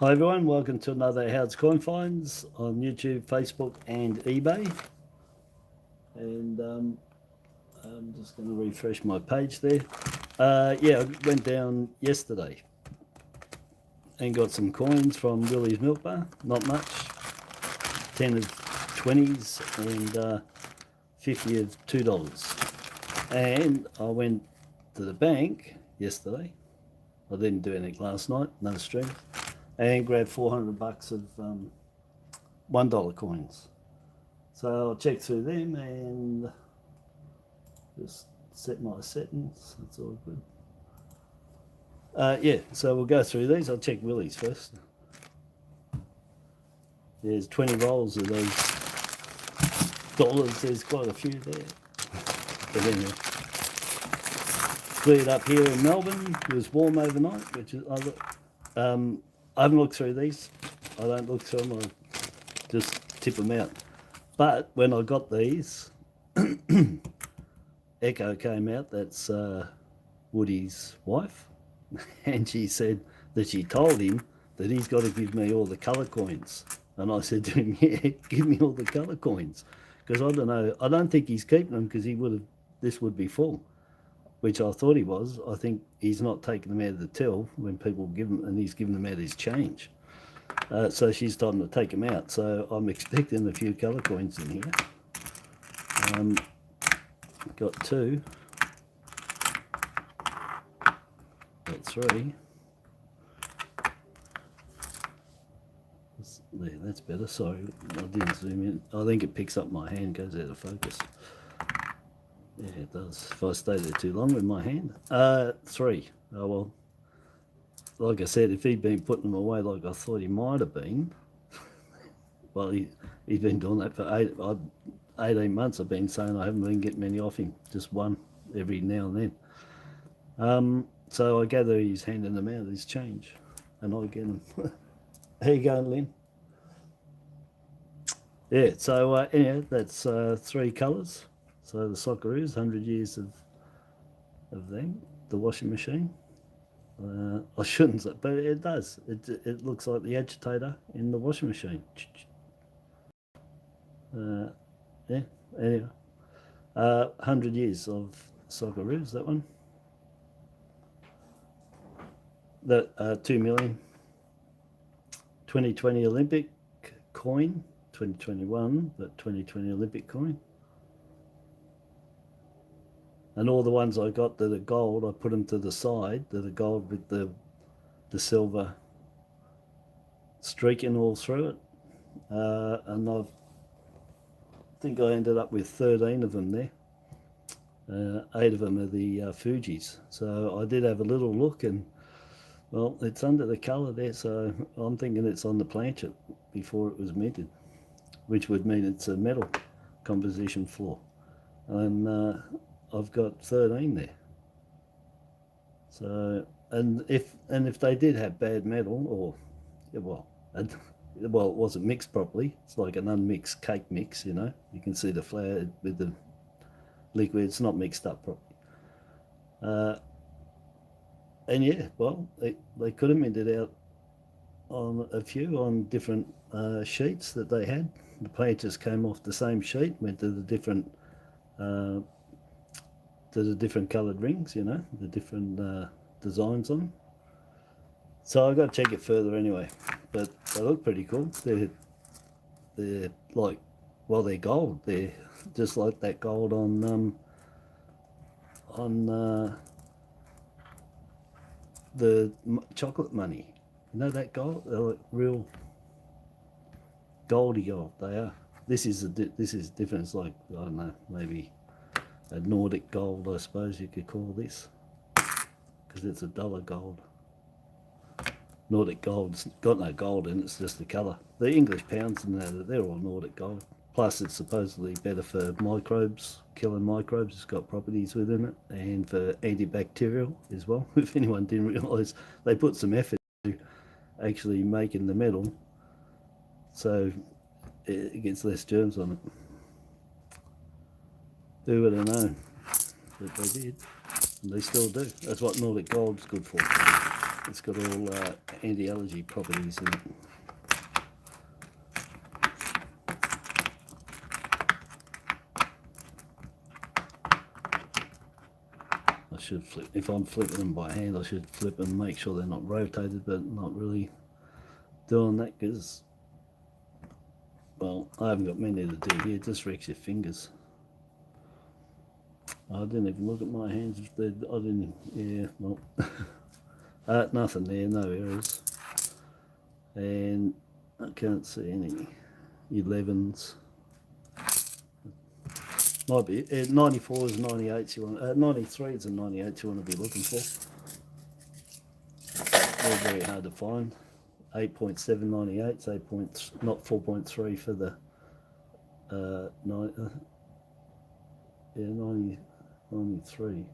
Hi everyone, welcome to another Howard's Coin Finds on YouTube, Facebook and eBay. And I'm just going to refresh my page there. Yeah, I went down yesterday and got some coins from Willy's Milkbar, not much, 10 of 20s and 50 of $2. And I went to the bank yesterday. I didn't do anything last night, no stream. And grabbed $400 of $1 coins. So I'll check through them and just set my settings. That's all good. Yeah, so we'll go through these. I'll check Willy's first. There's 20 rolls of those dollars. There's quite a few there. But anyway, cleared up here in Melbourne. It was warm overnight, which is I haven't looked through these. I don't look through them. I just tip them out. But when I got these, Echo came out. That's Woody's wife. And she said that she told him that he's got to give me all the colour coins. And I said to him, yeah, give me all the colour coins. Because I don't know. I don't think he's keeping them because he would have, this would be full. Which I thought he was. I think he's not taking them out of the till when people give them, and he's giving them out his change. So she's told him to take them out. So I'm expecting a few colour coins in here. Got two. Got three. There, that's better. Sorry, I didn't zoom in. I think it picks up my hand, goes out of focus. Yeah, it does. If I stay there too long with my hand. Three. Oh, well, like I said, if he'd been putting them away like I thought he might have been, well, he's been doing that for 18 months. I've been saying I haven't been getting many off him, just one every now and then. So I gather he's handing them out his change, and I get them. How you going, Lynn? Yeah, so anyhow, that's three colours. So the Socceroos, 100 years of them, the washing machine. I shouldn't say, but it does. It looks like the agitator in the washing machine. Yeah, anyway. 100 years of Socceroos, that one. That 2 million. 2020 Olympic coin, 2021, but 2020 Olympic coin. And all the ones I got that are gold, I put them to the side, that are gold with the silver streaking all through it. And I think I ended up with 13 of them there. 8 of them are the Fuji's. So I did have a little look and, well, it's under the colour there, so I'm thinking it's on the planchet before it was minted, which would mean it's a metal composition floor. And I've got 13 there. So, and if they did have bad metal, or well, it wasn't mixed properly. It's like an unmixed cake mix, you know. You can see the flour with the liquid. It's not mixed up properly. And yeah, well, they could have minted out on a few on different sheets that they had. The planches came off the same sheet, went to the different coloured rings, you know, the different designs on them. So I got to check it further anyway. But they look pretty cool. They're like, well, they're gold. They're just like that gold on the chocolate money. You know that gold? They're like real goldy gold. They are. This is different. It's like, I don't know, maybe a Nordic gold, I suppose you could call this, because it's $1 gold. Nordic gold's got no gold in it, it's just the colour. The English pounds and that, they're all Nordic gold. Plus it's supposedly better for microbes, killing microbes. It's got properties within it, and for antibacterial as well. If anyone didn't realise, they put some effort into actually making the metal so it gets less germs on it. Who would have known that they did? And they still do. That's what Nordic gold's good for. It's got all anti-allergy properties in it. I should flip, if I'm flipping them by hand, I should flip and make sure they're not rotated, but not really doing that because, well, I haven't got many to do here. It just wrecks your fingers. I didn't even look at my hands. I didn't, yeah, well, nothing there, no errors. And I can't see any 11s. Might be 94s, 98s you want, 93s and 98s you want to be looking for. They're very hard to find. 8.7 98s, 8 points, not 4.3 for the 93.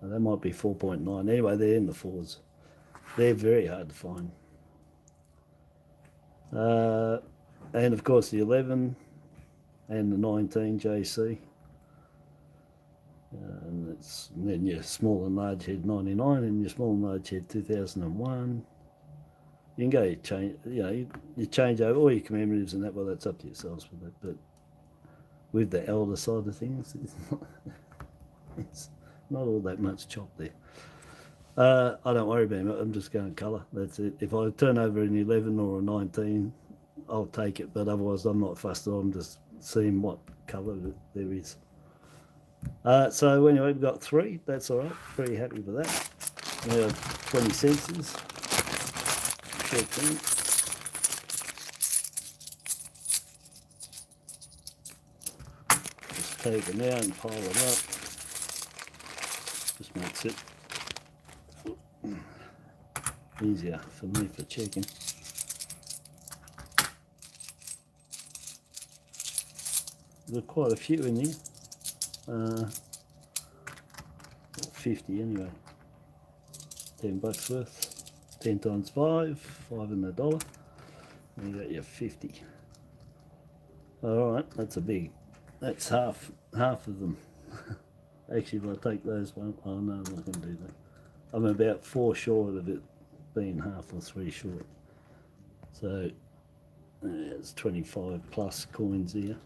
Now, that might be 4.9. Anyway, they're in the 4s. They're very hard to find. And of course the 11 and the 19 JC. And then your small and large head 99 and your small and large head 2001. You can go change, you change over all your commemoratives and that. Well, that's up to yourselves with that. But with the elder side of things, it's not all that much chop there. I don't worry about it. I'm just going colour. That's it. If I turn over an 11 or a 19, I'll take it. But otherwise, I'm not fussed. I'm just seeing what colour there is. So anyway, we've got 3. That's all right. Pretty happy with that. We have 20 sensors. Just take them out and pile them up. Just makes it easier for me for checking. There's quite a few in here. 50 anyway. $10 worth. 10 times 5, 5 and $1. And you got your 50. Alright, that's a big, that's half of them. Actually, if I take those one, oh no, I'm not going to do that. I'm about 4 short of it being half or 3 short. So, it's 25 plus coins here.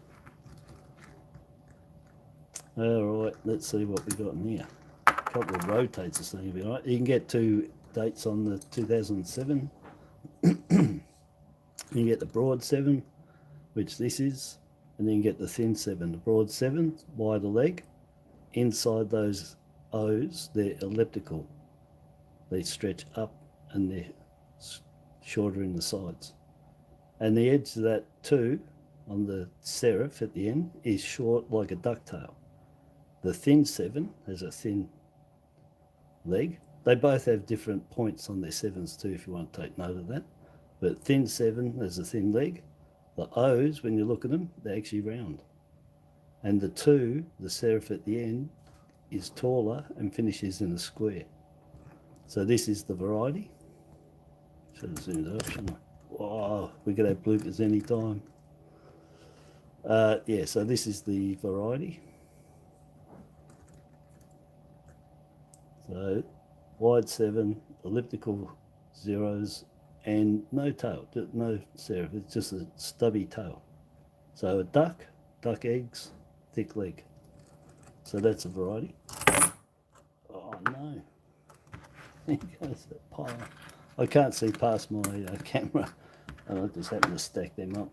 Alright, let's see what we got in here. A couple of rotates or something will be alright. You can get 2 dates on the 2007. You get the broad 7, which this is, and then you get the thin 7. The broad 7, wider leg. Inside those O's, they're elliptical. They stretch up and they're shorter in the sides. And the edge of that 2 on the serif at the end is short like a ducktail. The thin 7 has a thin leg. They both have different points on their 7s too, if you want to take note of that. But thin 7 has a thin leg. The O's, when you look at them, they're actually round. And the 2, the serif at the end, is taller and finishes in a square. So this is the variety. Should have zoomed up, shouldn't I? Wow, we could have bloopers any time. Yeah, so this is the variety. So wide 7, elliptical zeros, and no tail, no serif. It's just a stubby tail. So a duck eggs, thick leg. So that's a variety. Oh no! There goes that pile. I can't see past my camera, and I just happen to stack them up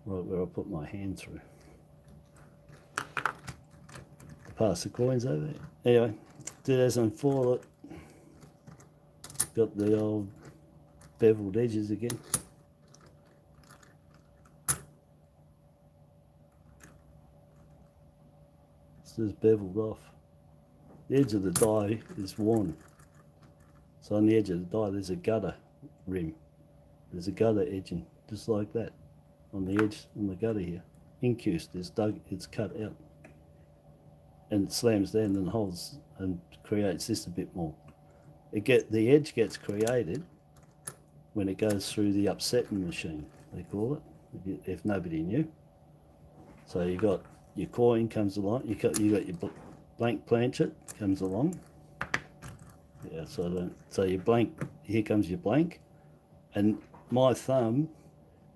right where I put my hand through. Pass the coins over. Anyway, 2004. Look, got the old beveled edges again. It's just beveled off. The edge of the die is worn. So on the edge of the die there's a gutter rim. There's a gutter edging, just like that. On the edge, on the gutter here. Incused, it's cut out. And it slams down and holds and creates this a bit more. The edge gets created when it goes through the upsetting machine, they call it, if nobody knew. So you got your coin comes along, you got your blank planchet comes along, Yeah, so I don't. So your blank, here comes your blank, and my thumb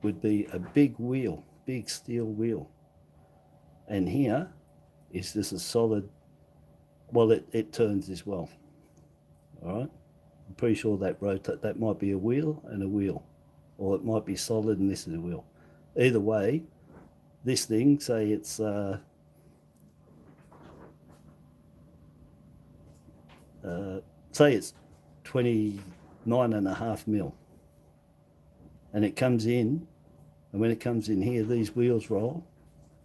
would be a big wheel, big steel wheel, and here is just a solid. Well, it turns as well. All right, I'm pretty sure that might be a wheel and a wheel, or it might be solid and this is a wheel. Either way, this thing, say it's say it's 29.5 mil, and it comes in, and when it comes in here, these wheels roll,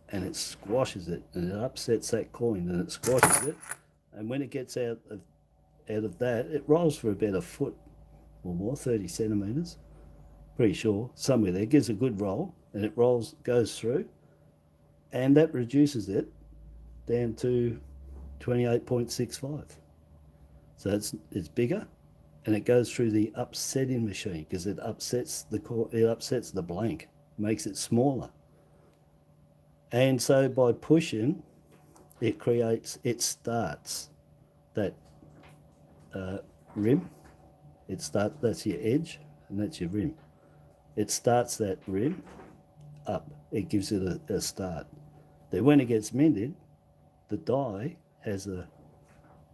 and it squashes it, and it upsets that coin, and it squashes it, and when it gets out of that, it rolls for about a foot or more, 30 centimeters, pretty sure, somewhere there, gives a good roll, and it goes through, and that reduces it down to 28.65. So it's bigger, and it goes through the upsetting machine because it upsets the blank, makes it smaller. And so by pushing, it starts that rim. That's your edge, and that's your rim. It starts that rim up. It gives it a start. Then when it gets minted, the die has a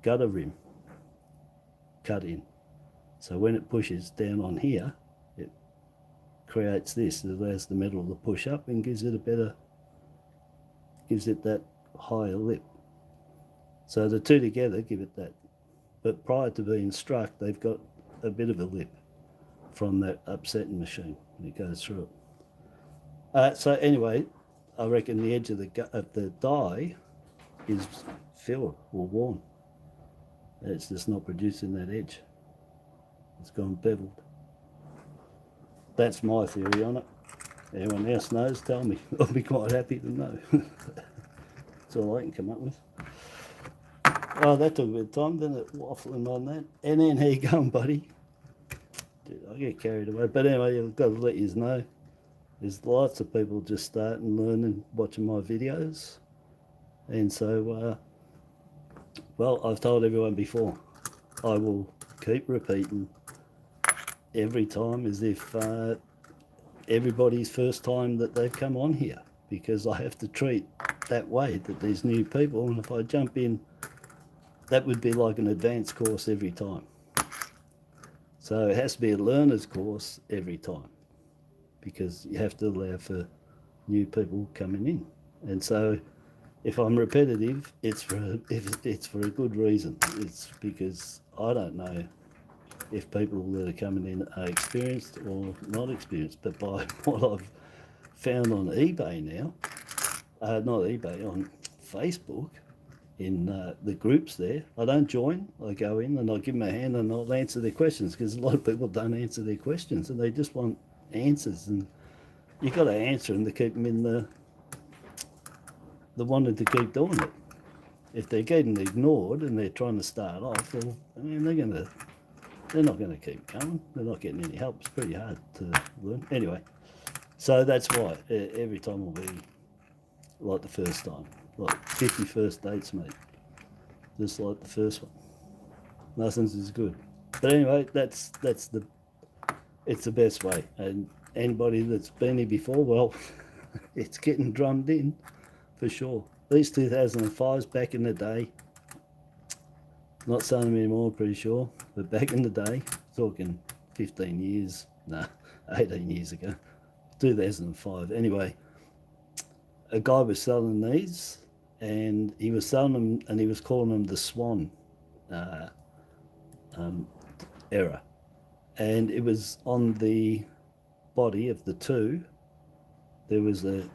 gutter rim cut in. So when it pushes down on here, it creates this. It allows the metal to push up and gives it that higher lip. So the two together give it that. But prior to being struck, they've got a bit of a lip from that upsetting machine when it goes through it. So anyway, I reckon the edge of the die is filled or worn. It's just not producing that edge. It's gone beveled. That's my theory on it. Anyone else knows, tell me. I'll be quite happy to know. That's all I can come up with. Oh, that took a bit of time, didn't it? Waffling on that. And then, how you going, buddy? Dude, I get carried away. But anyway, I've got to let you know, there's lots of people just starting, learning, watching my videos. And so, well, I've told everyone before, I will keep repeating every time as if everybody's first time that they've come on here, because I have to treat that way, that there's new people, and if I jump in, that would be like an advanced course every time. So it has to be a learner's course every time, because you have to allow for new people coming in. And so if I'm repetitive, it's for a good reason. It's because I don't know if people that are coming in are experienced or not experienced. But by what I've found on eBay now, not eBay, on Facebook, in the groups there, I don't join. I go in and I give them a hand and I'll answer their questions, because a lot of people don't answer their questions and they just want answers, and you've got to answer them to keep them in the wanted to keep doing it. If they're getting ignored and they're trying to start off, well, I mean, they're not going to keep going. They're not getting any help. It's pretty hard to learn. Anyway, so that's why every time will be like the first time, like 50 first dates, mate. Just like the first one. Nothing's as good. But anyway, it's the best way. And anybody that's been here before, well, it's getting drummed in. For sure. These 2005s back in the day, not selling them anymore, pretty sure, but back in the day, talking 15 years, 18 years ago, 2005. Anyway, a guy was selling these, and he was selling them, and he was calling them the Swan era. And it was on the body of the two, there was a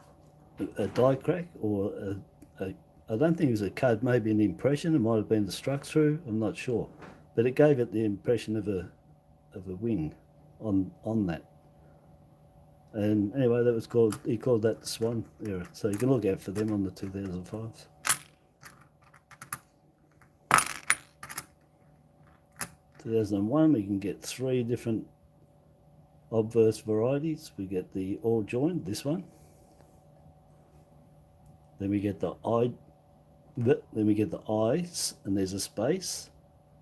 die crack, or I don't think it was a code, maybe an impression. It might have been the struck through, I'm not sure, but it gave it the impression of a wing on that. And anyway, that was he called that the Swan era. So you can look out for them on the 2005s. In 2001, we can get 3 different obverse varieties. We get the all joined, this one. Then we get the eyes, and there's a space,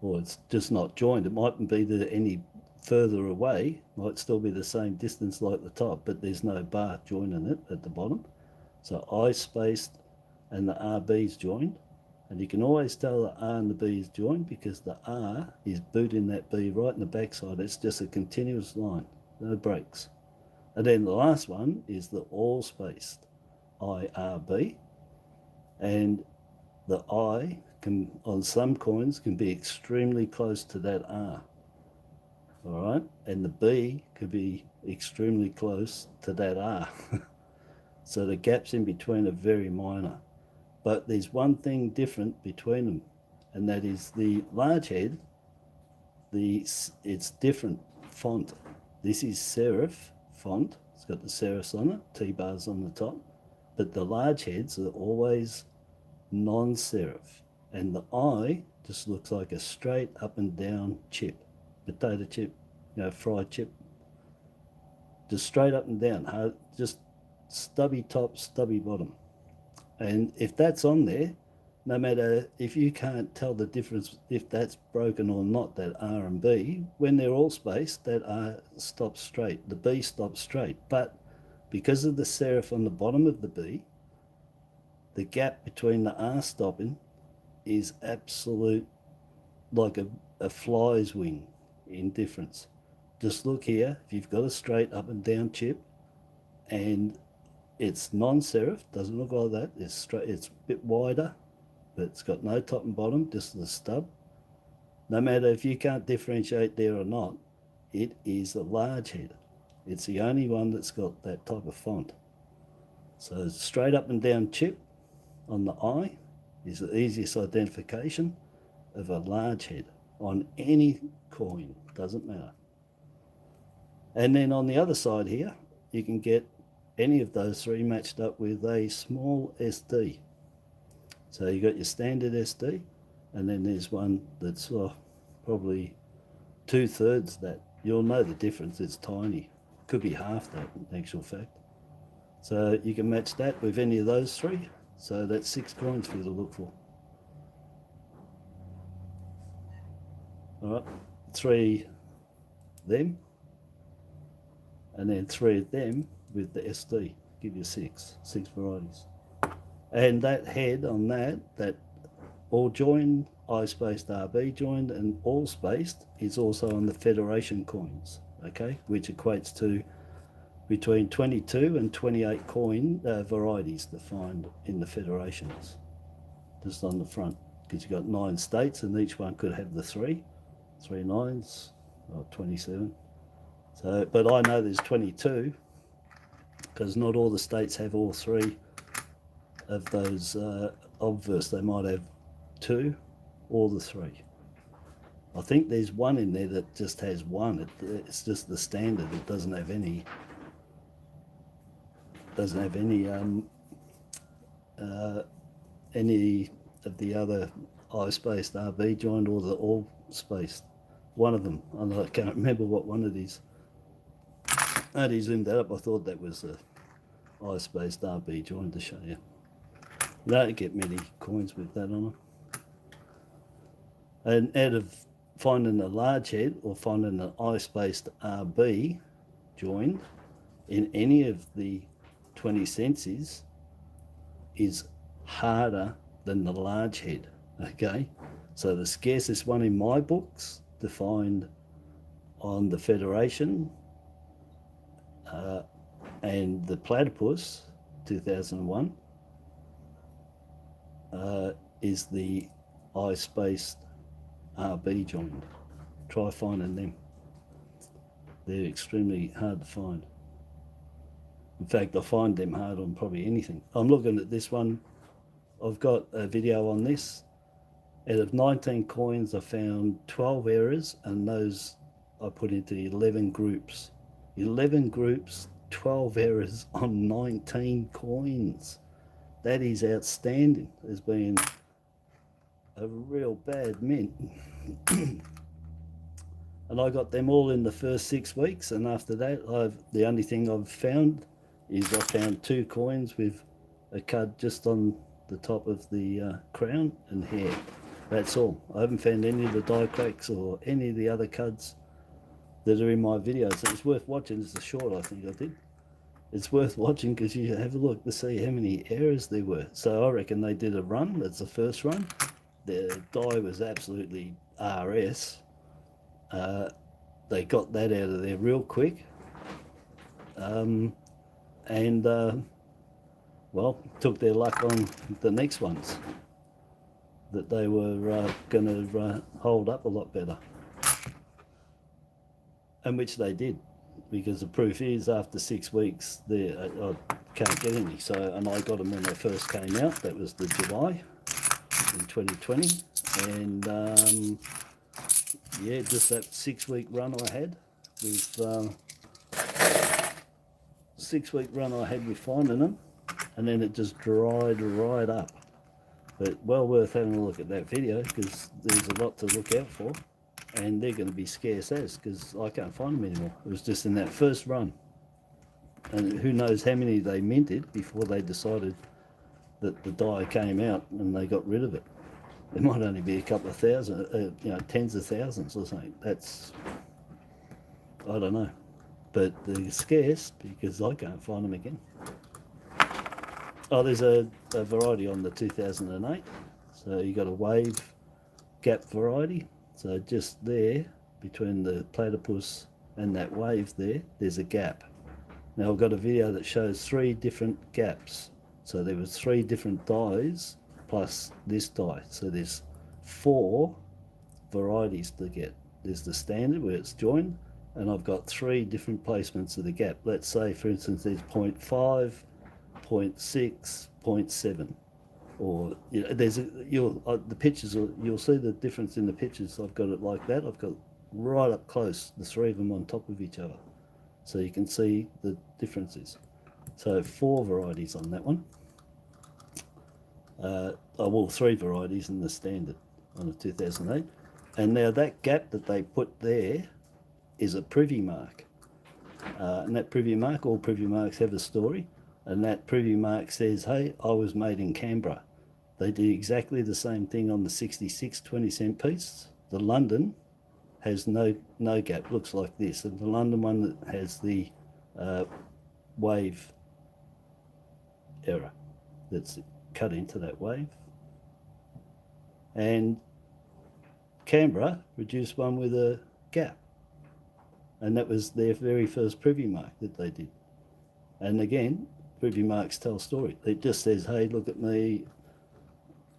or it's just not joined. It mightn't be that any further away, might still be the same distance like the top, but there's no bar joining it at the bottom. So I spaced and the RB's joined, and you can always tell the R and the B is joined because the R is booting that B right in the backside. It's just a continuous line, no breaks. And then the last one is the all spaced IRB, and the I can, on some coins, can be extremely close to that R. All right, and the B could be extremely close to that R. So the gaps in between are very minor. But there's one thing different between them, and that is the large head, it's different font. This is serif font. It's got the serifs on it, T-bars on the top. But the large heads are always non-serif. And the I just looks like a straight up and down chip. Potato chip, fried chip, just straight up and down, just stubby top, stubby bottom. And if that's on there, no matter if you can't tell the difference if that's broken or not, that R and B, when they're all spaced, that R stops straight, the B stops straight. But because of the serif on the bottom of the B, the gap between the R stopping is absolute, like a fly's wing in difference. Just look here, if you've got a straight up and down chip and it's non-serif, doesn't look like that, it's straight, it's a bit wider, but it's got no top and bottom, just the stub. No matter if you can't differentiate there or not, it is a large head. It's the only one that's got that type of font. So straight up and down chip on the I is the easiest identification of a large head on any coin, doesn't matter. And then on the other side here, you can get any of those three matched up with a small SD. So you got your standard SD, and then there's one that's probably 2/3 that. You'll know the difference, it's tiny. Could be half that in actual fact. So you can match that with any of those three. So that's 6 coins for you to look for. All right, 3 them, and then 3 of them with the SD, give you 6 varieties. And that head on that all joined, I spaced RB joined, and all spaced is also on the Federation coins, okay, which equates to between 22 and 28 coin varieties to find in the federations, just on the front, because you've got 9 states and each one could have the 3 nines, or 27. So, but I know there's 22 because not all the states have all 3 of those obverse. They might have 2 or the 3. I think there's one in there that just has 1. It's just the standard. It doesn't have any any of the other I spaced RB joined or the all spaced. One of them, and I can't remember what one it is. I only zoomed that up. I thought that was the I spaced RB joined to show you. You don't get many coins with that on them. And out of finding a large head or finding an I spaced RB joined in any of the 20 cents is harder than the large head, okay? So the scarcest one in my books to find on the Federation and the Platypus 2001 is the I spaced RB joined. Try finding them. They're extremely hard to find. In fact, I find them hard on probably anything. I'm looking at this one. I've got a video on this. Out of 19 coins, I found 12 errors, and those I put into 11 groups. 11 groups, 12 errors on 19 coins. That is outstanding as being a real bad mint. And I got them all in the first 6 weeks, and after that, the only thing I've found is I found 2 coins with a cud just on the top of the crown and hair. That's all. I haven't found any of the die cracks or any of the other cuds that are in my videos. So it's worth watching. It's a short I think I did. It's worth watching because you have a look to see how many errors there were. So I reckon they did a run. That's the first run. The die was absolutely RS. They got that out of there real quick. Well, took their luck on the next ones that they were going to hold up a lot better. And which they did, because the proof is after 6 weeks I can't get any. So, and I got them when they first came out. That was the July in 2020, and yeah, just that 6 week run I had with 6 week run I had with finding them, and then it just dried right up. But well worth having a look at that video because there's a lot to look out for. And they're going to be scarce as, because I can't find them anymore. It was just in that first run. And who knows how many they minted before they decided that the die came out and they got rid of it. There might only be a couple of thousand, you know, tens of thousands or something. That's, I don't know. But they're scarce because I can't find them again. Oh, there's a variety on the 2008. So you got a wave gap variety. So just there, between the platypus and that wave there, there's a gap. Now I've got a video that shows 3 different gaps. So there was 3 different dies plus this die. So there's 4 varieties to get. There's the standard where it's joined, and I've got 3 different placements of the gap. Let's say, for instance, there's 0.5, 0.6, 0.7. Or you know, there's the pictures, you'll see the difference in the pictures. I've got it like that. I've got right up close, the 3 of them on top of each other, so you can see the differences. So 4 varieties on that one. Well, 3 varieties in the standard on the 2008. And now that gap that they put there is a privy mark, and that privy mark, all privy marks have a story. And that privy mark says, hey, I was made in Canberra. They did exactly the same thing on the 66 20-cent piece. The London has no gap, looks like this. And the London one that has the wave error that's cut into that wave. And Canberra produced one with a gap. And that was their very first privy mark that they did. And again, privy marks tell story. It just says, hey, look at me.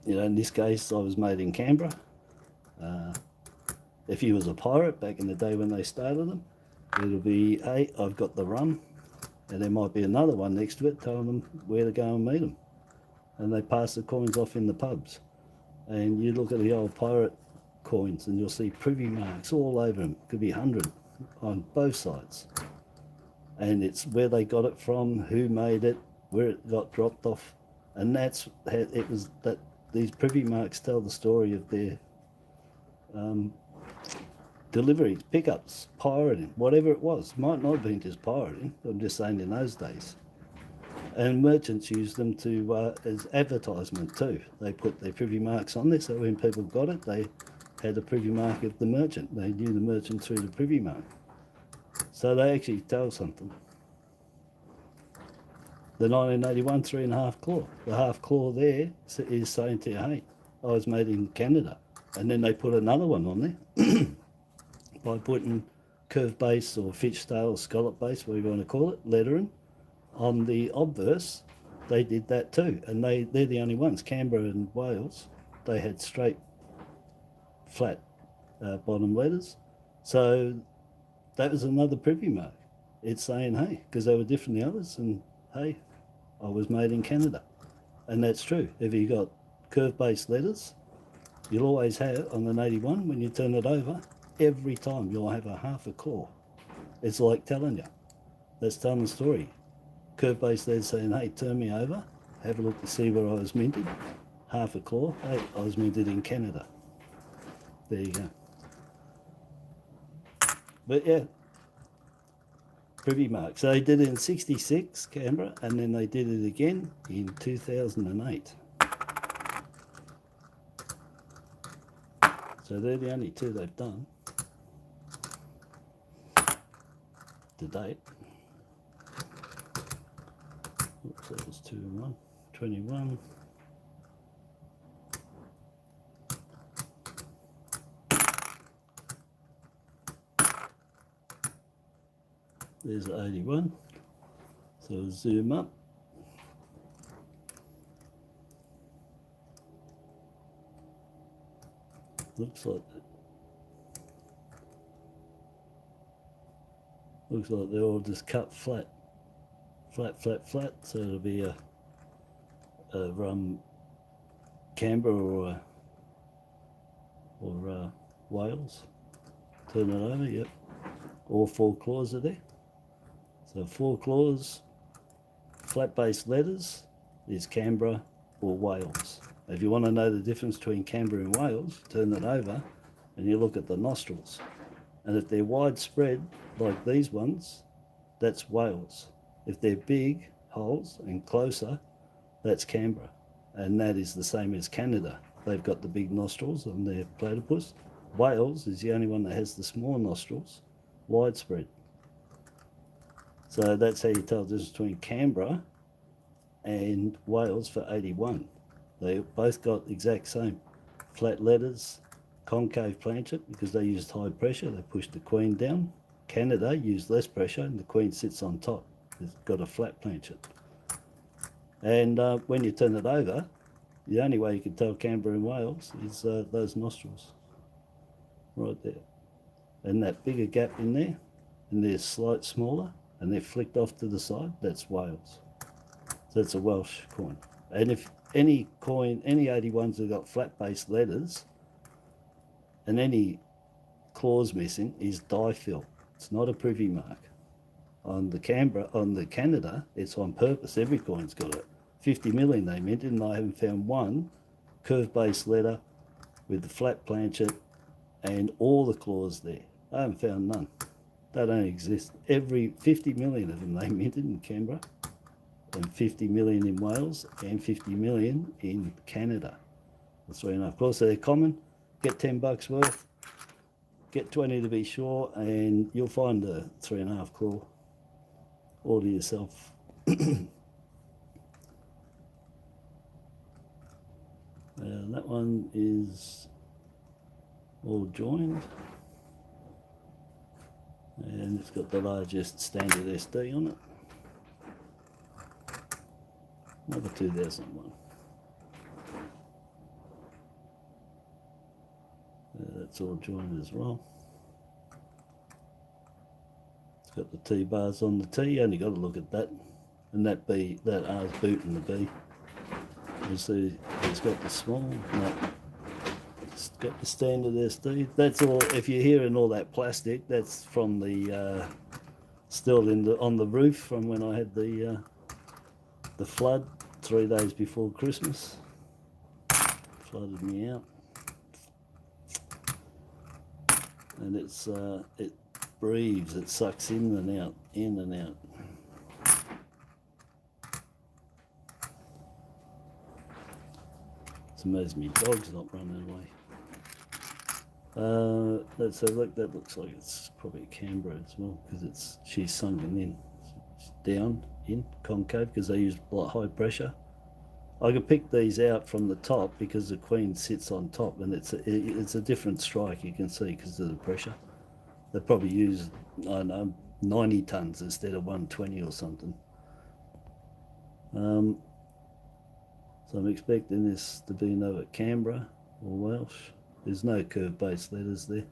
You know, in this case, I was made in Canberra. If he was a pirate back in the day when they started them, it'll be, hey, I've got the rum. And there might be another one next to it telling them where to go and meet them. And they pass the coins off in the pubs. And you look at the old pirate coins and you'll see privy marks all over them. Could be 100 on both sides. And it's where they got it from, who made it, where it got dropped off, and that's it was that these privy marks tell the story of their deliveries, pickups, pirating, whatever it was. Might not have been just pirating. I'm just saying in those days. And merchants used them to as advertisement too. They put their privy marks on there, so when people got it, they had a privy mark of the merchant. They knew the merchant through the privy mark. So they actually tell something. The 1981 3.5 claw. The half claw there is saying to you, hey, I was made in Canada. And then they put another one on there by putting curved base or fishtail or scallop base, whatever you want to call it, lettering on the obverse. They did that too. And they're the only ones. Canberra and Wales, they had straight, flat bottom letters. So that was another privy mark. It's saying, hey, because they were different than the others, and hey, I was made in Canada. And that's true. If you got curve-based letters, you'll always have, on an 81, when you turn it over, every time you'll have a half a claw. It's like telling you. That's telling the story. Curve-based letters saying, hey, turn me over, have a look to see where I was minted. Half a claw, hey, I was minted in Canada. There you go. But yeah, privy mark. So they did it in 66, Canberra, and then they did it again in 2008. So they're the only two they've done to date. Oops, that was 2 and 1. 21. There's 81. So zoom up. Looks like they're all just cut flat. Flat. So it'll be a Canberra or Wales. Turn it over, yep. All 4 claws are there. So 4 claws, flat base letters is Canberra or Wales. If you want to know the difference between Canberra and Wales, turn it over and you look at the nostrils. And if they're widespread, like these ones, that's Wales. If they're big holes and closer, that's Canberra. And that is the same as Canada. They've got the big nostrils on their platypus. Wales is the only one that has the small nostrils, widespread. So that's how you tell the difference between Canberra and Wales for 81. They both got the exact same. Flat letters, concave planchet, because they used high pressure, they pushed the queen down. Canada used less pressure and the queen sits on top. It's got a flat planchet. And when you turn it over, the only way you can tell Canberra and Wales is those nostrils. Right there. And that bigger gap in there, and they're slight smaller, and they're flicked off to the side, that's Wales. So it's a Welsh coin. And if any coin, any 81s have got flat base letters, and any claws missing, is die fill. It's not a privy mark. On the Canada, it's on purpose. Every coin's got it. 50 million they minted, and I haven't found one curve base letter with the flat planchet and all the claws there. I haven't found none. They don't exist. Every 50 million of them they minted in Canberra, and 50 million in Wales, and 50 million in Canada. The 3.5 claws. So they're common. Get $10 worth. Get 20 to be sure, and you'll find a 3.5 claw all to yourself. That one is all joined, and it's got the largest standard SD on it. Another 2001. That's all joined as well. It's got the T-bars on the T. You only got to look at that, and that B, that R's booting the B. You see, it's got the small. No, it's got the standard SD. That's all. If you're hearing all that plastic, that's from the still in the on the roof from when I had the flood 3 days before Christmas. Flooded me out. And it's it breathes, it sucks in and out, in and out. It's amazing my dog's not running away. Let's have a look. That looks like it's probably Canberra as well, because she's sunken in. It's down, in, concave, because they use high pressure. I could pick these out from the top because the queen sits on top, and it's a different strike, you can see, because of the pressure. They probably use, I don't know, 90 tons instead of 120 or something. So I'm expecting this to be another Canberra or Welsh. There's no curved base letters there.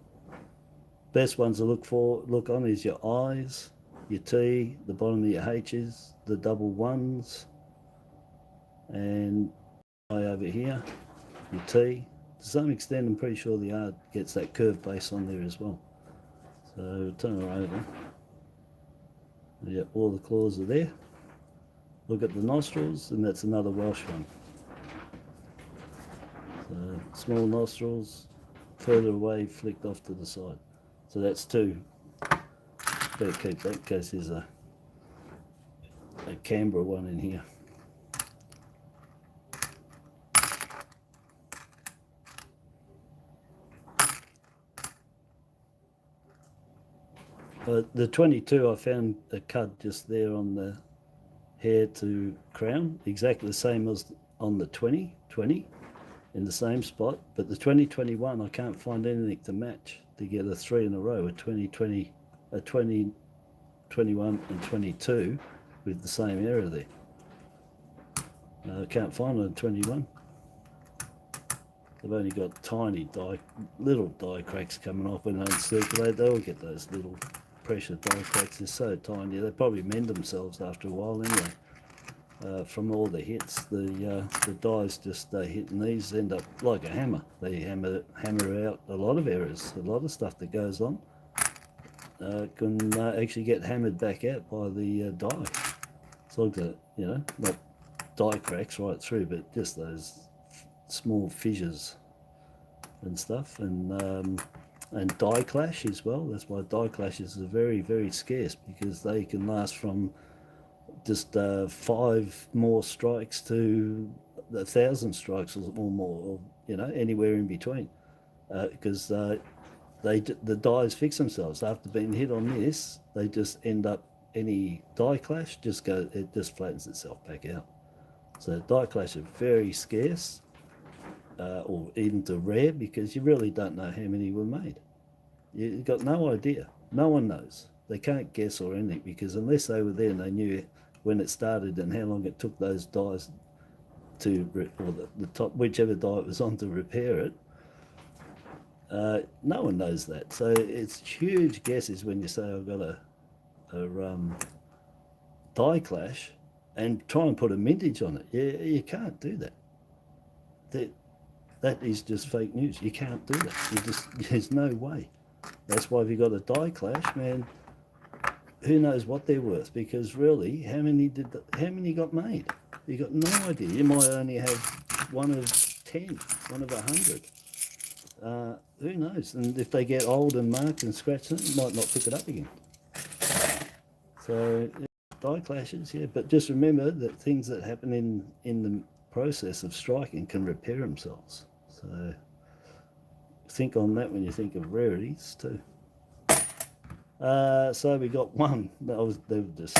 Best ones to look on is your I's, your T, the bottom of your H's, the double ones, and I over here, your T. To some extent, I'm pretty sure the R gets that curved base on there as well. So turn her over. Yeah, all the claws are there. Look at the nostrils, and that's another Welsh one. So small nostrils, further away, flicked off to the side. So that's 2. Better keep that in case there's a Canberra one in here. The 22, I found a cut just there on the hair to crown, exactly the same as on the 20 in the same spot. But the 2021, I can't find anything to match to get a 3 in a row, a 2020, a 20, 21 and 22 with the same error there. I can't find it on 21. They've only got tiny little die cracks coming off when they circulate. They all get those little pressure die cracks. They're so tiny. They probably mend themselves after a while anyway. From all the hits, the dies just hitting these end up like a hammer. They hammer out a lot of errors, a lot of stuff that goes on. Can actually get hammered back out by the die. It's like the, you know, not die cracks right through, but just those small fissures and stuff, and die clash as well. That's why die clashes are very, very scarce, because they can last from just 5 more strikes to 1,000 strikes or more, or, you know, anywhere in between, because the dies fix themselves after being hit on this. They just end up, any die clash it just flattens itself back out. So die clash are very scarce, or even to rare, because you really don't know how many were made. You've got no idea. No one knows. They can't guess or anything, because unless they were there and they knew when it started and how long it took those dies to, or the top, whichever die it was on, to repair it, no one knows that. So it's huge guesses when you say I've got a die clash and try and put a mintage on it. You can't do that. That is just fake news. You can't do that. There's no way. That's why if you've got a die clash, man, who knows what they're worth? Because really, how many got made? You got no idea. You might only have one of 10, one of 100. Who knows? And if they get old and marked and scratched, you might not pick it up again. So die clashes, yeah. But just remember that things that happen in the process of striking can repair themselves. So think on that when you think of rarities too. So we got one. They were just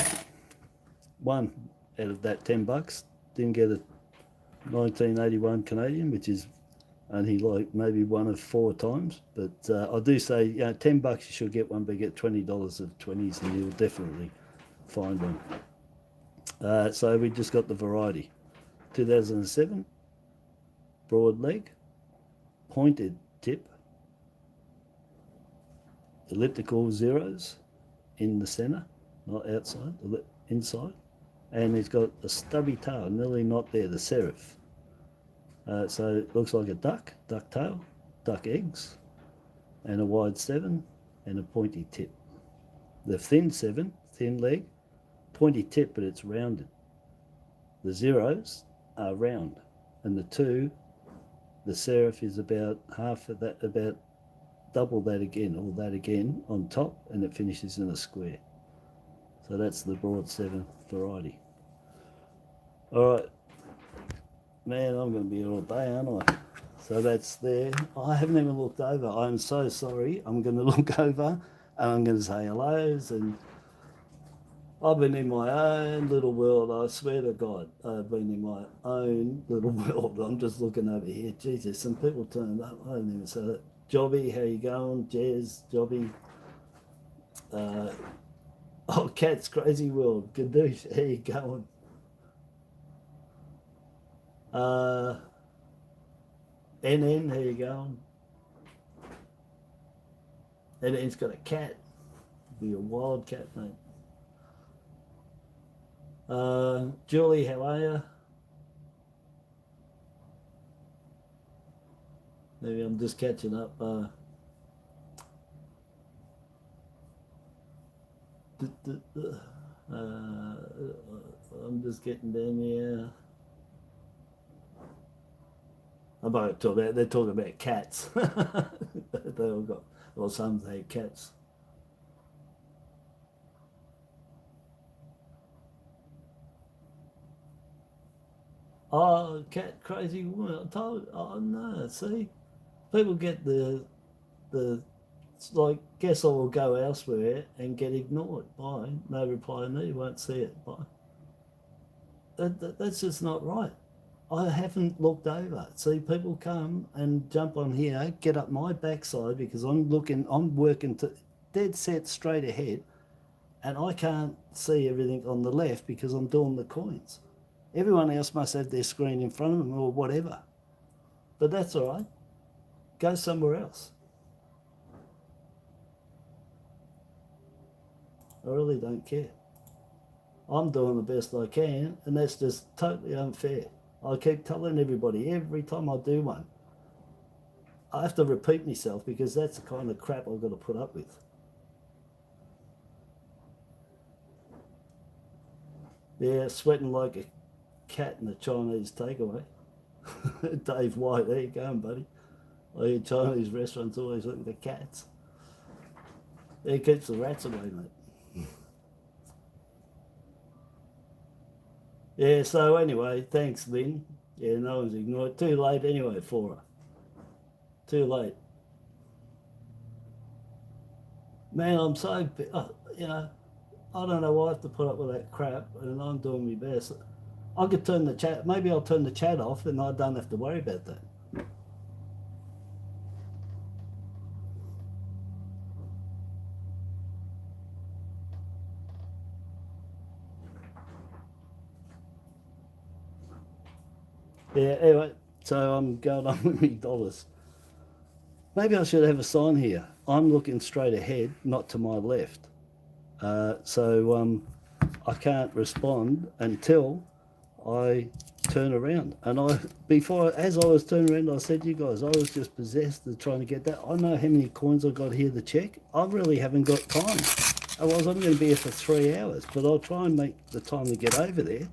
one out of that $10. Didn't get a 1981 Canadian, which is only like maybe one of 4 times. But I do say, you know, $10 you should get one, but get $20 of 20s and you'll definitely find one. So we just got the variety. 2007, broad leg, pointed tip, elliptical zeros in the center, not outside, inside, and it's got a stubby tail, nearly not there, the serif. So it looks like a duck tail, duck eggs, and a wide 7 and a pointy tip. The thin 7, thin leg, pointy tip, but it's rounded. The zeros are round, and the 2, the serif is about half of that, about double that again, or that again on top, and it finishes in a square. So that's the broad 7 variety. All right, man, I'm going to be here all day, aren't I? So that's there. I haven't even looked over. I'm so sorry. I'm going to look over and I'm going to say hellos, and I've been in my own little world. I swear to God, I've been in my own little world. I'm just looking over here. Jesus, some people turned up. I didn't even say that. Jobby, how you going? Jez, Jobby. Oh, Cat's Crazy World. Gadoosh, how you going? NN, how you going? NN's got a cat. Be a wild cat, mate. Julie, how are you? Maybe I'm just catching up. I'm just getting down here. They're talking about cats. They all got, well, some say cats. Oh, Cat Crazy Woman. I told, oh no, see? People get the it's like, guess I will go elsewhere and get ignored. Bye. No reply needed. Won't see it. Bye. That's just not right. I haven't looked over. See, people come and jump on here, get up my backside because I'm working to dead set straight ahead, and I can't see everything on the left because I'm doing the coins. Everyone else must have their screen in front of them or whatever. But that's all right. Go somewhere else. I really don't care. I'm doing the best I can, and that's just totally unfair. I keep telling everybody every time I do one. I have to repeat myself because that's the kind of crap I've got to put up with. Yeah, sweating like a cat in a Chinese takeaway. Dave White, there you going, buddy. I hear Chinese restaurants always looking for cats. It keeps the rats away, mate. Yeah, so anyway, thanks, Lynn. Yeah, no one's ignored. Too late anyway for her. Too late. Man, I'm so, you know, I don't know why I have to put up with that crap, and I'm doing my best. I could turn the chat, maybe I'll turn the chat off and I don't have to worry about that. Yeah, anyway, so I'm going on with my dollars. Maybe I should have a sign here. I'm looking straight ahead, not to my left. So I can't respond until I turn around. And as I was turning around, I said to you guys, I was just possessed of trying to get that. I know how many coins I've got here to check. I really haven't got time. Otherwise, I'm going to be here for 3 hours. But I'll try and make the time to get over there.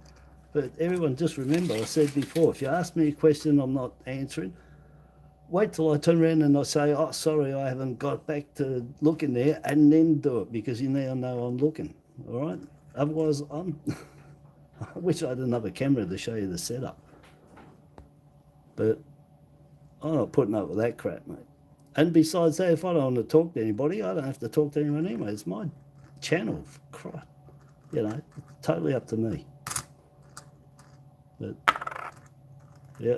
But everyone, just remember, I said before, if you ask me a question I'm not answering, wait till I turn around and I say, oh, sorry, I haven't got back to looking there, and then do it, because you now know I'm looking, all right? Otherwise, I wish I had another camera to show you the setup. But I'm not putting up with that crap, mate. And besides that, if I don't want to talk to anybody, I don't have to talk to anyone anyway. It's my channel, you know, totally up to me. But, yeah.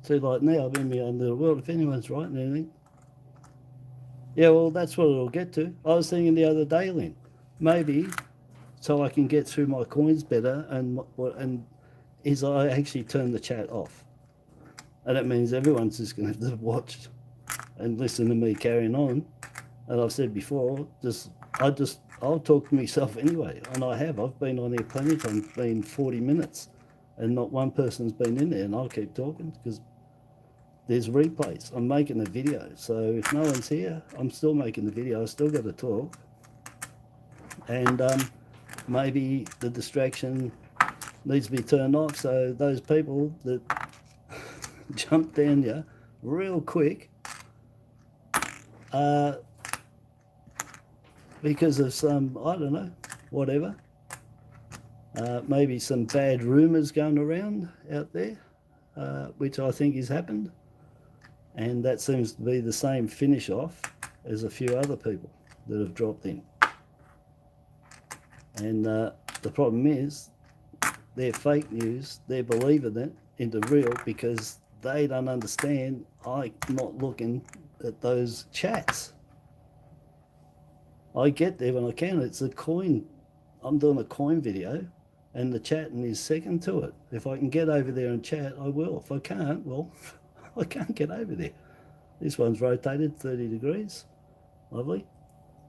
See, like now, I'm in my own little world. If anyone's writing anything, yeah, well, that's what it'll get to. I was thinking the other day, Lynn, maybe so I can get through my coins better, and is I actually turn the chat off, and that means everyone's just going to have to watch and listen to me carrying on. And I've said before, I'll talk to myself anyway, and I have. I've been on here plenty of times, been 40 minutes, and not one person's been in there, and I'll keep talking because there's replays. I'm making a video, so if no one's here, I'm still making the video. I still got to talk, and maybe the distraction needs to be turned off. So those people that jump down here real quick, because of some, I don't know, whatever, maybe some bad rumours going around out there, which I think has happened. And that seems to be the same finish off as a few other people that have dropped in. And the problem is, they're fake news, they're believing it into real because they don't understand I'm not looking at those chats. I get there when I can. It's a coin. I'm doing a coin video, and the chatting is second to it. If I can get over there and chat, I will. If I can't, well, I can't get over there. This one's rotated 30 degrees. Lovely.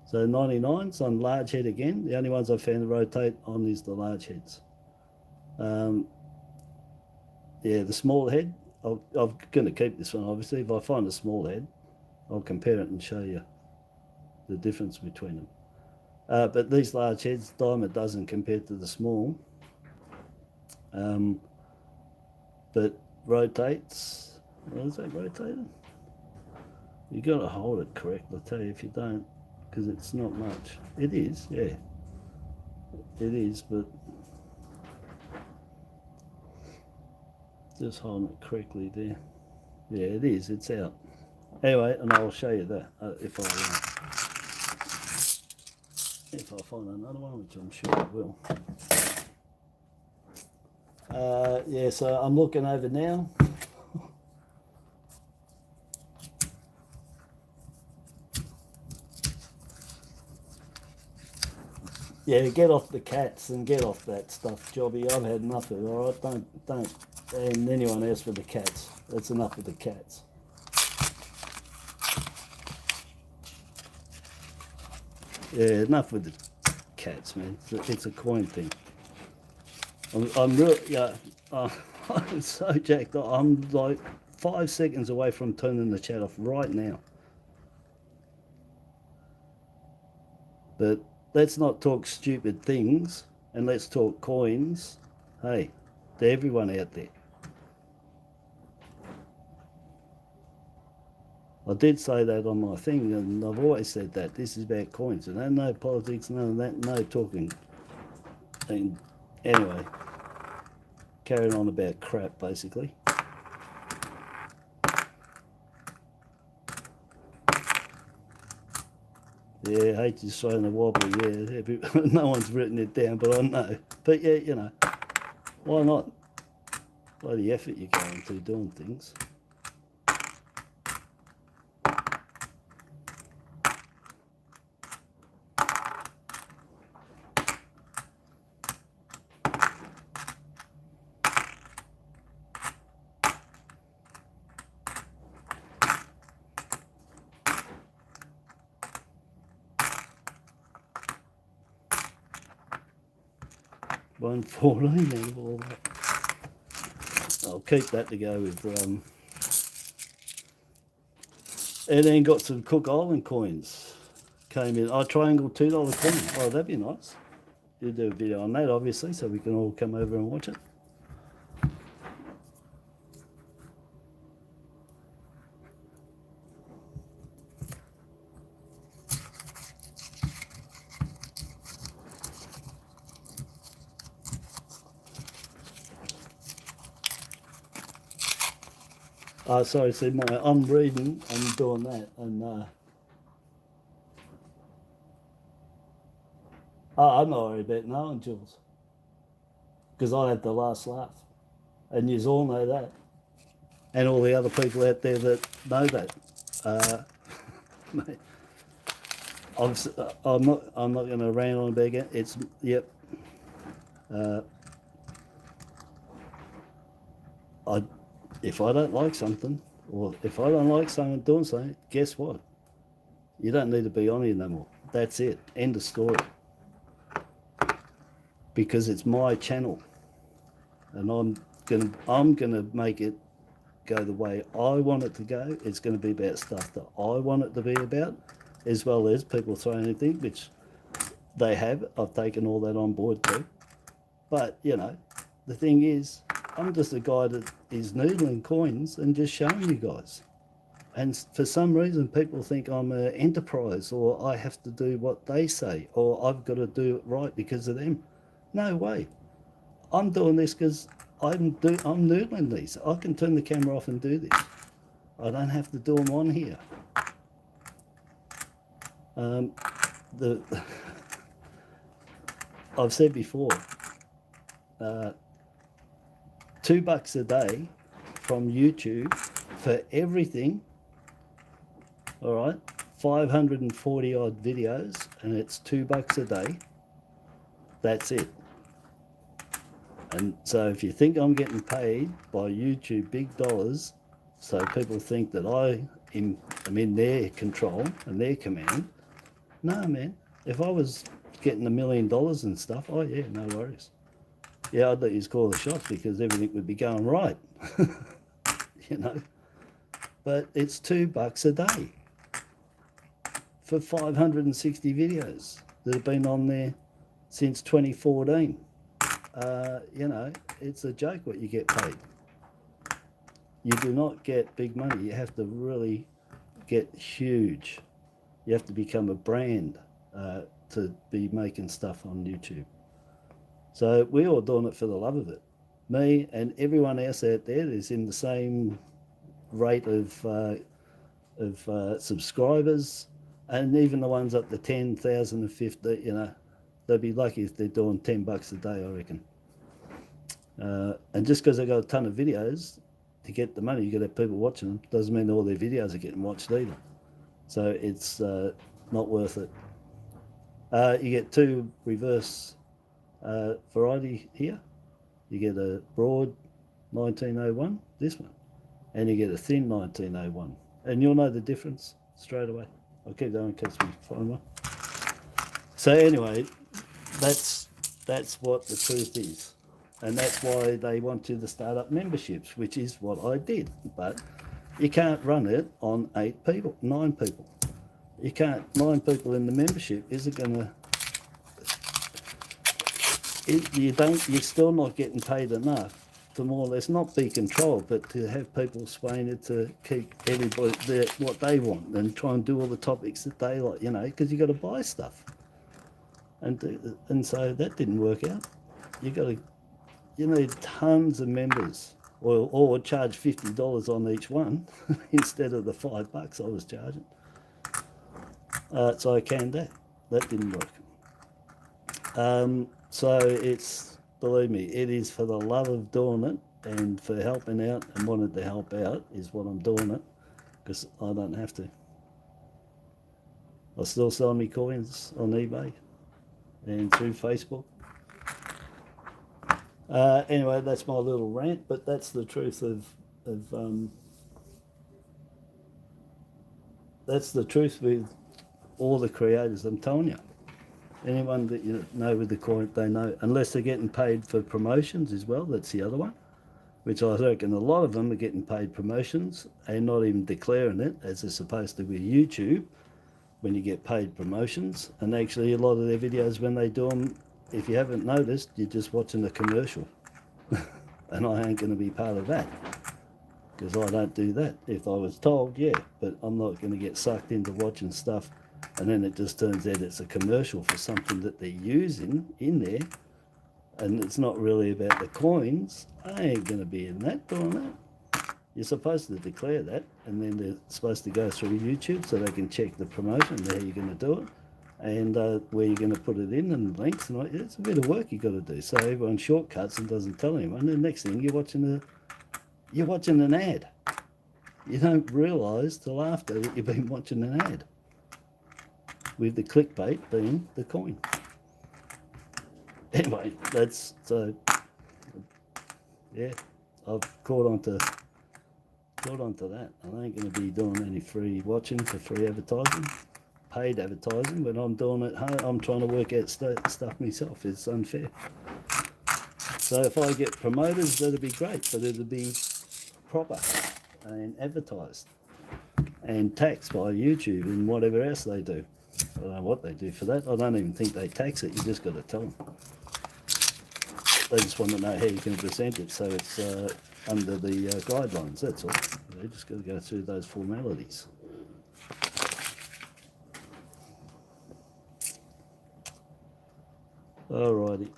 So 99's on large head again. The only ones I've found to rotate on is the large heads. Yeah, the small head, I'm going to keep this one, obviously. If I find a small head, I'll compare it and show you the difference between them. But these large heads, dime a dozen compared to the small. But rotates, what is that rotated? You got to hold it correct, I'll tell you if you don't, because it's not much. It is, yeah. it is, but just holding it correctly there. Yeah, it is. It's out. Anyway, and I'll show you that if I find another one, which I'm sure I will. Yeah, so I'm looking over now. Yeah, get off the cats and get off that stuff, Jobby. I've had enough of it, all right? Don't, and anyone else with the cats. That's enough of the cats. Yeah, enough with the cats, man. It's a coin thing. I'm really, yeah, I'm so jacked up. I'm like 5 seconds away from turning the chat off right now. But let's not talk stupid things, and let's talk coins. Hey, to everyone out there. I did say that on my thing, and I've always said that. This is about coins, and no politics, none of that, no talking. And anyway, carrying on about crap, basically. Yeah, H is throwing a wobbly, yeah. No one's written it down, but I know. But yeah, you know, why not? Bloody effort you're going to doing things. $1.14 out of all that. I'll keep that to go with. And then got some Cook Island coins. Came in. Triangle $2 coin. Oh, that'd be nice. You'll do a video on that, obviously, so we can all come over and watch it. Sorry, see, I'm reading and doing that, and I'm not worried about no one, Jules, because I had the last laugh, and you all know that, and all the other people out there that know that. Mate, I'm not going to rant on about it. It's yep. If I don't like something, or if I don't like someone doing something, guess what? You don't need to be on here no more. That's it. End of story. Because it's my channel, and I'm gonna make it go the way I want it to go. It's going to be about stuff that I want it to be about, as well as people throwing anything, which they have. I've taken all that on board too. But you know, the thing is, I'm just a guy that is noodling coins and just showing you guys. And for some reason, people think I'm an enterprise, or I have to do what they say, or I've got to do it right because of them. No way. I'm doing this because I'm noodling these. I can turn the camera off and do this. I don't have to do them on here. I've said before, $2 a day from YouTube for everything. All right, 540 odd videos, and it's $2 a day. That's it. And so if you think I'm getting paid by YouTube big dollars, so people think that I am in their control and their command, no, man. If I was getting $1 million and stuff, oh yeah, no worries. Yeah, I'd let you call the shots because everything would be going right, you know. But it's $2 a day for 560 videos that have been on there since 2014. You know, it's a joke what you get paid. You do not get big money. You have to really get huge. You have to become a brand to be making stuff on YouTube. So we're all doing it for the love of it. Me and everyone else out there is in the same rate of subscribers, and even the ones up to 10,000 and 50, you know, they'd be lucky if they're doing $10 a day, I reckon. And just because they got a ton of videos, to get the money, you got to have people watching them. Doesn't mean all their videos are getting watched either. So it's not worth it. You get 2 reverse variety here. You get a broad 1901, this one, and you get a thin 1901, and you'll know the difference straight away. I'll keep going in case we find one. So anyway, that's what the truth is, and that's why they want you to start up memberships, which is what I did. But you can't run it on 8 people, 9 people. You can't. 9 people in the membership isn't going to. You're still not getting paid enough to more or less not be controlled, but to have people swaying it to keep everybody what they want and try and do all the topics that they like, you know, because you got to buy stuff, and so that didn't work out. You need tons of members, or charge $50 on each one instead of the $5 I was charging. So I canned that. That didn't work. So it's, believe me, it is for the love of doing it and for helping out and wanting to help out is what I'm doing it, because I don't have to. I still sell me coins on eBay and through Facebook. Anyway, that's my little rant, but that's the truth that's the truth with all the creators, I'm telling you. Anyone that you know with the coin, they know, unless they're getting paid for promotions as well. That's the other one, which I reckon a lot of them are getting paid promotions and not even declaring it, as they're supposed to with YouTube when you get paid promotions. And actually a lot of their videos, when they do them, if you haven't noticed, you're just watching a commercial. And I ain't going to be part of that, because I don't do that. If I was told, yeah, but I'm not going to get sucked into watching stuff and then it just turns out it's a commercial for something that they're using in there, and it's not really about the coins. I ain't going to be in that doing that. You're supposed to declare that, and then they're supposed to go through YouTube so they can check the promotion, how you're going to do it, and where you're going to put it in, and links, and it's a bit of work you've got to do. So everyone shortcuts and doesn't tell anyone, and the next thing you're watching an ad. You don't realise till after that you've been watching an ad, with the clickbait being the coin. Anyway, that's so. Yeah, I've caught on to that. I ain't going to be doing any free watching for free advertising, paid advertising. When I'm doing it, I'm trying to work out stuff myself. It's unfair. So if I get promoters, that'd be great, but it'd be proper and advertised and taxed by YouTube and whatever else they do. I don't know what they do for that. I don't even think they tax it. You just got to tell them. They just want to know how you can present it, so it's under the guidelines. That's all. They just got to go through those formalities. Alrighty.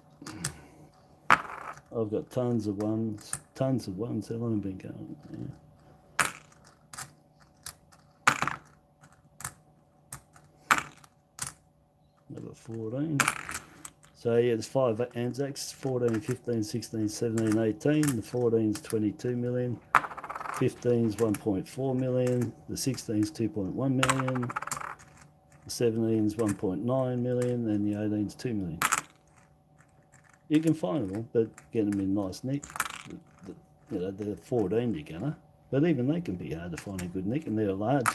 I've got tons of ones. How long have I been going? Yeah. I've got 14. So yeah, there's 5 Anzacs, 14, 15, 16, 17, 18. The 14's 22 million. 15's 1.4 million. The 16's 2.1 million. The 17's 1.9 million. And the 18's 2 million. You can find them all, but get them in nice nick. You know, the 14 you're gonna. But even they can be hard to find a good nick, and they're a large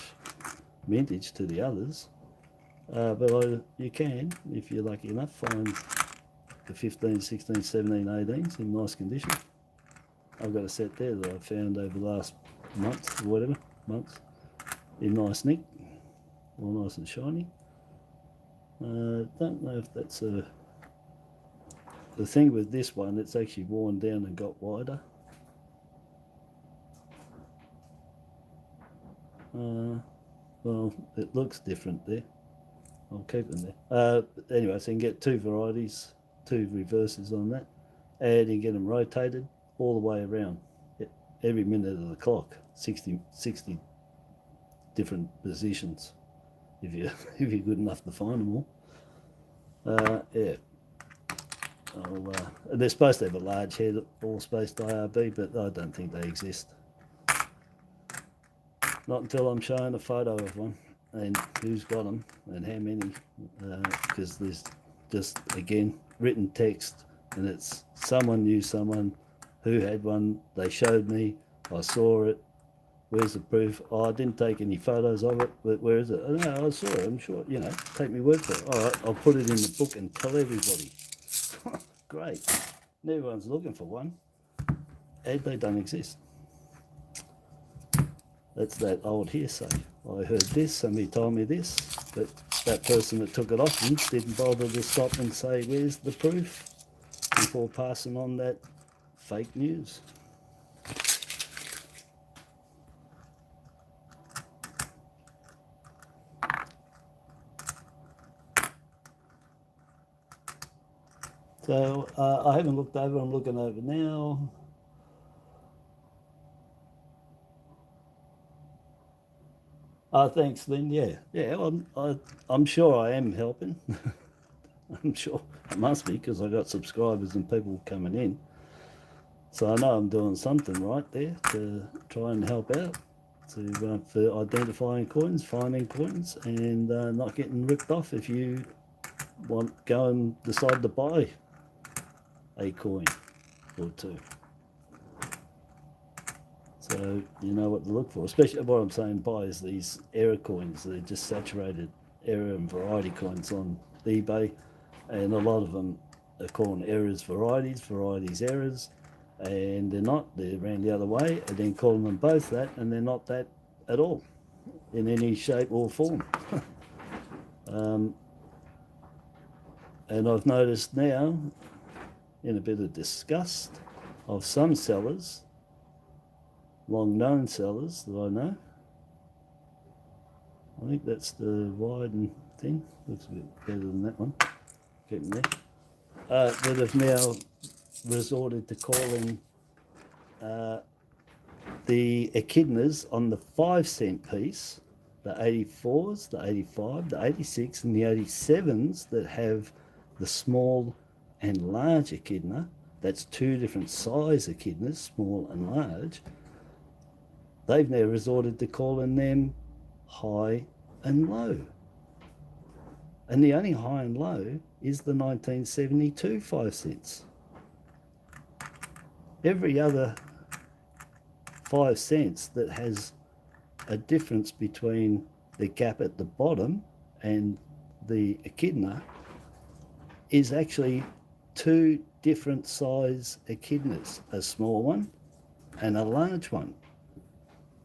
mintage to the others. But you can, if you're lucky enough, find the 15, 16, 17, 18s in nice condition. I've got a set there that I found over the last month, or whatever, in nice nick, all nice and shiny. Don't know if that's a... The thing with this one, it's actually worn down and got wider. Well, it looks different there. I'll keep them there. Anyway, so you can get 2 varieties 2 reverses on that, and you get them rotated all the way around every minute of the clock, 60 different positions if you're good enough to find them all. Yeah. They're supposed to have a large head, ball-spaced IRB, but I don't think they exist. Not until I'm showing a photo of one and who's got them and how many, because there's just, again, written text, and it's someone knew someone who had one, they showed me, I saw it, where's the proof? Oh, I didn't take any photos of it, but where is it? Oh, no, I saw it, I'm sure, you know, take me word for it. All right, I'll put it in the book and tell everybody. Great. And everyone's looking for one, and they don't exist. That's that old hearsay. I heard this, somebody told me this, but that person that took it off them didn't bother to stop and say, where's the proof, before passing on that fake news. So I haven't looked over, I'm looking over now. Thanks, Lynn. Yeah. I'm sure I am helping. I'm sure I must be, because I got subscribers and people coming in. So I know I'm doing something right there to try and help out for identifying coins, finding coins, and not getting ripped off if you go and decide to buy a coin or two. So you know what to look for. Especially what I'm saying buy is these error coins. They're just saturated error and variety coins on eBay, and a lot of them are calling errors varieties, varieties errors, and they're not. They're around the other way, and then calling them both that, and they're not that at all in any shape or form. And I've noticed now, in a bit of disgust, of some sellers, long-known sellers that I know. I think that's the Wyden thing. Looks a bit better than that one. Getting there. That have now resorted to calling the echidnas on the 5-cent piece, the 84s, the 85, the 86, and the 87s that have the small and large echidna. That's 2 different size echidnas, small and large. They've now resorted to calling them high and low. And the only high and low is the 1972 5 cents. Every other 5 cents that has a difference between the gap at the bottom and the echidna is actually 2 different size echidnas, a small one and a large one.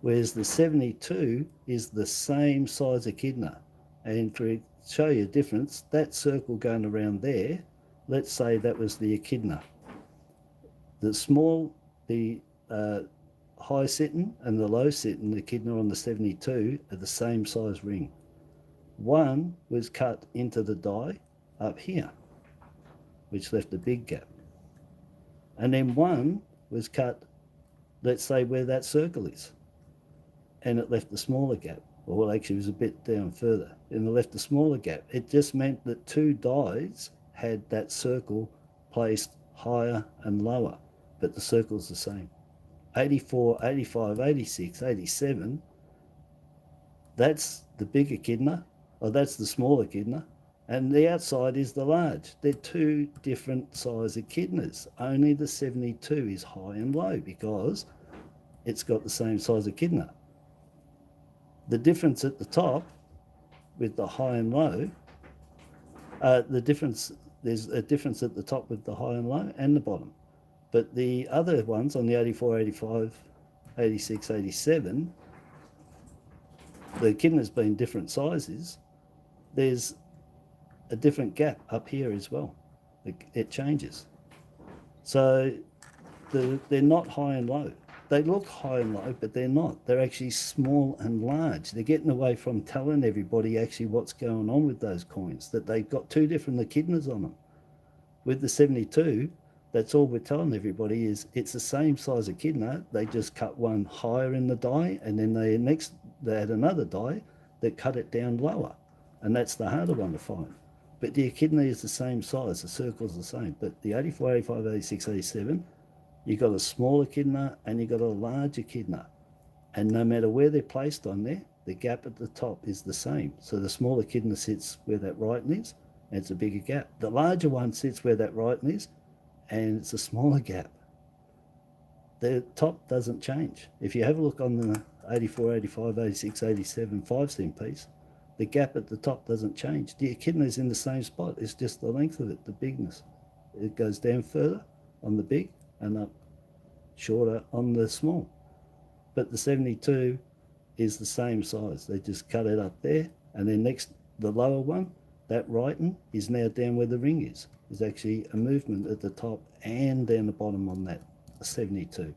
Whereas the 72 is the same size echidna. And to show you a difference, that circle going around there, let's say that was the echidna. The small, the high sitting and the low sitting echidna on the 72 are the same size ring. One was cut into the die up here, which left a big gap. And then one was cut, let's say where that circle is, and it left a smaller gap. Well, actually it was a bit down further, and it left a smaller gap. It just meant that 2 dies had that circle placed higher and lower, but the circle's the same. 84, 85, 86, 87, that's the big echidna, or that's the small echidna, and the outside is the large. They're 2 different size echidnas. Only the 72 is high and low because it's got the same size echidna. The difference at the top with the high and low, there's a difference at the top with the high and low and the bottom. But the other ones on the 84, 85, 86, 87, the echidna's been different sizes. There's a different gap up here as well. It changes. So they're not high and low. They look high and low, but they're not. They're actually small and large. They're getting away from telling everybody actually what's going on with those coins, that they've got 2 different echidnas on them. With the 72, that's all we're telling everybody is it's the same size echidna. They just cut one higher in the die, and then they had another die that cut it down lower, and that's the harder one to find. But the echidna is the same size, the circle's the same. But the 84, 85, 86, 87, you got a small echidna and you got a large echidna. And no matter where they're placed on there, the gap at the top is the same. So the small echidna sits where that writing is, and it's a bigger gap. The larger one sits where that writing is, and it's a smaller gap. The top doesn't change. If you have a look on the 84, 85, 86, 87 5-cent piece, the gap at the top doesn't change. The echidna is in the same spot. It's just the length of it, the bigness. It goes down further on the big and up shorter on the small. But the 72 is the same size. They just cut it up there, and then next, the lower one, that writing is now down where the ring is. There's actually a movement at the top and down the bottom on that 72.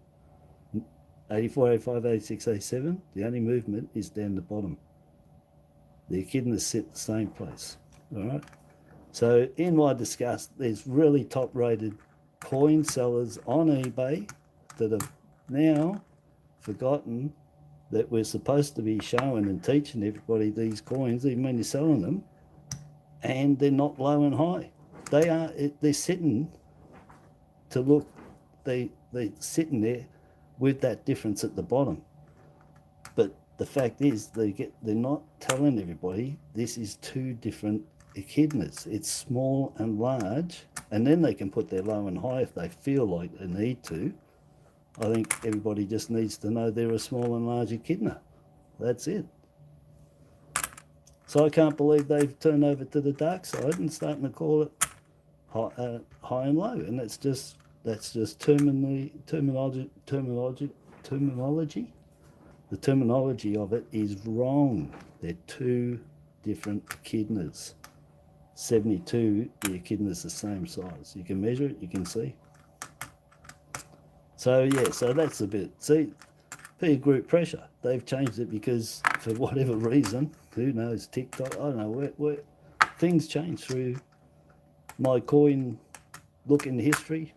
84, 85, 86, 87, the only movement is down the bottom. The echidnas sit the same place. All right. So in my disgust, there's really top-rated coin sellers on eBay that have now forgotten that we're supposed to be showing and teaching everybody these coins, even when you're selling them, and they're not low and high. They're sitting to look, they're sitting there with that difference at the bottom. But the fact is, they're not telling everybody this is two different echidnas. It's small and large, and then they can put their low and high if they feel like they need to. I think everybody just needs to know they're a small and large echidna. That's it. So I can't believe they've turned over to the dark side and starting to call it high and low, and that's just terminology. The terminology of it is wrong. They're two different echidnas. 72, the echidna's the same size. You can measure it, you can see. So yeah, so that's a bit. See, peer group pressure. They've changed it because for whatever reason, who knows, TikTok, I don't know, where things change through my coin look in history.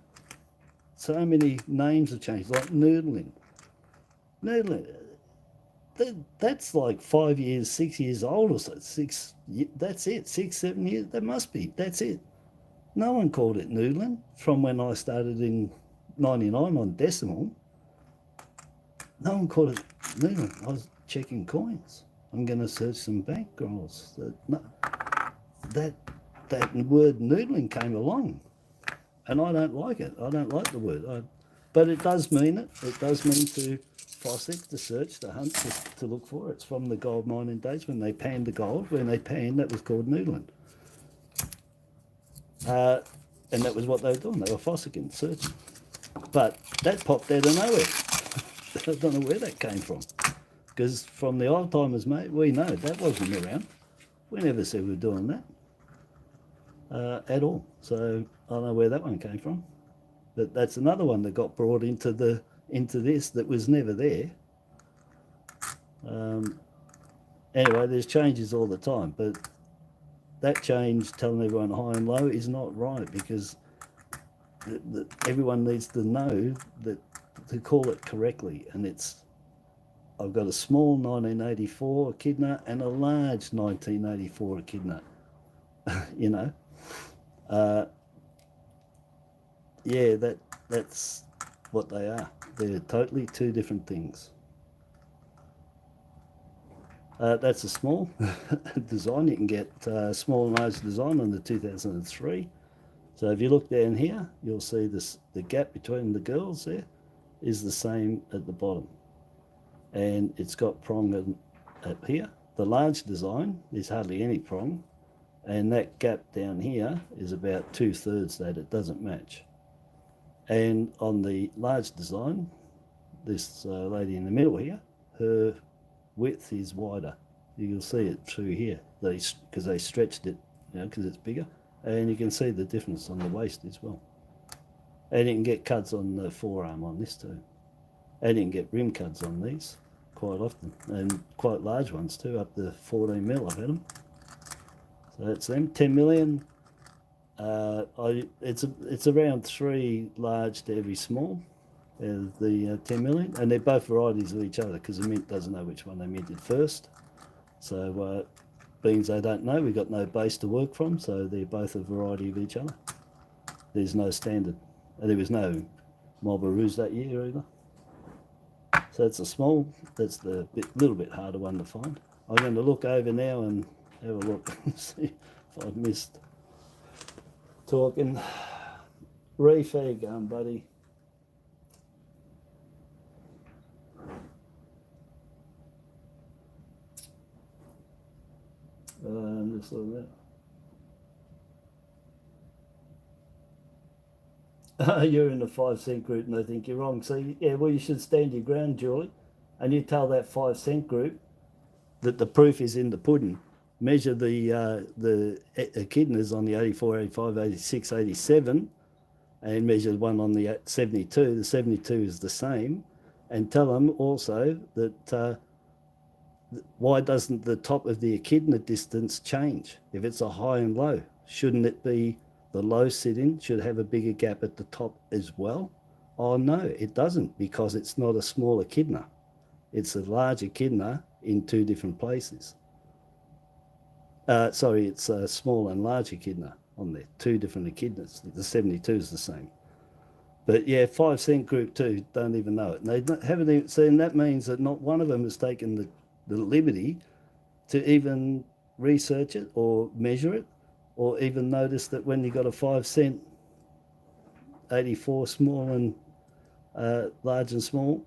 So many names have changed, like noodling. Noodling, that's like 5 years, 6 years old or so. That's it, 6, 7 years, that must be, that's it. No one called it noodling from when I started in 99 on decimal. No one called it noodling. I was checking coins. I'm going to search some bankrolls. That word noodling came along, and I don't like it. I don't like the word. But it does mean it. It does mean to Fossick, to search, to hunt, to look for. It's from the gold mining days when they panned the gold. When they panned, that was called noodling. And that was what they were doing. They were Fossicking, searching. But that popped out of nowhere. I don't know where that came from. Because from the old timers, mate, we know that wasn't around. We never said we were doing that at all. So I don't know where that one came from. But that's another one that got brought into this that was never there. Anyway, there's changes all the time, but that change, telling everyone high and low, is not right, because everyone needs to know that to call it correctly. And it's, I've got a small 1984 echidna and a large 1984 echidna. You know, yeah, that's what they are. They're totally two different things. That's a small design. You can get small and large design on the 2003. So if you look down here, you'll see this, the gap between the girls there is the same at the bottom. And it's got prong up here. The large design, there's hardly any prong. And that gap down here is about 2/3 that. It doesn't match. And on the large design, this lady in the middle here, her width is wider. You'll see it through here, because they stretched it, you know, because it's bigger. And you can see the difference on the waist as well. And you can get cuts on the forearm on this too. And you can get rim cuts on these quite often, and quite large ones too, up to 14 mil I've had them. So that's them, 10 million. It's around 3 large to every small, the 10 million, and they're both varieties of each other because the mint doesn't know which one they minted first. So being they don't know, we've got no base to work from, so they're both a variety of each other. There's no standard. And there was no Marlborough that year either. So it's a small, that's the little bit harder one to find. I'm going to look over now and have a look and see if I've missed talking. Reef, how you going, buddy? Just look at that. You're in the 5 cent group and they think you're wrong. So yeah, well, you should stand your ground, Julie, and you tell that 5 cent group that the proof is in the pudding. Measure the echidnas on the 84, 85, 86, 87, and measure one on the 72. The 72 is the same, and tell them also that why doesn't the top of the echidna distance change? If it's a high and low, shouldn't it be the low sit-in should have a bigger gap at the top as well? Oh no, it doesn't, because it's not a small echidna. It's a large echidna in 2 different places. Sorry, it's a small and large echidna on there, 2 different echidnas. The 72 is the same. But yeah, 5 cent group 2 don't even know it. And they haven't even seen. That means that not one of them has taken the liberty to even research it or measure it, or even notice that when you got a 5 cent 84 small and large and small,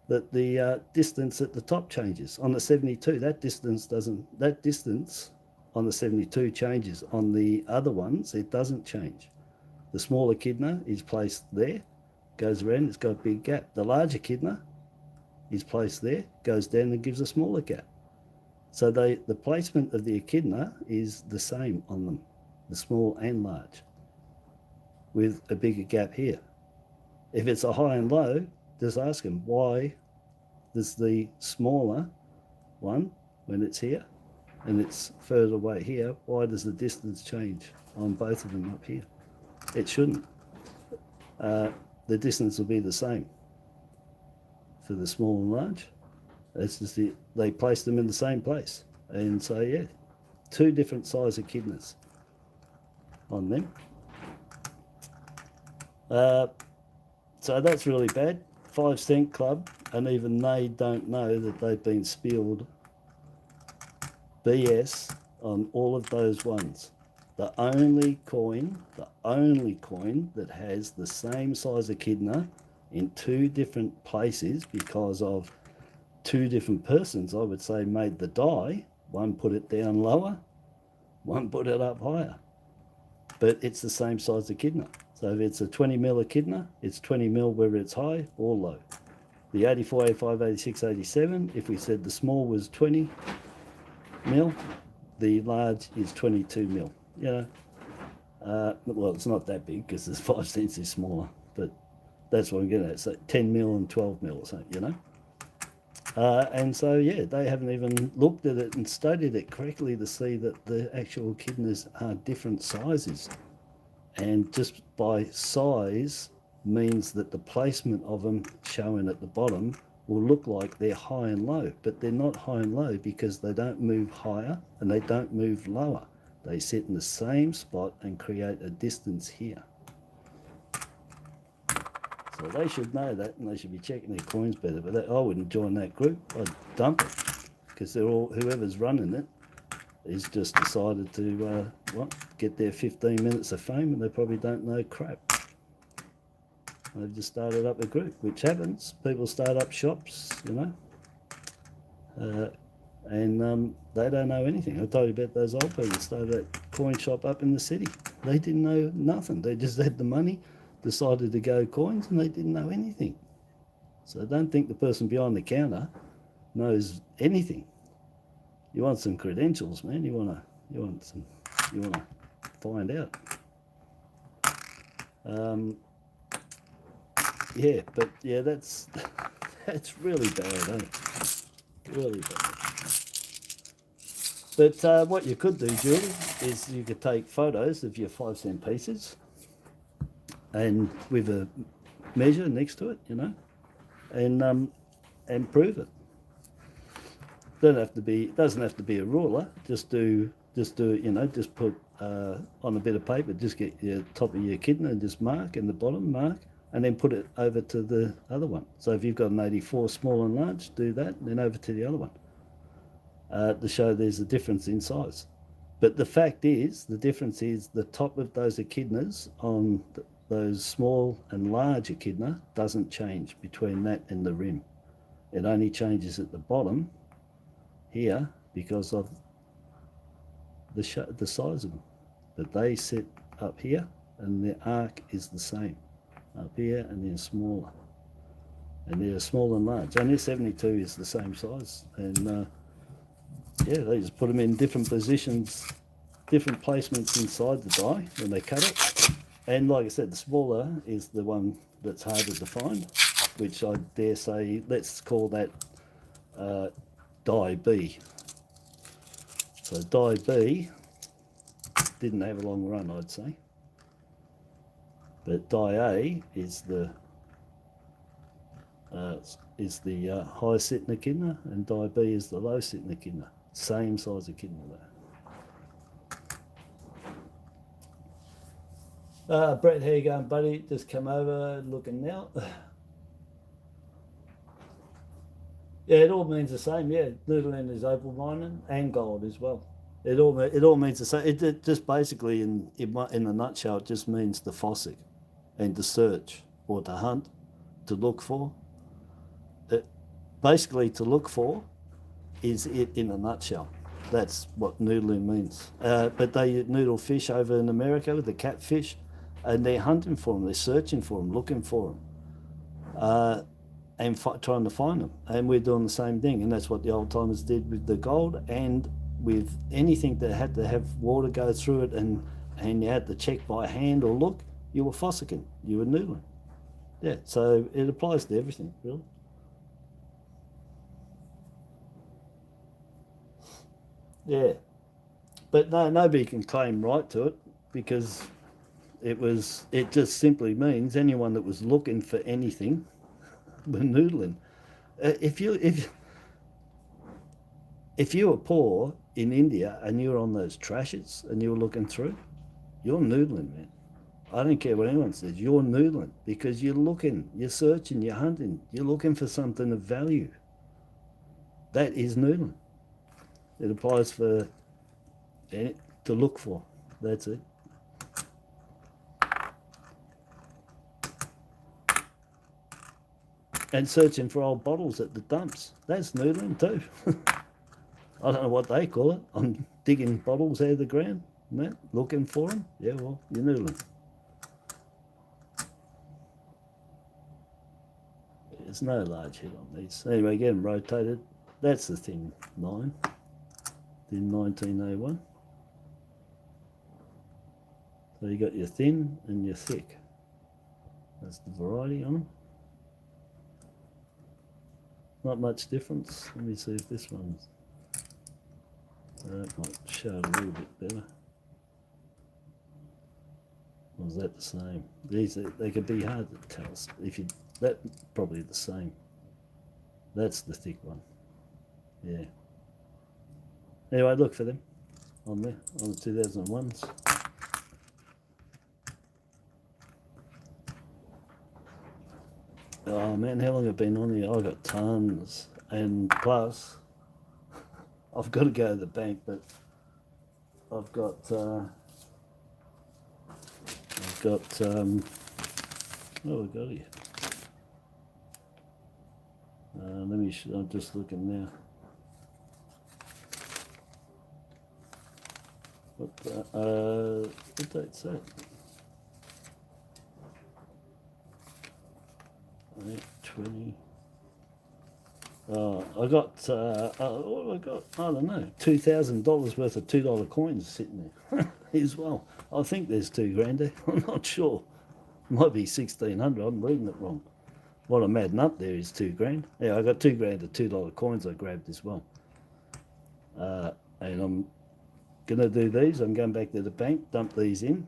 that the distance at the top changes. On the 72, that distance on the 72 changes. On the other ones, it doesn't change. The small echidna is placed there, goes around, it's got a big gap. The large echidna is placed there, goes down and gives a smaller gap. So the placement of the echidna is the same on them, the small and large, with a bigger gap here. If it's a high and low, just ask them, why does the smaller one, when it's here and it's further away here, why does the distance change on both of them up here? It shouldn't. The distance will be the same for the small and large. It's just they place them in the same place. And so yeah, 2 different size echidnas on them. So that's really bad. 5 cent club, and even they don't know that they've been spilled BS on all of those ones. The only coin that has the same size echidna in 2 different places because of 2 different persons, I would say, made the die. One put it down lower, one put it up higher. But it's the same size echidna. So if it's a 20 mil echidna, it's 20 mil whether it's high or low. The 84, 85, 86, 87, if we said the small was 20 mil, the large is 22 mil. You know, well, it's not that big because there's 5 cents is smaller, but that's what I'm getting at. So 10 mil and 12 mil or something, you know. And so, yeah, they haven't even looked at it and studied it correctly to see that the actual echidnas are different sizes. And just by size means that the placement of them shown at the bottom will look like they're high and low, but they're not high and low because they don't move higher and they don't move lower. They sit in the same spot and create a distance here. So they should know that, and they should be checking their coins better. But I wouldn't join that group. I'd dump it, because they're all, whoever's running it is just decided to get their 15 minutes of fame, and they probably don't know crap. They've just started up a group, which happens. People start up shops, you know, and they don't know anything. I told you about those old people that started that coin shop up in the city. They didn't know nothing. They just had the money, decided to go coins, and they didn't know anything. So don't think the person behind the counter knows anything. You want some credentials, man. You want to find out. Yeah, but yeah, that's really bad, eh? Really bad. But what you could do, Julie, is you could take photos of your 5-cent pieces, and with a measure next to it, you know, and prove it. Doesn't have to be a ruler. Just do it, you know. Just put on a bit of paper. Just get your top of your echidna and just mark, and the bottom mark, and then put it over to the other one. So if you've got an 84 small and large, do that, and then over to the other one to show there's a difference in size. But the fact is, the difference is the top of those echidnas on those small and large echidna doesn't change between that and the rim. It only changes at the bottom here because of the size of them. But they sit up here, and the arc is the same up here, and then smaller, and they're small and large. Only 72 is the same size, and yeah, they just put them in different positions, different placements inside the die when they cut it. And like I said, the smaller is the one that's harder to find, which I dare say, let's call that die B. So die B didn't have a long run, I'd say. But die A is the high sitting echidna, and die B is the low sitting echidna. Same size echidna though. Brett, how you going, buddy? Just come over, looking now. Yeah, it all means the same. Yeah, noodling is opal mining and gold as well. It all means the same. It just basically, in a nutshell, it just means the Fossick, and to search or to hunt, to look for. Basically, to look for is it in a nutshell. That's what noodling means. But they noodle fish over in America with the catfish, and they're hunting for them. They're searching for them, looking for them, and trying to find them. And we're doing the same thing. And that's what the old timers did with the gold, and with anything that had to have water go through it, and you had to check by hand or look, you were fossicking, you were noodling. Yeah, so it applies to everything, really. Yeah, but no, nobody can claim right to it, because it just simply means anyone that was looking for anything were noodling. If you were poor in India and you were on those trashes and you were looking through, you're noodling, man. I don't care what anyone says, you're noodling, because you're looking, you're searching, you're hunting, you're looking for something of value. That is noodling. It applies for to look for. That's it. And searching for old bottles at the dumps. That's noodling too. I don't know what they call it. I'm digging bottles out of the ground, man, looking for them. Yeah, well, you're noodling. There's no large hit on these. Anyway, get them rotated. That's the thin line. In 1901. So you got your thin and your thick. That's the variety on them. Not much difference. Let me see if this one's might show it a little bit better. Or is that the same? These they could be hard to tell. If you that probably the same. That's the thick one. Yeah. Anyway, look for them on there, on the 2001s. Oh man, how long have I been on here? I've got tons. And plus, I've got to go to the bank, but I've got, what have we got here? I'm just looking now. What date's that? 20. I got, what have I got? I don't know, $2,000 worth of $2 coins sitting there as well. I think there's $2,000 there. I'm not sure. Might be 1,600. I'm reading it wrong. What I'm adding up there is $2,000. Yeah, I got $2,000 of $2 coins I grabbed as well. And I'm going to do these. I'm going back to the bank, dump these in,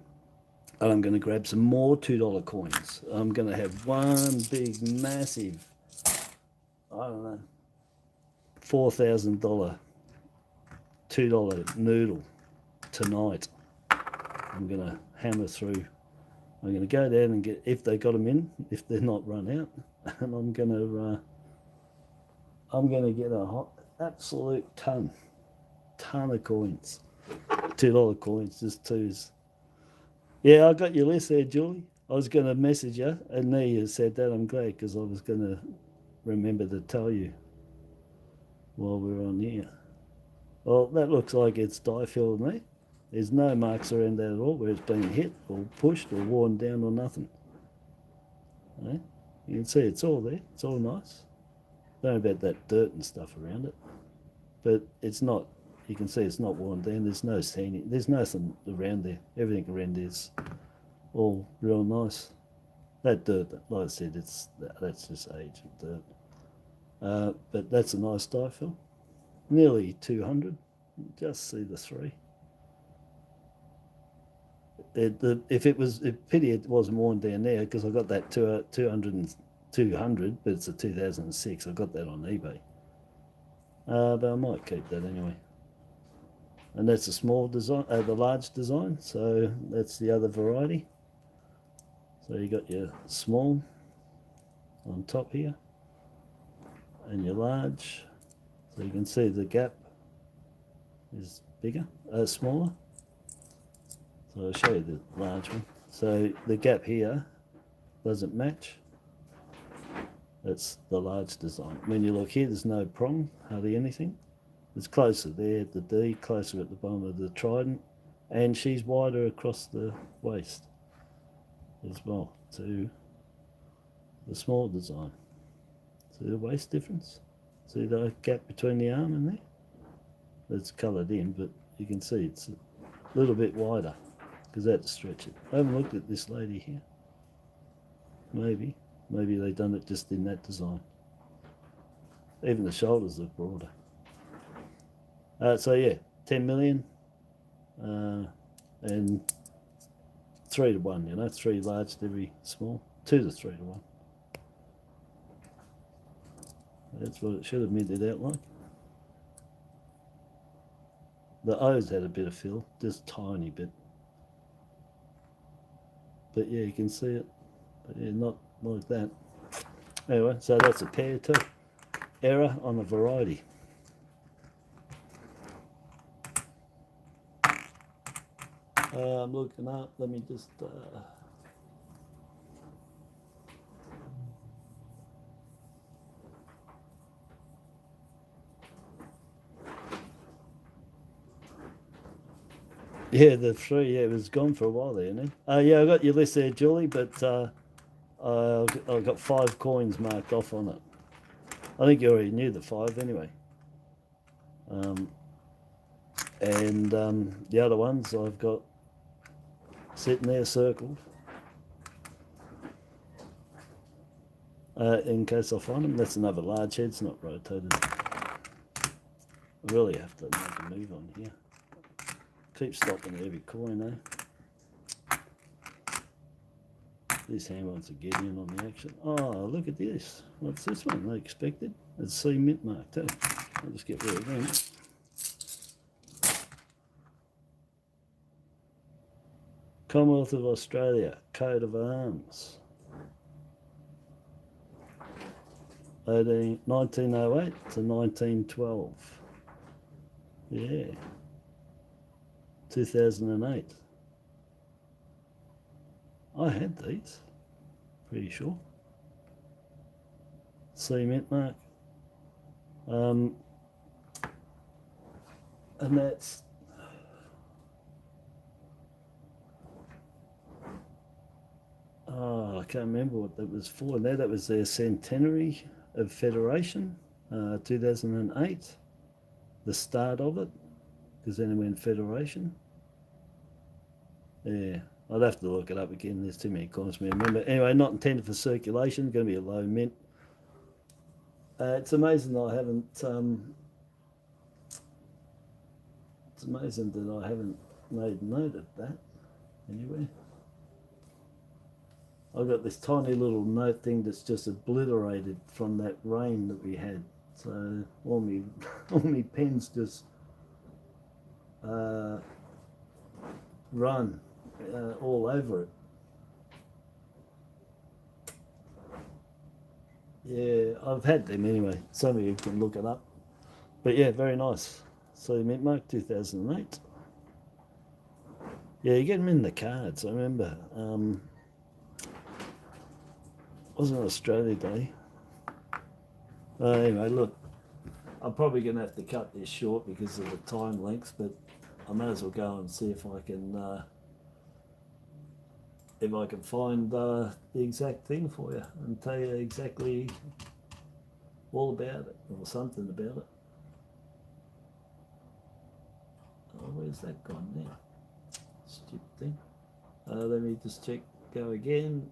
and I'm going to grab some more $2 coins. I'm going to have one big, massive, I don't know, $4,000 $2 noodle tonight. I'm going to hammer through. I'm going to go down and get, if they got them in, if they're not run out, and I'm going to get a hot, absolute ton of coins. $2 coins, just twos. Yeah, I got your list there, Julie. I was going to message you, and there you said that. I'm glad, because I was going to remember to tell you while we're on here. Well, that looks like it's die-filled to me. There's no marks around that at all where it's been hit or pushed or worn down or nothing. Okay? You can see it's all there. It's all nice. Don't know about that dirt and stuff around it. But it's not, you can see it's not worn down. There's no sanding. There's nothing around there. Everything around there is all real nice. That dirt, like I said, that's just age of dirt. But that's a nice die fill. Nearly 200. Just see the three. Pity it wasn't worn down there, because I got that 200, but it's a 2006. I got that on eBay. But I might keep that anyway. And that's a small design, the large design. So that's the other variety. So you got your small on top here, and your large. So you can see the gap is bigger, smaller. So I'll show you the large one. So the gap here doesn't match. That's the large design. When you look here, there's no prong, hardly anything. It's closer there at the D, closer at the bottom of the trident, and she's wider across the waist as well to the small design. See the waist difference? See the gap between the arm and there? It's coloured in, but you can see it's a little bit wider, because I had to stretch it. I haven't looked at this lady here. Maybe they've done it just in that design. Even the shoulders look broader. So yeah, 10 million, and 3 to 1, you know, 3 large to every small, 2 to 3 to 1. That's what it should have minted out like. The O's had a bit of fill, just tiny bit. But yeah, you can see it. But yeah, not like that. Anyway, so that's a pair too. Error on the variety. I'm looking up, let me just... Yeah, the 3, yeah, it was gone for a while there, isn't it? Yeah, I got your list there, Julie, but I've got 5 coins marked off on it. I think you already knew the 5 anyway. And the other ones I've got sitting there circled in case I find them. That's another large head, it's not rotated. I really have to make a move on here. Keep stopping every coin, eh? This hand wants to get in on the action. Oh, look at this. What's this one? They expected. It's C mint mark too. I'll just get rid of them. Commonwealth of Australia, coat of arms. 1908 to 1912. Yeah. 2008. I had these, pretty sure. C mint mark. And that's I can't remember what that was for. Now that was their centenary of Federation, 2008, the start of it, because then it went Federation. Yeah, I'd have to look it up again. There's too many coins for me to remember. Anyway, not intended for circulation, going to be a low mint. It's amazing I haven't It's amazing that I haven't made note of that anywhere. I've got this tiny little note thing that's just obliterated from that rain that we had. So all me pens just run all over it. Yeah, I've had them anyway. Some of you can look it up. But yeah, very nice. So mint mark 2008. Yeah, you get them in the cards. I remember. Wasn't Australia Day. Anyway, look, I'm probably going to have to cut this short because of the time length, but I may as well go and see if I can find the exact thing for you and tell you exactly all about it or something about it. Oh, where's that gone now? Stupid thing. Let me just check. Go again.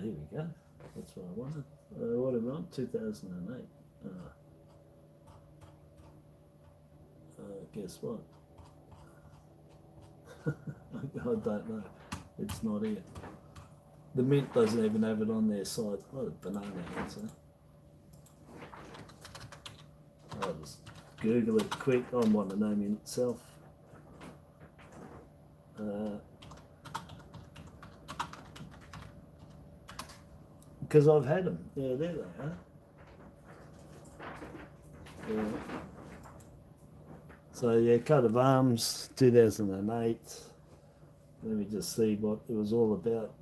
Here we go. That's what I wanted. What am I on? 2008. Guess what? I don't know. It's not here. The mint doesn't even have it on their site. What a banana answer. I'll just Google it quick. I want the name in itself. Because I've had them. Yeah, there they are. Yeah. So yeah, coat of arms, 2008. Let me just see what it was all about.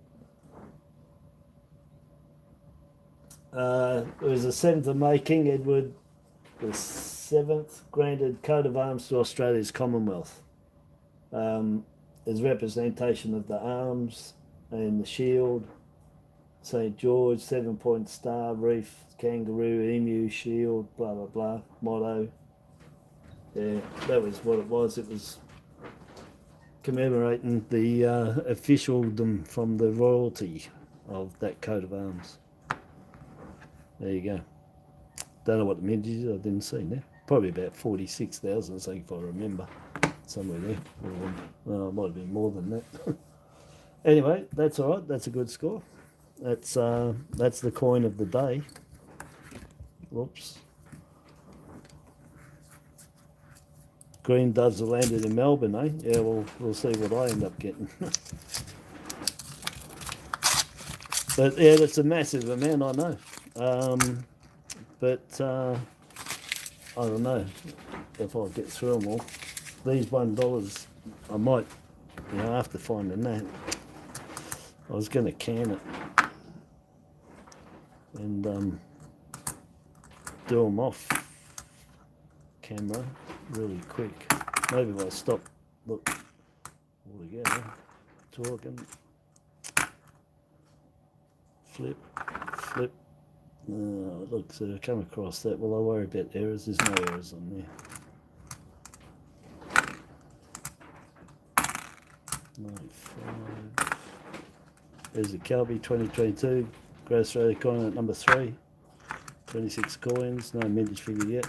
It was the 7th of May, King Edward the 7th granted coat of arms to Australia's Commonwealth. As representation of the arms and the shield, St. George, 7-point star, reef, kangaroo, emu, shield, blah, blah, blah, motto. Yeah, that was what it was. It was commemorating the officialdom from the royalty of that coat of arms. There you go. Don't know what the mint is. I didn't see now. Probably about 46,000, I think, if I remember. Somewhere there. Well, it might have been more than that. Anyway, that's all right. That's a good score. That's the coin of the day. Whoops. Green doves have landed in Melbourne, eh? Yeah, well, we'll see what I end up getting. But yeah, that's a massive amount, I know. But I don't know if I'll get through them all. These $1, I might, after finding that, I was going to can it and do them off camera really quick. Maybe if I stop, look, altogether, talking, flip. Look, so I come across that. Well, I worry about errors. There's no errors on there. 95. There's the Calby 2022. Great Australia coin at number 3. 26 coins. No mintage figure yet.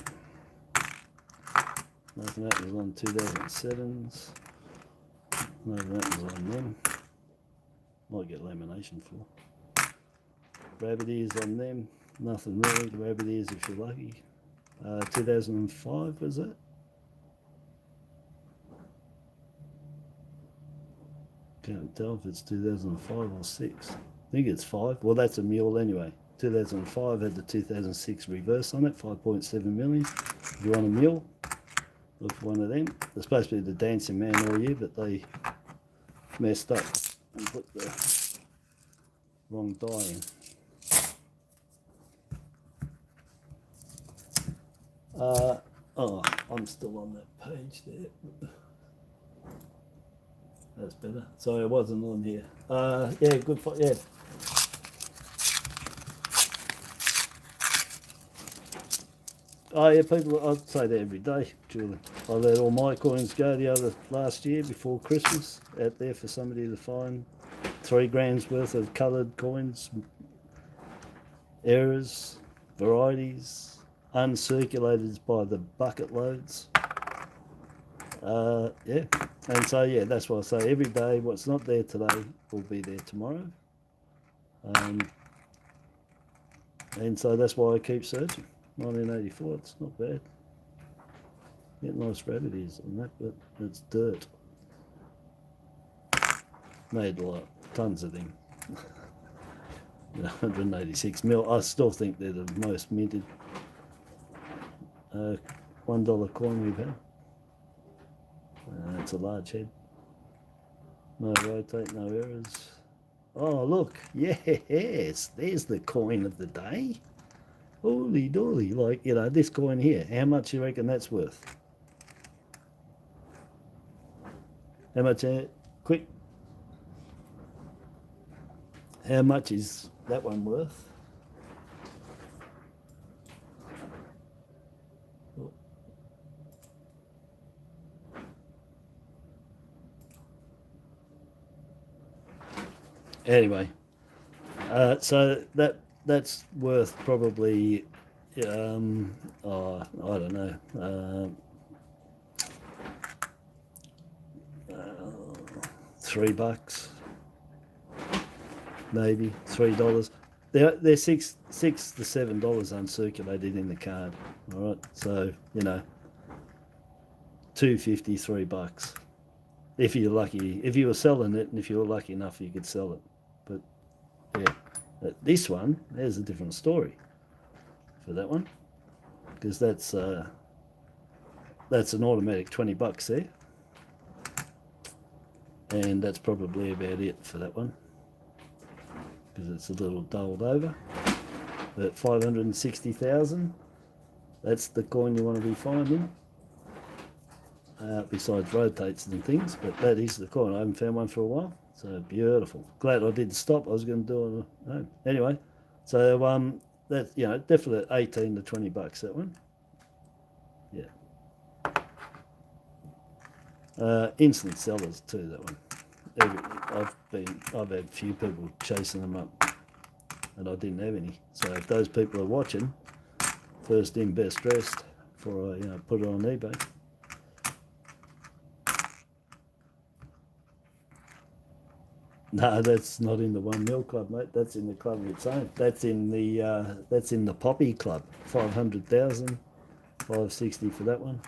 Nothing that was on 2007s. Nothing that was on them. Might get lamination for. Varieties on them. Nothing really. Varieties if you're lucky. 2005 was it? Can't tell if it's 2005 or 6. I think it's 5. Well, that's a mule anyway. 2005 had the 2006 reverse on it, 5.7 million. If you want a mule, look for one of them. They're supposed to be the dancing man all year, but they messed up and put the wrong die in. I'm still on that page there. That's better. Sorry, I wasn't on here. Yeah, good for, yeah. Oh yeah, people, I'd say that every day, Julie. I let all my coins go last year before Christmas out there for somebody to find 3 grams worth of coloured coins, errors, varieties, uncirculated is by the bucket loads. Yeah, and so yeah, that's why I say every day what's not there today will be there tomorrow. And so that's why I keep searching. 1984, it's not bad. Get nice Varieties on that, but it's dirt. Made a lot, tons of them. 186 mil. I still think they're the most minted $1 coin we've had. It's a large head. No rotate, no errors. Oh look, yes, there's the coin of the day. Holy dooly, like, you know, this coin here, how much you reckon that's worth? How much, quick, how much is that one worth? Anyway, so that's worth probably, oh, I don't know, $3, maybe $3. They're $6 to $7 uncirculated in the card. All right, so you know, $2.50, $3. If you're lucky, if you were selling it, and if you were lucky enough, you could sell it. But yeah, this one, there's a different story for that one, because that's an automatic $20 there, and that's probably about it for that one, because it's a little dulled over. But 560,000, that's the coin you want to be finding. Besides rotates and things, but that is the coin. I haven't found one for a while, so beautiful. Glad I didn't stop. I was going to do it on home. Anyway, so that, you know, definitely 18 to $20 that one. Yeah. Instant sellers too, that one. I've had a few people chasing them up, and I didn't have any. So if those people are watching, first in, best dressed, before I put it on eBay. No, that's not in the 1 mil club, mate. That's in the club of its own. That's in the Poppy club. 500,000, 560 for that one.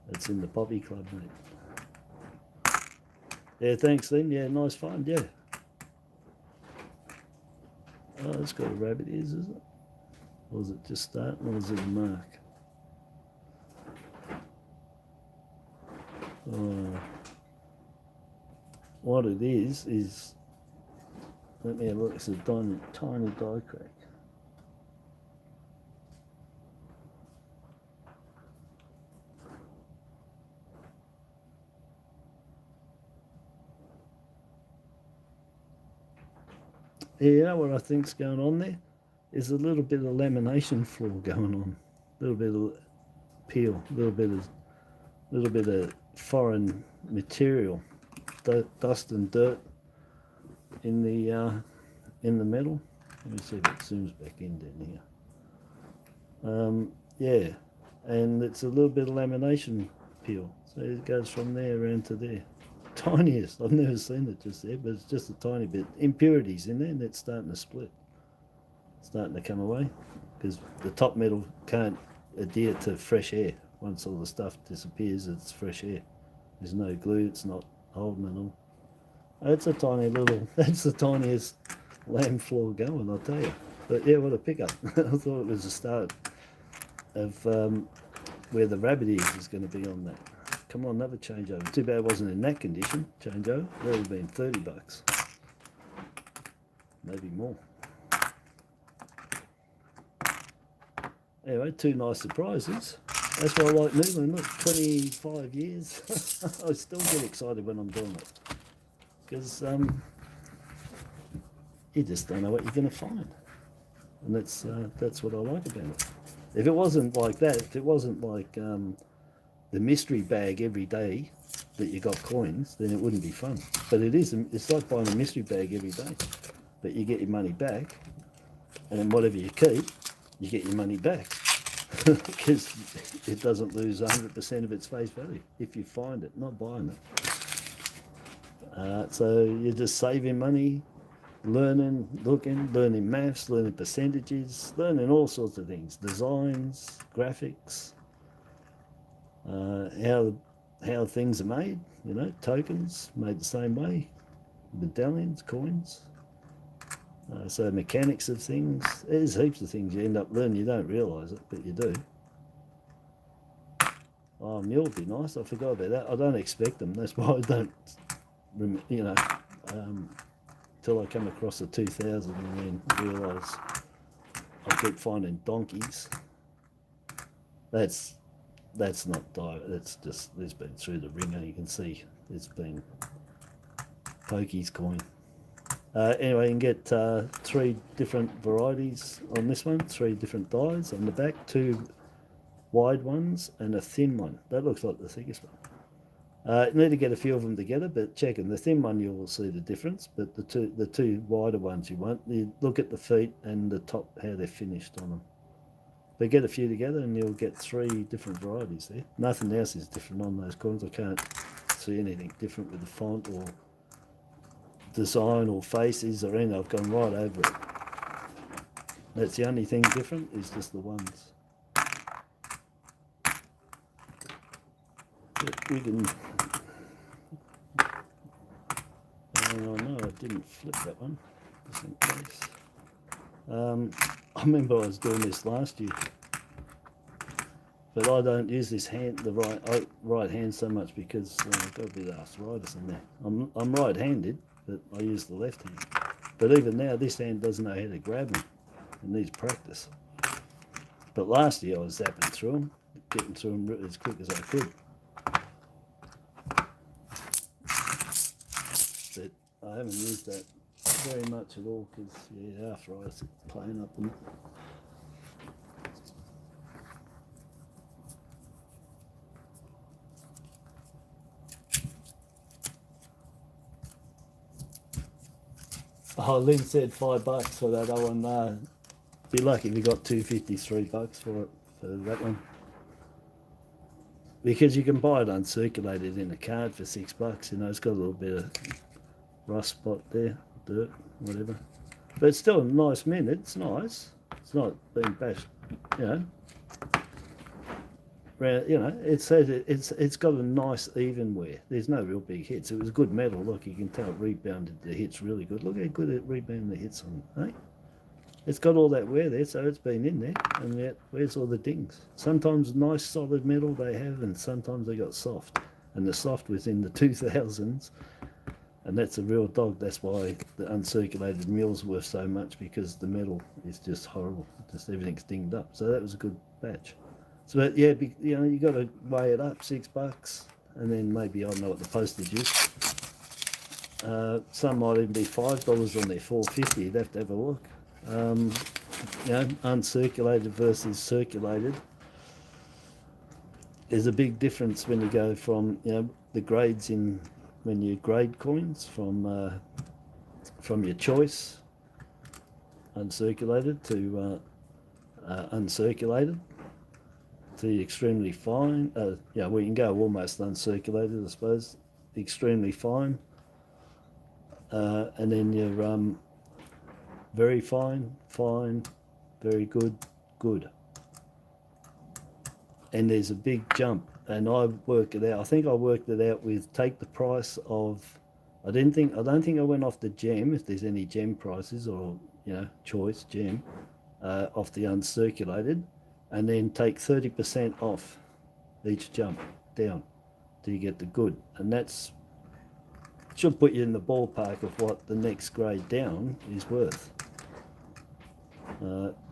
That's in the Poppy club, mate. Yeah, thanks, Lynn. Yeah, nice find. Yeah. Oh, it's got a rabbit ears, is it? Or is it just starting, or is it a mark? Oh. What it is, let me have a look, it's a tiny die crack. Yeah, you know what I think's going on there? Is a little bit of lamination flaw going on. A little bit of peel, a little bit of foreign material. Dust and dirt in the metal. Let me see if it zooms back in down here. Yeah, and it's a little bit of lamination peel, so it goes from there around to there. Tiniest, I've never seen it just there, but it's just a tiny bit. Impurities in there, and it's starting to split, starting to come away, because the top metal can't adhere to fresh air. Once all the stuff disappears, it's fresh air. There's no glue, it's not holding it all. It's a tiny little, that's the tiniest lamb floor going, I'll tell you. But yeah, what a pickup. I thought it was the start of where the Varieties is going to be on that. Come on, another changeover. Too bad it wasn't in that condition. Changeover, that would have been $30. Maybe more. Anyway, two nice surprises. That's why I like noodling. Look, 25 years. I still get excited when I'm doing it, because you just don't know what you're going to find, and that's what I like about it. If it wasn't like that, if it wasn't like the mystery bag every day that you got coins, then it wouldn't be fun. But it is. It's like buying a mystery bag every day, but you get your money back, and whatever you keep, you get your money back. because it doesn't lose 100% of its face value if you find it, not buying it. So you're just saving money, learning, learning maths, learning percentages, learning all sorts of things, designs, graphics, how things are made, you know, tokens made the same way, medallions, coins. So mechanics of things, there's heaps of things you end up learning. You don't realise it, but you do. Oh, mule would be nice. I forgot about that. I don't expect them. That's why I don't, you know, till I come across the 2000 and then realise I keep finding donkeys. That's not diet. That's just, it's been through the ringer. You can see it's been Pokey's coin. Anyway, you can get 3 different varieties on this one, 3 different dies on the back, 2 wide ones and a thin one. That looks like the thickest one. You need to get a few of them together, but check them. The thin one you will see the difference, but the two wider ones you won't. You look at the feet and the top, how they're finished on them. But get a few together and you'll get 3 different varieties there. Nothing else is different on those coins. I can't see anything different with the font or design or faces or anything. I've gone right over it. That's the only thing different, is just the ones. But we can. Oh no, I didn't flip that one. Just in case. I remember I was doing this last year, but I don't use this hand, the right hand, so much because I've got a bit of arthritis in there. I'm right-handed, but I use the left hand. But even now, this hand doesn't know how to grab them. It needs practice. But last year I was zapping through them, getting through them as quick as I could. But I haven't used that very much at all because, yeah, arthritis is playing up on it. Oh, Lynn said $5 for that other one. Be lucky if you got $2.53 for it, for that one. Because you can buy it uncirculated in a card for $6. You know, it's got a little bit of rust spot there, dirt, whatever. But it's still a nice mint. It's nice. It's not being bashed, you know. You know, it's got a nice even wear. There's no real big hits. It was good metal. Look, you can tell it rebounded the hits really good. Look how good it rebounded the hits on, eh? It's got all that wear there, so it's been in there. And yet, where's all the dings? Sometimes nice solid metal they have, and sometimes they got soft. And the soft was in the 2000s, and that's a real dog. That's why the uncirculated mill's worth so much, because the metal is just horrible. Just everything's dinged up. So that was a good batch. So yeah, you know, you got to weigh it up, $6, and then maybe, I don't know what the postage is. Some might even be $5 on there, $4.50. You'd have to have a look. You know, uncirculated versus circulated. There's a big difference when you go from, you know, the grades in, when you grade coins from your choice uncirculated to uncirculated. To extremely fine, yeah, well, you can go almost uncirculated, I suppose, extremely fine, and then you're very fine, fine, very good, good. And there's a big jump, and I worked it out. I think I worked it out with take the price of. I don't think I went off the gem, if there's any gem prices or, you know, choice gem, off the uncirculated. And then take 30% off each jump down till you get the good. And that's should put you in the ballpark of what the next grade down is worth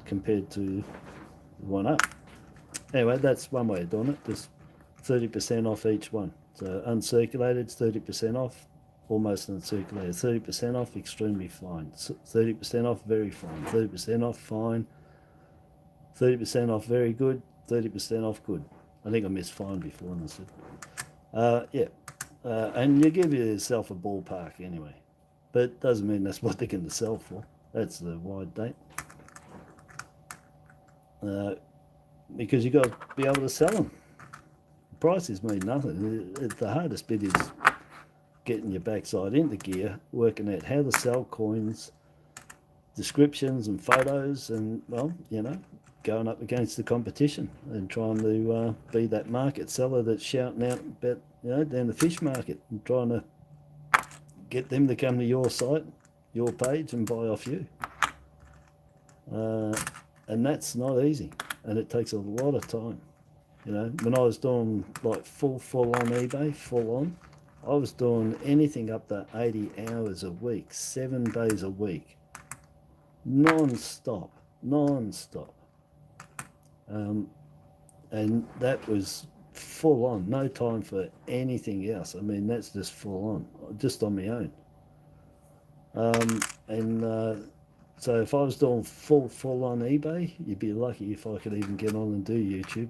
compared to the one up. Anyway, that's one way of doing it, just 30% off each one. So uncirculated, 30% off, almost uncirculated, 30% off, extremely fine, 30% off, very fine, 30% off, fine, 30% off very good, 30% off good. I think I missed fine before and I said. Yeah, and you give yourself a ballpark anyway. But it doesn't mean that's what they're going to sell for. That's the wide date. because you got to be able to sell them. Prices mean nothing. The hardest bit is getting your backside into gear, working out how to sell coins, descriptions and photos, and, well, you know, going up against the competition and trying to be that market seller that's shouting out about, you know, down the fish market and trying to get them to come to your site, your page, and buy off you. And that's not easy, and it takes a lot of time. You know, when I was doing like full on eBay, full on, I was doing anything up to 80 hours a week, 7 days a week, non-stop. And that was full on, no time for anything else. I mean, that's just full on, just on my own. So if I was doing full on eBay, you'd be lucky if I could even get on and do YouTube.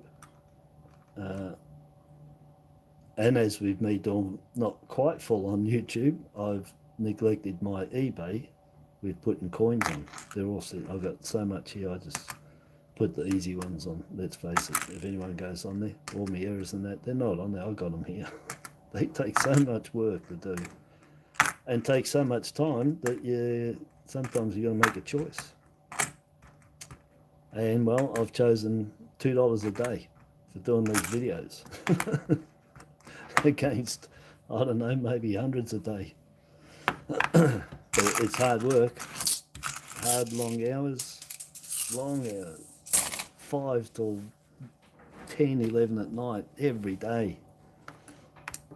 And as with me doing not quite full on YouTube, I've neglected my eBay with putting coins on. They're also, I've got so much here, I just put the easy ones on. Let's face it, if anyone goes on there, all my errors and that, they're not on there. I've got them here. They take so much work to do and take so much time that sometimes you got to make a choice. And well, I've chosen $2 a day for doing these videos against, I don't know, maybe hundreds a day. But it's hard work, hard long hours, 5 till 10, 11 at night every day.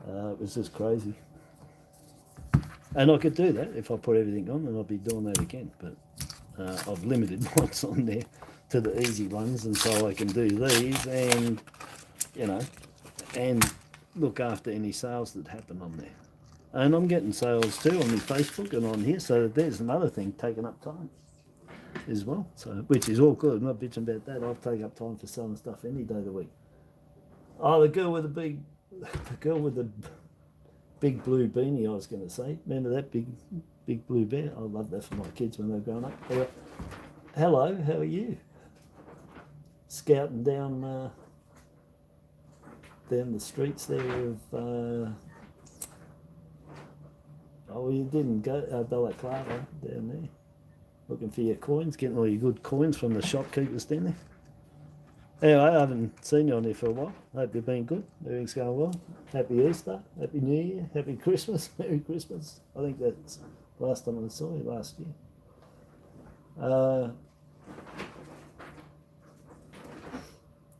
It was just crazy. And I could do that if I put everything on, and I'll be doing that again. But I've limited what's on there to the easy ones, and so I can do these and, you know, and look after any sales that happen on there. And I'm getting sales too on my Facebook and on here, so there's another thing taking up time as well. So, which is all good. I'm not bitching about that. I'll take up time for selling stuff any day of the week. Oh, the girl with the big blue beanie, I was going to say. Remember that big blue bear? I love that for my kids when they're growing up. Hello, how are you? Scouting down the streets there of... oh, you didn't go Bella Clara down there. Looking for your coins, getting all your good coins from the shopkeepers down there. Anyway, I haven't seen you on there for a while. Hope you've been good. Everything's going well. Happy Easter, Happy New Year, Happy Christmas, Merry Christmas. I think that's the last time I saw you last year.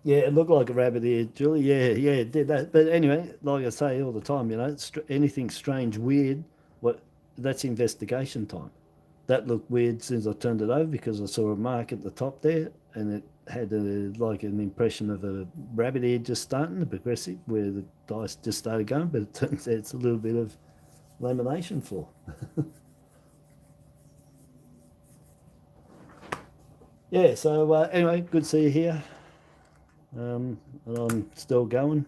Yeah, it looked like a rabbit ear, Julie. Yeah, it did that. But anyway, like I say all the time, you know, anything strange, weird, that's investigation time. That looked weird since I turned it over because I saw a mark at the top there, and it had like an impression of a rabbit ear just starting, a progressive, where the dice just started going, but it turns out it's a little bit of lamination floor. Yeah, so anyway, good to see you here. And I'm still going.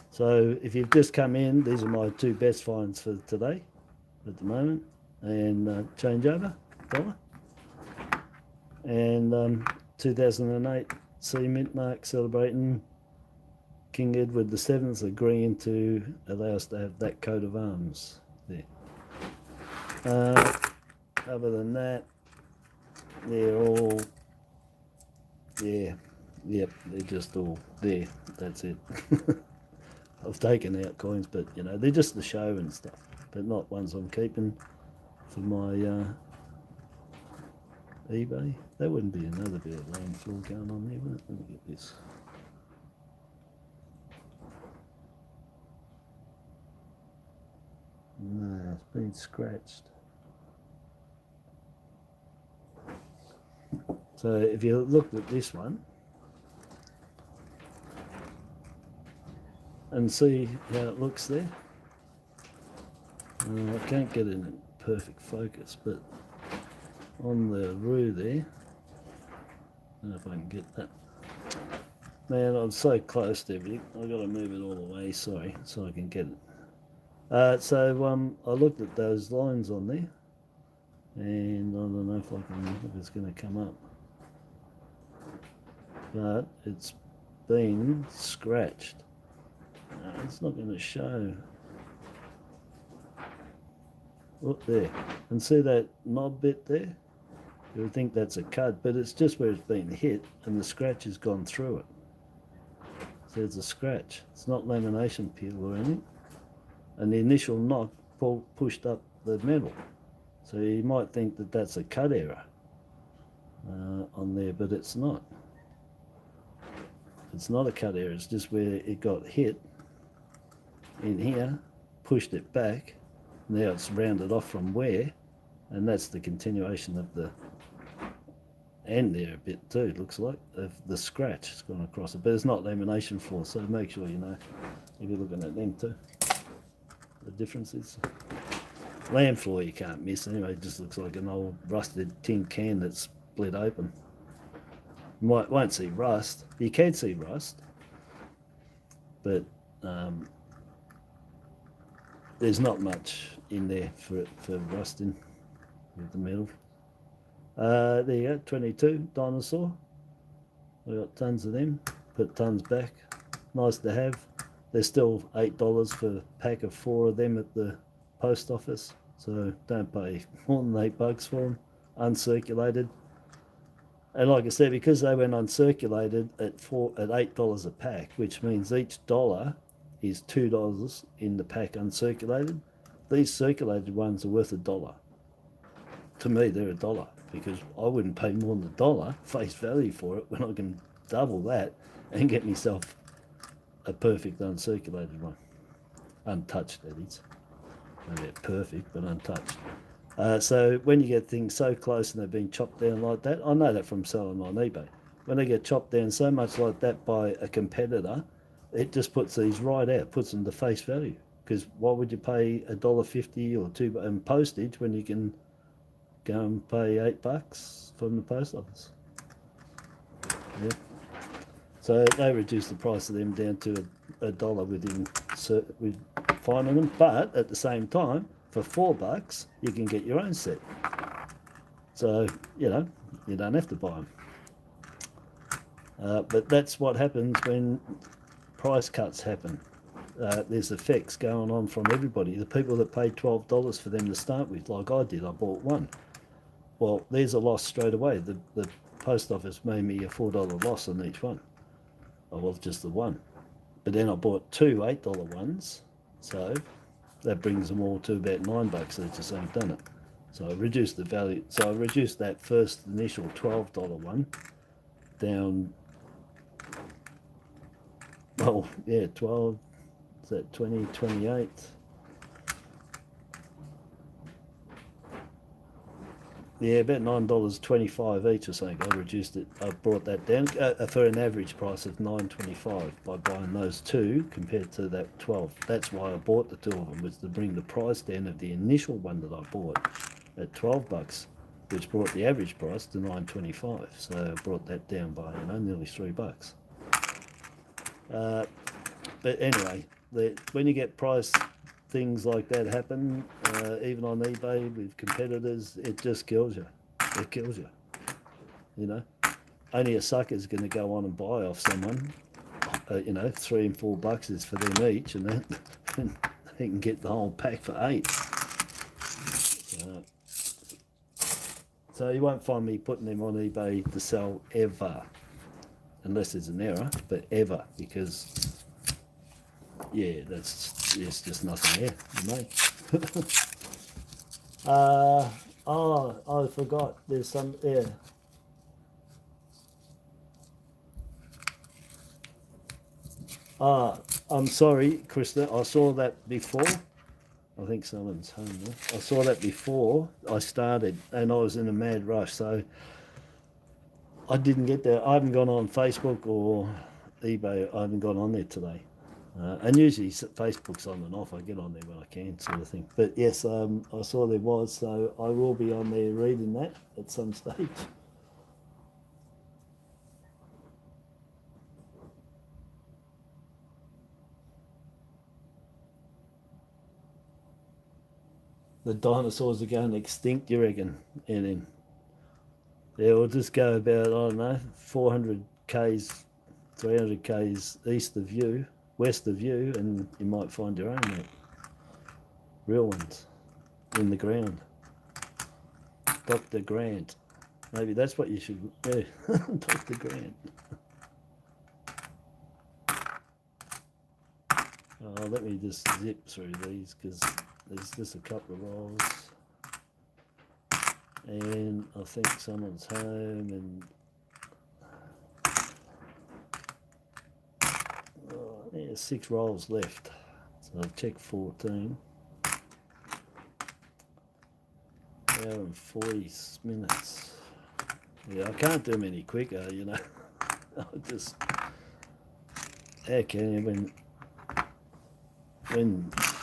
So if you've just come in, these are my 2 best finds for today at the moment. And changeover dollar. And 2008 C Mint mark celebrating King Edward VII agreeing to allow us to have that coat of arms there. Other than that, they're all, they're just all there. That's it. I've taken out coins, but you know, they're just the show and stuff, but not ones I'm keeping for my eBay. That wouldn't be another bit of landfill going on there, would it? Let me get this. No, it's been scratched. So if you looked at this one and see how it looks there, I can't get it in perfect focus, but on the roo there, I don't know if I can get that. Man, I'm so close to everything. I've got to move it all the way, sorry, so I can get it. So I looked at those lines on there, and I don't know if it's going to come up. but it's been scratched. It's not going to show. Look there, and see that knob bit there? You would think that's a cut, but it's just where it's been hit and the scratch has gone through it. So it's a scratch. It's not lamination peel or anything. And the initial knock pushed up the metal. So you might think that that's a cut error on there, but it's not. It's not a cut error, it's just where it got hit in here, pushed it back. Now it's rounded off from where, and that's the continuation of the end there a bit too, looks like, of the scratch has gone across it. But it's not lamination floor, so make sure you know if you're looking at them too. The difference is lamb floor you can't miss anyway, it just looks like an old rusted tin can that's split open. You won't see rust, you can see rust, but there's not much in there for rusting with the metal. There you go, 22 dinosaur. We got tons of them, put tons back. Nice to have. They're still $8 for a pack of 4 of them at the post office, so don't pay more than $8 for them, uncirculated. And like I said, because they went uncirculated at $8 a pack, which means each dollar is $2 in the pack uncirculated. These circulated ones are worth $1. To me, they're $1 because I wouldn't pay more than $1 face value for it when I can double that and get myself a perfect uncirculated one. Untouched, that is. Maybe perfect, but untouched. So when you get things so close and they've been chopped down like that, I know that from selling on eBay. When they get chopped down so much like that by a competitor, it just puts these right out, puts them to face value. Because why would you pay $1.50 or $2 in postage when you can go and pay $8 from the post office? Yeah. So they reduced the price of them down to $1 with finding them, but at the same time, for $4 you can get your own set. So you know you don't have to buy them. But that's what happens when price cuts happen. There's effects going on from everybody. The people that paid $12 for them to start with, like I did, I bought one. Well, there's a loss straight away. The post office made me a $4 loss on each one. Oh, well, just the one. But then I bought 2 $8 ones, so that brings them all to about $9 each, so I've done it. So I reduced the value. So I reduced that first initial $12 one down. Oh yeah, 12. Is that 20, 28? Yeah, about $9.25 each or something. I reduced it. I brought that down for an average price of $9.25 by buying those 2 compared to that 12. That's why I bought the 2 of them, was to bring the price down of the initial one that I bought at $12, which brought the average price to $9.25. So I brought that down by nearly $3. But anyway, when you get price things like that happen, even on eBay with competitors, it just kills you. It kills you. You know, only a sucker's going to go on and buy off someone. $3 and $4 is for them each, and then they can get the whole pack for $8. So you won't find me putting them on eBay to sell ever, unless there's an error, but ever, because yeah, there's just nothing there for me. Oh, I forgot. There's some there. I'm sorry, Krista. I saw that before. I think someone's home there. I saw that before I started, and I was in a mad rush, so I didn't get there. I haven't gone on Facebook or eBay. I haven't gone on there today. And usually Facebook's on and off. I get on there when I can, sort of thing. But yes, I saw there was, so I will be on there reading that at some stage. The dinosaurs are going extinct, you reckon? And then we'll just go about, I don't know, 400 k's, 300 k's east of you, west of you, and you might find your own, mate. Real ones in the ground. Dr. Grant. Maybe that's what you should, yeah, Dr. Grant. Oh, let me just zip through these because there's just a couple of rolls. And I think someone's home and yeah, 6 rolls left. So I've checked 14. Hour and 40 minutes. Yeah, I can't do them any quicker, you know. I just, how can you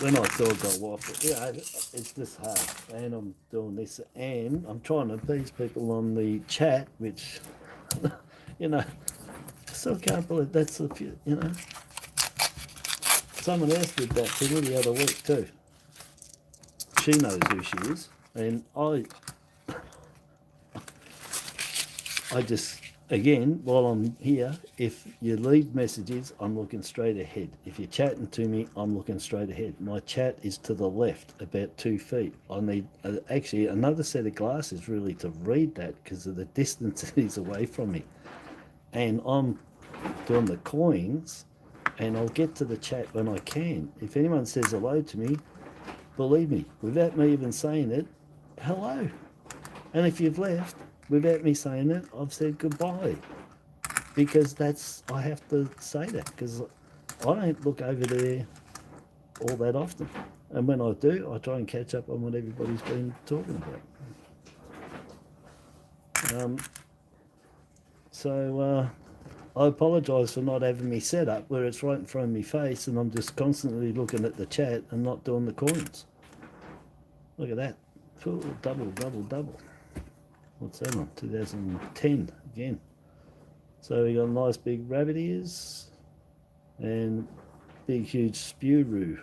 when I thought I'd waffle, yeah, it's just hard. And I'm doing this, and I'm trying to appease people on the chat, which, you know, so I can't believe that's the, you know. Someone else did that to me the other week too. She knows who she is, and I just, again, while I'm here, if you leave messages, I'm looking straight ahead. If you're chatting to me, I'm looking straight ahead. My chat is to the left, about 2 feet. I need actually another set of glasses really to read that because of the distance it is away from me. And I'm doing the coins, and I'll get to the chat when I can. If anyone says hello to me, believe me, without me even saying it, hello. And if you've left, without me saying it, I've said goodbye, because that's, I have to say that because I don't look over there all that often, and when I do, I try and catch up on what everybody's been talking about. So I apologise for not having me set up where it's right in front of my face and I'm just constantly looking at the chat and not doing the coins. Look at that. Ooh, double, double, double. What's that on? 2010 again. So we got a nice big rabbit ears and big huge spew-roo.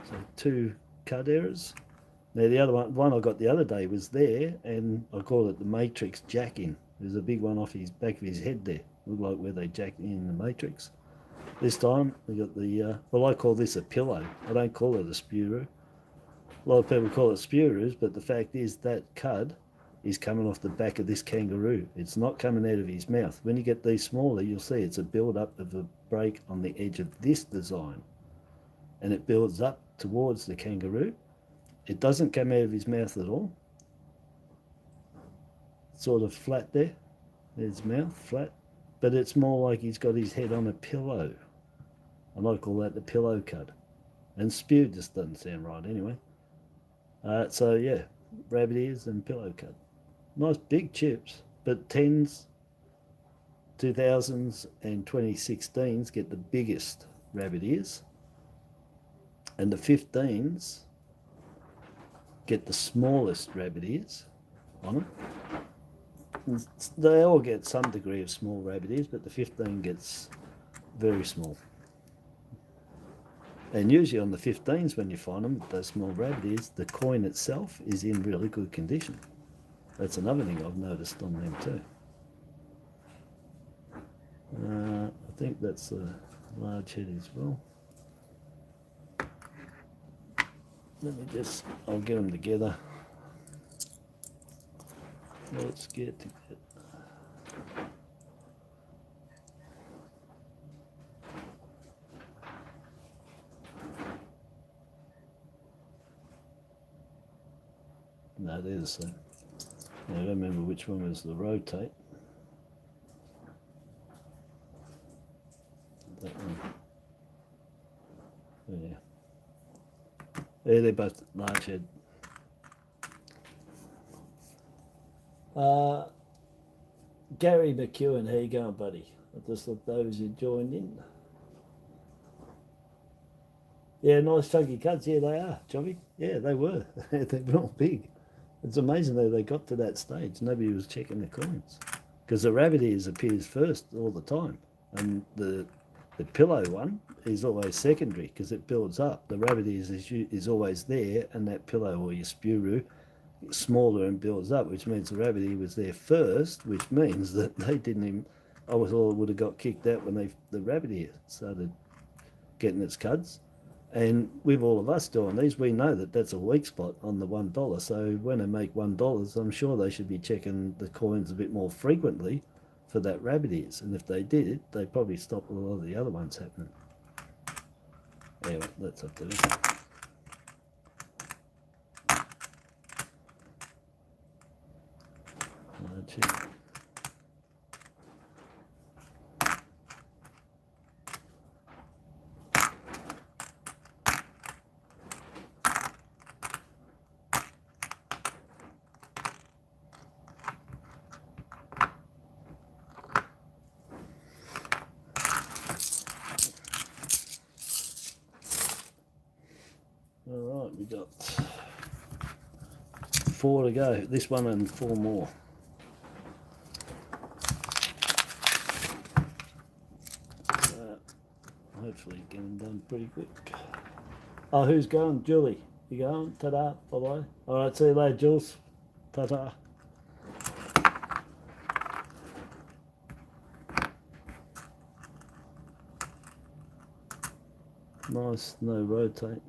So 2 cud errors. Now the other one I got the other day was there, and I call it the Matrix jack-in. There's a big one off his back of his head there. Looked like where they jacked in the Matrix. This time we got the, well, I call this a pillow. I don't call it a spew-roo. A lot of people call it spew-roos, but the fact is that cud is coming off the back of this kangaroo. It's not coming out of his mouth. When you get these smaller, you'll see it's a build-up of a break on the edge of this design. And it builds up towards the kangaroo. It doesn't come out of his mouth at all. Sort of flat there. There's his mouth, flat. But it's more like he's got his head on a pillow. And I call that the pillow cud. And spew just doesn't sound right anyway. So yeah, rabbit ears and pillow cud. Nice big chips, but 10s, 2000s and 2016s get the biggest rabbit ears. And the 15s get the smallest rabbit ears on them. They all get some degree of small rabbit ears, but the 15 gets very small. And usually on the 15s, when you find them, those small rabbit ears, the coin itself is in really good condition. That's another thing I've noticed on them too. I think that's a large head as well. Let me just, I'll get them together. Let's get to it. No, they're the same. I don't remember which one was the rotate. That one. Yeah. Yeah, they're both large head. Gary McEwen, how you going, buddy? I just looked those who joined in. Yeah, nice chunky cuts. Yeah, they are, Jobby. Yeah, they were. They're real big. It's amazing that they got to that stage. Nobody was checking the coins. Because the rabbit ears appears first all the time. And the pillow one is always secondary because it builds up. The rabbit ears is always there, and that pillow or your spew-roo smaller and builds up, which means the rabbit ear was there first, which means that they didn't even, I was all would have got kicked out when the rabbit ear started getting its cuds. And with all of us doing these, we know that that's a weak spot on the $1. So when they make $1, I'm sure they should be checking the coins a bit more frequently for that rabbit ears. And if they did, they'd probably stop a lot of the other ones happening. Anyway, that's up to them. All right, we got 4 to go. This one and 4 more. Hopefully get them done pretty quick. Oh, who's going? Julie. You going? Ta-da. Bye-bye. All right, see you later, Jules. Ta-ta. Nice, no rotate.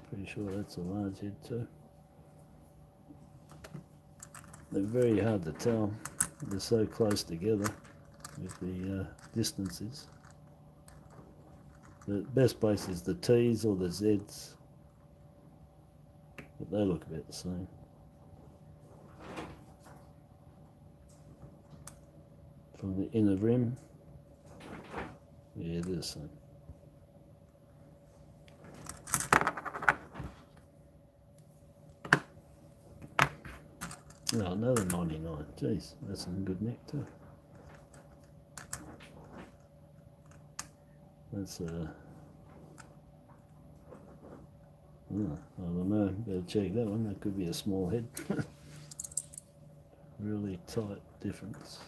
Pretty sure that's a large head too. They're very hard to tell. They're so close together with the distances. The best place is the T's or the Z's, but they look about the same. From the inner rim, yeah, they're the same. No, another 99. Jeez, that's some good neck too. That's I don't know. Better check that one. That could be a small head. Really tight difference.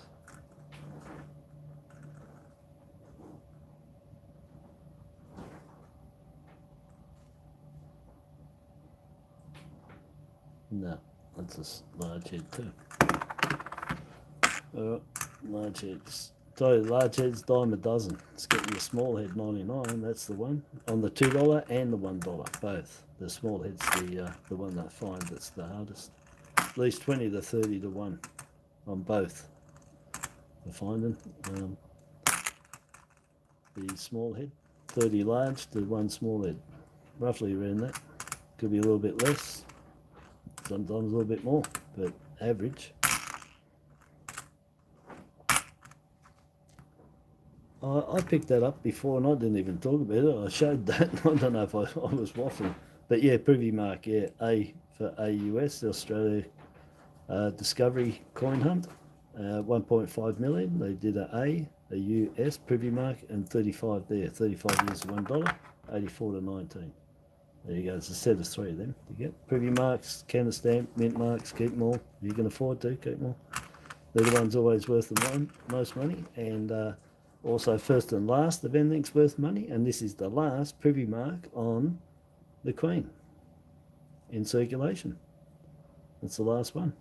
No, that's a large head too. Alright, large heads. So large heads, dime a dozen. It's getting the small head 99, that's the one. On the $2 and the $1, both. The small head's the one I find that's the hardest. At least 20 to 30 to 1 on both. I find them. The small head, 30 large to 1 small head. Roughly around that. Could be a little bit less. Sometimes a little bit more, but average. I picked that up before and I didn't even talk about it. I showed that. I don't know if I was waffling. But yeah, privy mark, yeah. A for AUS, the Australia Discovery Coin Hunt. 1.5 million. They did a US privy mark, and 35 there. 35 years of $1, 84 to 19. There you go. It's a set of 3 of them. You get privy marks, counter stamp, mint marks. Keep them all. You can afford to keep them all. They're the ones always worth the most money, and also first and last of anything's worth money. And this is the last privy mark on the Queen in circulation. That's the last one.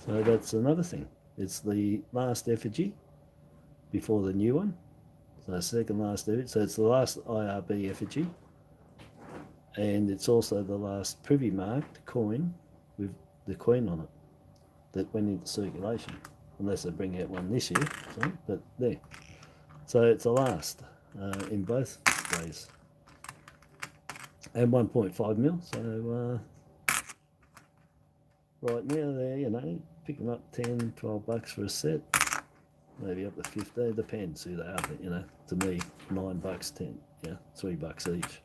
So that's another thing. It's the last effigy before the new one. So second last effigy. So it's the last IRB effigy. And it's also the last privy marked coin with the Queen on it that went into circulation, unless they bring out one this year. So, but there. So it's the last in both ways. And 1.5 mil. So right now there, you know, pick them up 10, 12 bucks for a set. Maybe up to 15, depends who they are, but you know, to me, 9 bucks, 10, yeah, $3 each.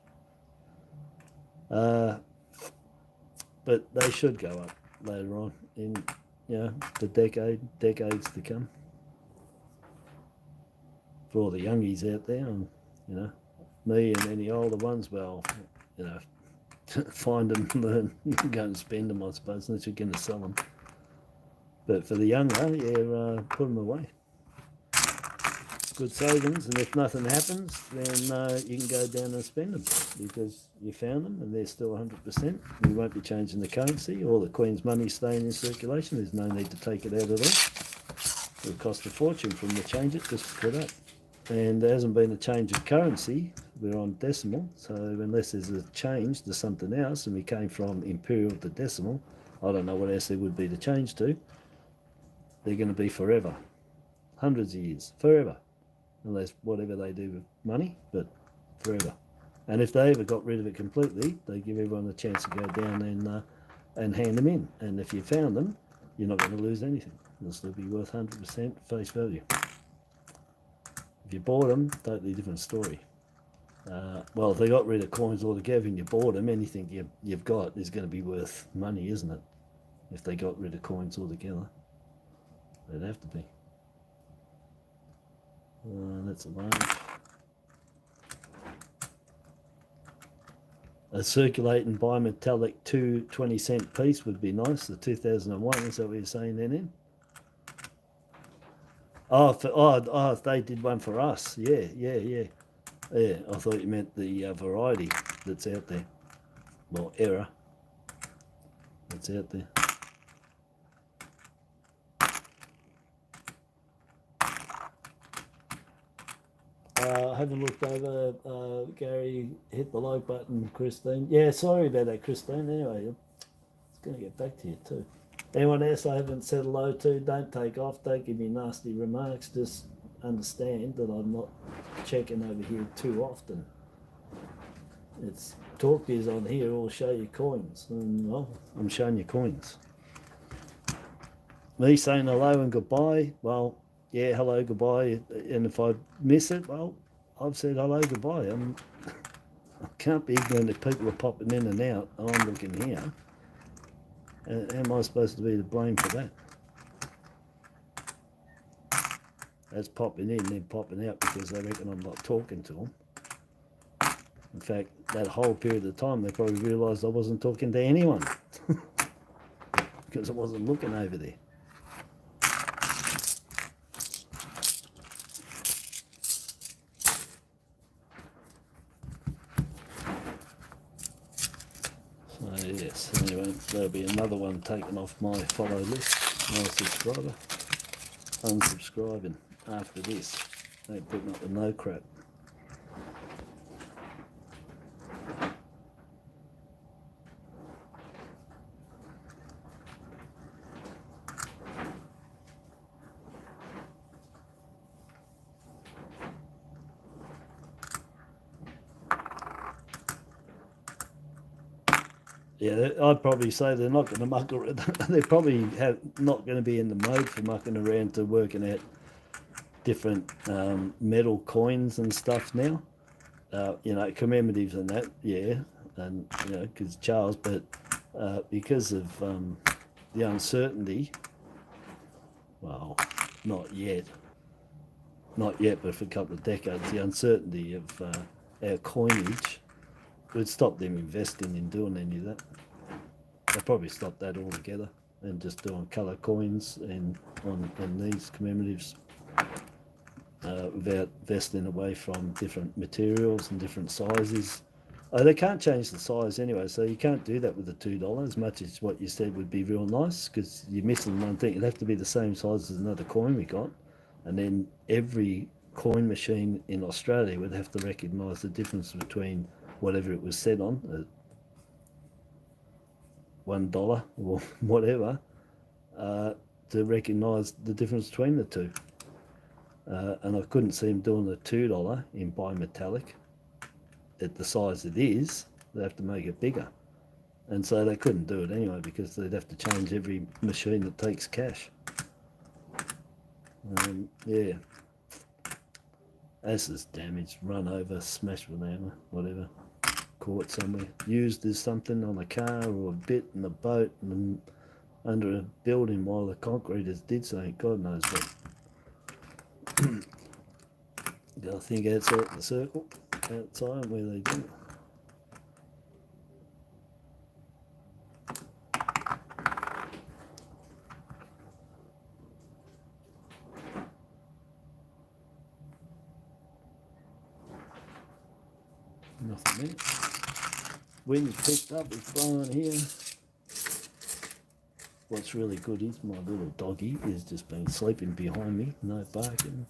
But they should go up later on in, you know, the decades to come. For all the youngies out there, and you know, me and any older ones, well, you know, find them, learn, go and spend them, I suppose, unless you're going to sell them. But for the younger, yeah, put them away. good savings, and if nothing happens, then you can go down and spend them because you found them and they're still 100%. You won't be changing the currency. All the Queen's money staying in circulation. There's no need to take it out at all. It'll cost a fortune for them to change it just to put up. And there hasn't been a change of currency. We're on decimal, so unless there's a change to something else, and we came from imperial to decimal, I don't know what else there would be to change to. They're going to be forever. Hundreds of years, forever, unless whatever they do with money, but forever. And if they ever got rid of it completely, they give everyone a chance to go down and hand them in. And if you found them, you're not going to lose anything. They'll still be worth 100% face value. If you bought them, totally different story. Well, if they got rid of coins altogether and you bought them, anything you've got is going to be worth money, isn't it? If they got rid of coins altogether, they'd have to be. That's a large. A circulating bimetallic 2 20-cent piece would be nice. The 2001, is that what you're saying then? In? Oh, they did one for us. Yeah. Yeah, I thought you meant the variety that's out there. Well, error that's out there. I haven't looked over. Gary, hit the like button, Christine. Yeah, sorry about that, Christine. Anyway, it's going to get back to you too. Anyone else I haven't said hello to, don't take off. Don't give me nasty remarks. Just understand that I'm not checking over here too often. It's talk is on here or show you coins. And, well, I'm showing you coins. Me saying hello and goodbye, well, yeah, hello, goodbye. And if I miss it, well, I've said hello, goodbye. I can't be ignorant if people are popping in and out. I'm looking here. Am I supposed to be to blame for that? That's popping in, then popping out because they reckon I'm not talking to them. In fact, that whole period of time, they probably realised I wasn't talking to anyone because I wasn't looking over there. So yes, anyway, there'll be another one taken off my follow list, my subscriber. Unsubscribing after this. They putting up with no crap. Yeah, I'd probably say they're not going to muck around. They're probably not going to be in the mode for mucking around to working out different metal coins and stuff now. You know, commemoratives and that, yeah, and you know, because Charles, but because of the uncertainty, well, not yet, but for a couple of decades, the uncertainty of our coinage would stop them investing in doing any of that. They'll probably stop that altogether and just doing colour coins and on these commemoratives without vesting away from different materials and different sizes. They can't change the size anyway, so you can't do that with the $2 as much as what you said would be real nice, because you're missing one thing. It'd have to be the same size as another coin we got, and then every coin machine in Australia would have to recognise the difference between whatever it was set on, $1 or whatever, to recognise the difference between the two. And I couldn't see them doing the $2 in bimetallic at the size it is. They have to make it bigger, and so they couldn't do it anyway because they'd have to change every machine that takes cash. Yeah, this is damaged, run over, smashed with hammer, whatever, caught somewhere, used as something on a car or a bit in a boat and under a building while the concreters did something, God knows what. I think outside the circle, outside where they do. Nothing there. Wind's picked up, it's blowing here. What's really good is my little doggy is just been sleeping behind me, no barking.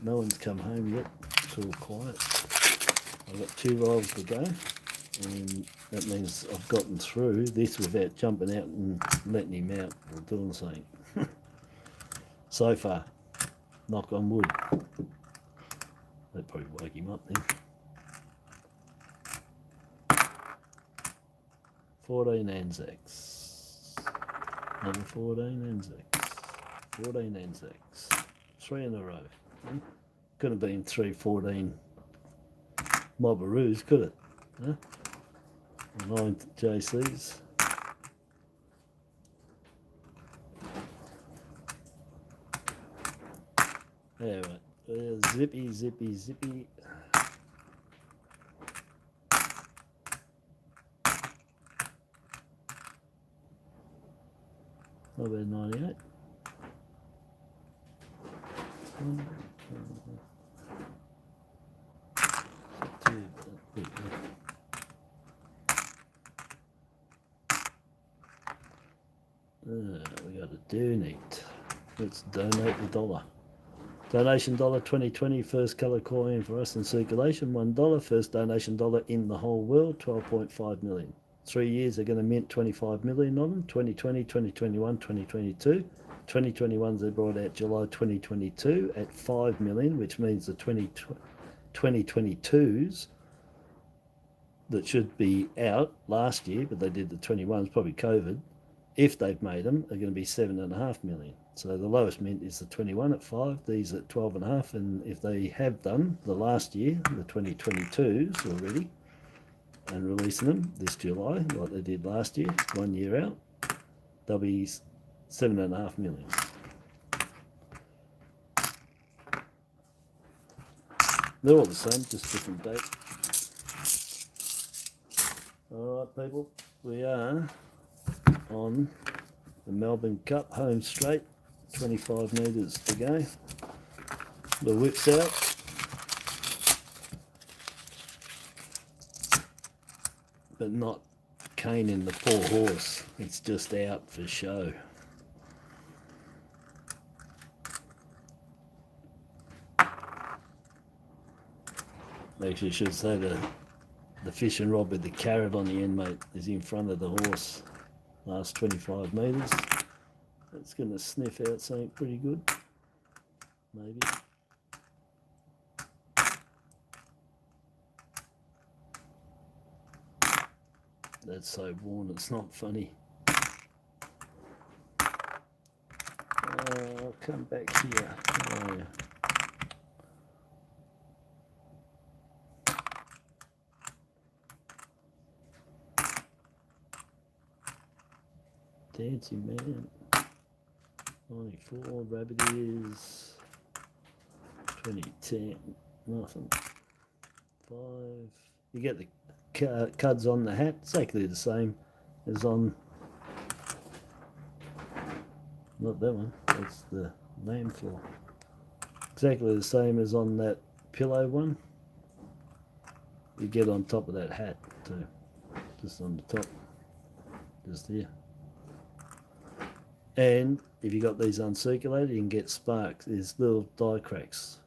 No one's come home yet, it's all quiet. I've got 2 rolls to go, and that means I've gotten through this without jumping out and letting him out or doing something. So far, knock on wood. That probably woke him up then. 14 Anzacs. Number 14 Anzacs. 14 Anzacs. 3 in a row. Could have been 3-14 Mobberoos, could it? Huh? 9 JCs. Alright, zippy, zippy, zippy. Not bad, 98. We got a donate. Let's donate the dollar. Donation dollar 2020, first colour coin for us in circulation, $1. First donation dollar in the whole world, 12.5 million. 3 years they're going to mint 25 million on them, 2020, 2021, 2022. 2021s they brought out July 2022 at 5 million, which means the 2022s that should be out last year, but they did the 21s, probably COVID, if they've made them, are going to be 7.5 million. So the lowest mint is the 21 at 5, these at 12.5, and if they have done the last year, the 2022s already, and releasing them this July, like they did last year, 1 year out, they'll be 7.5 million. They're all the same, just different dates. Alright people, we are on the Melbourne Cup home straight, 25 metres to go. The whip's out. But not caning the poor horse, it's just out for show. Actually, I should say the fishing rod with the carrot on the end, mate, is in front of the horse. Last 25 metres. It's going to sniff out something pretty good. Maybe. That's so worn, it's not funny. I'll come back here. Oh, yeah. Dancing Man. 94, Varieties. 2010, nothing. 5. You get the cuds on the hat, exactly the same as on, not that one, that's the lamb floor. Exactly the same as on that pillow one. You get on top of that hat too, just on the top, just here. And if you got these uncirculated, you can get sparks. There's little die cracks,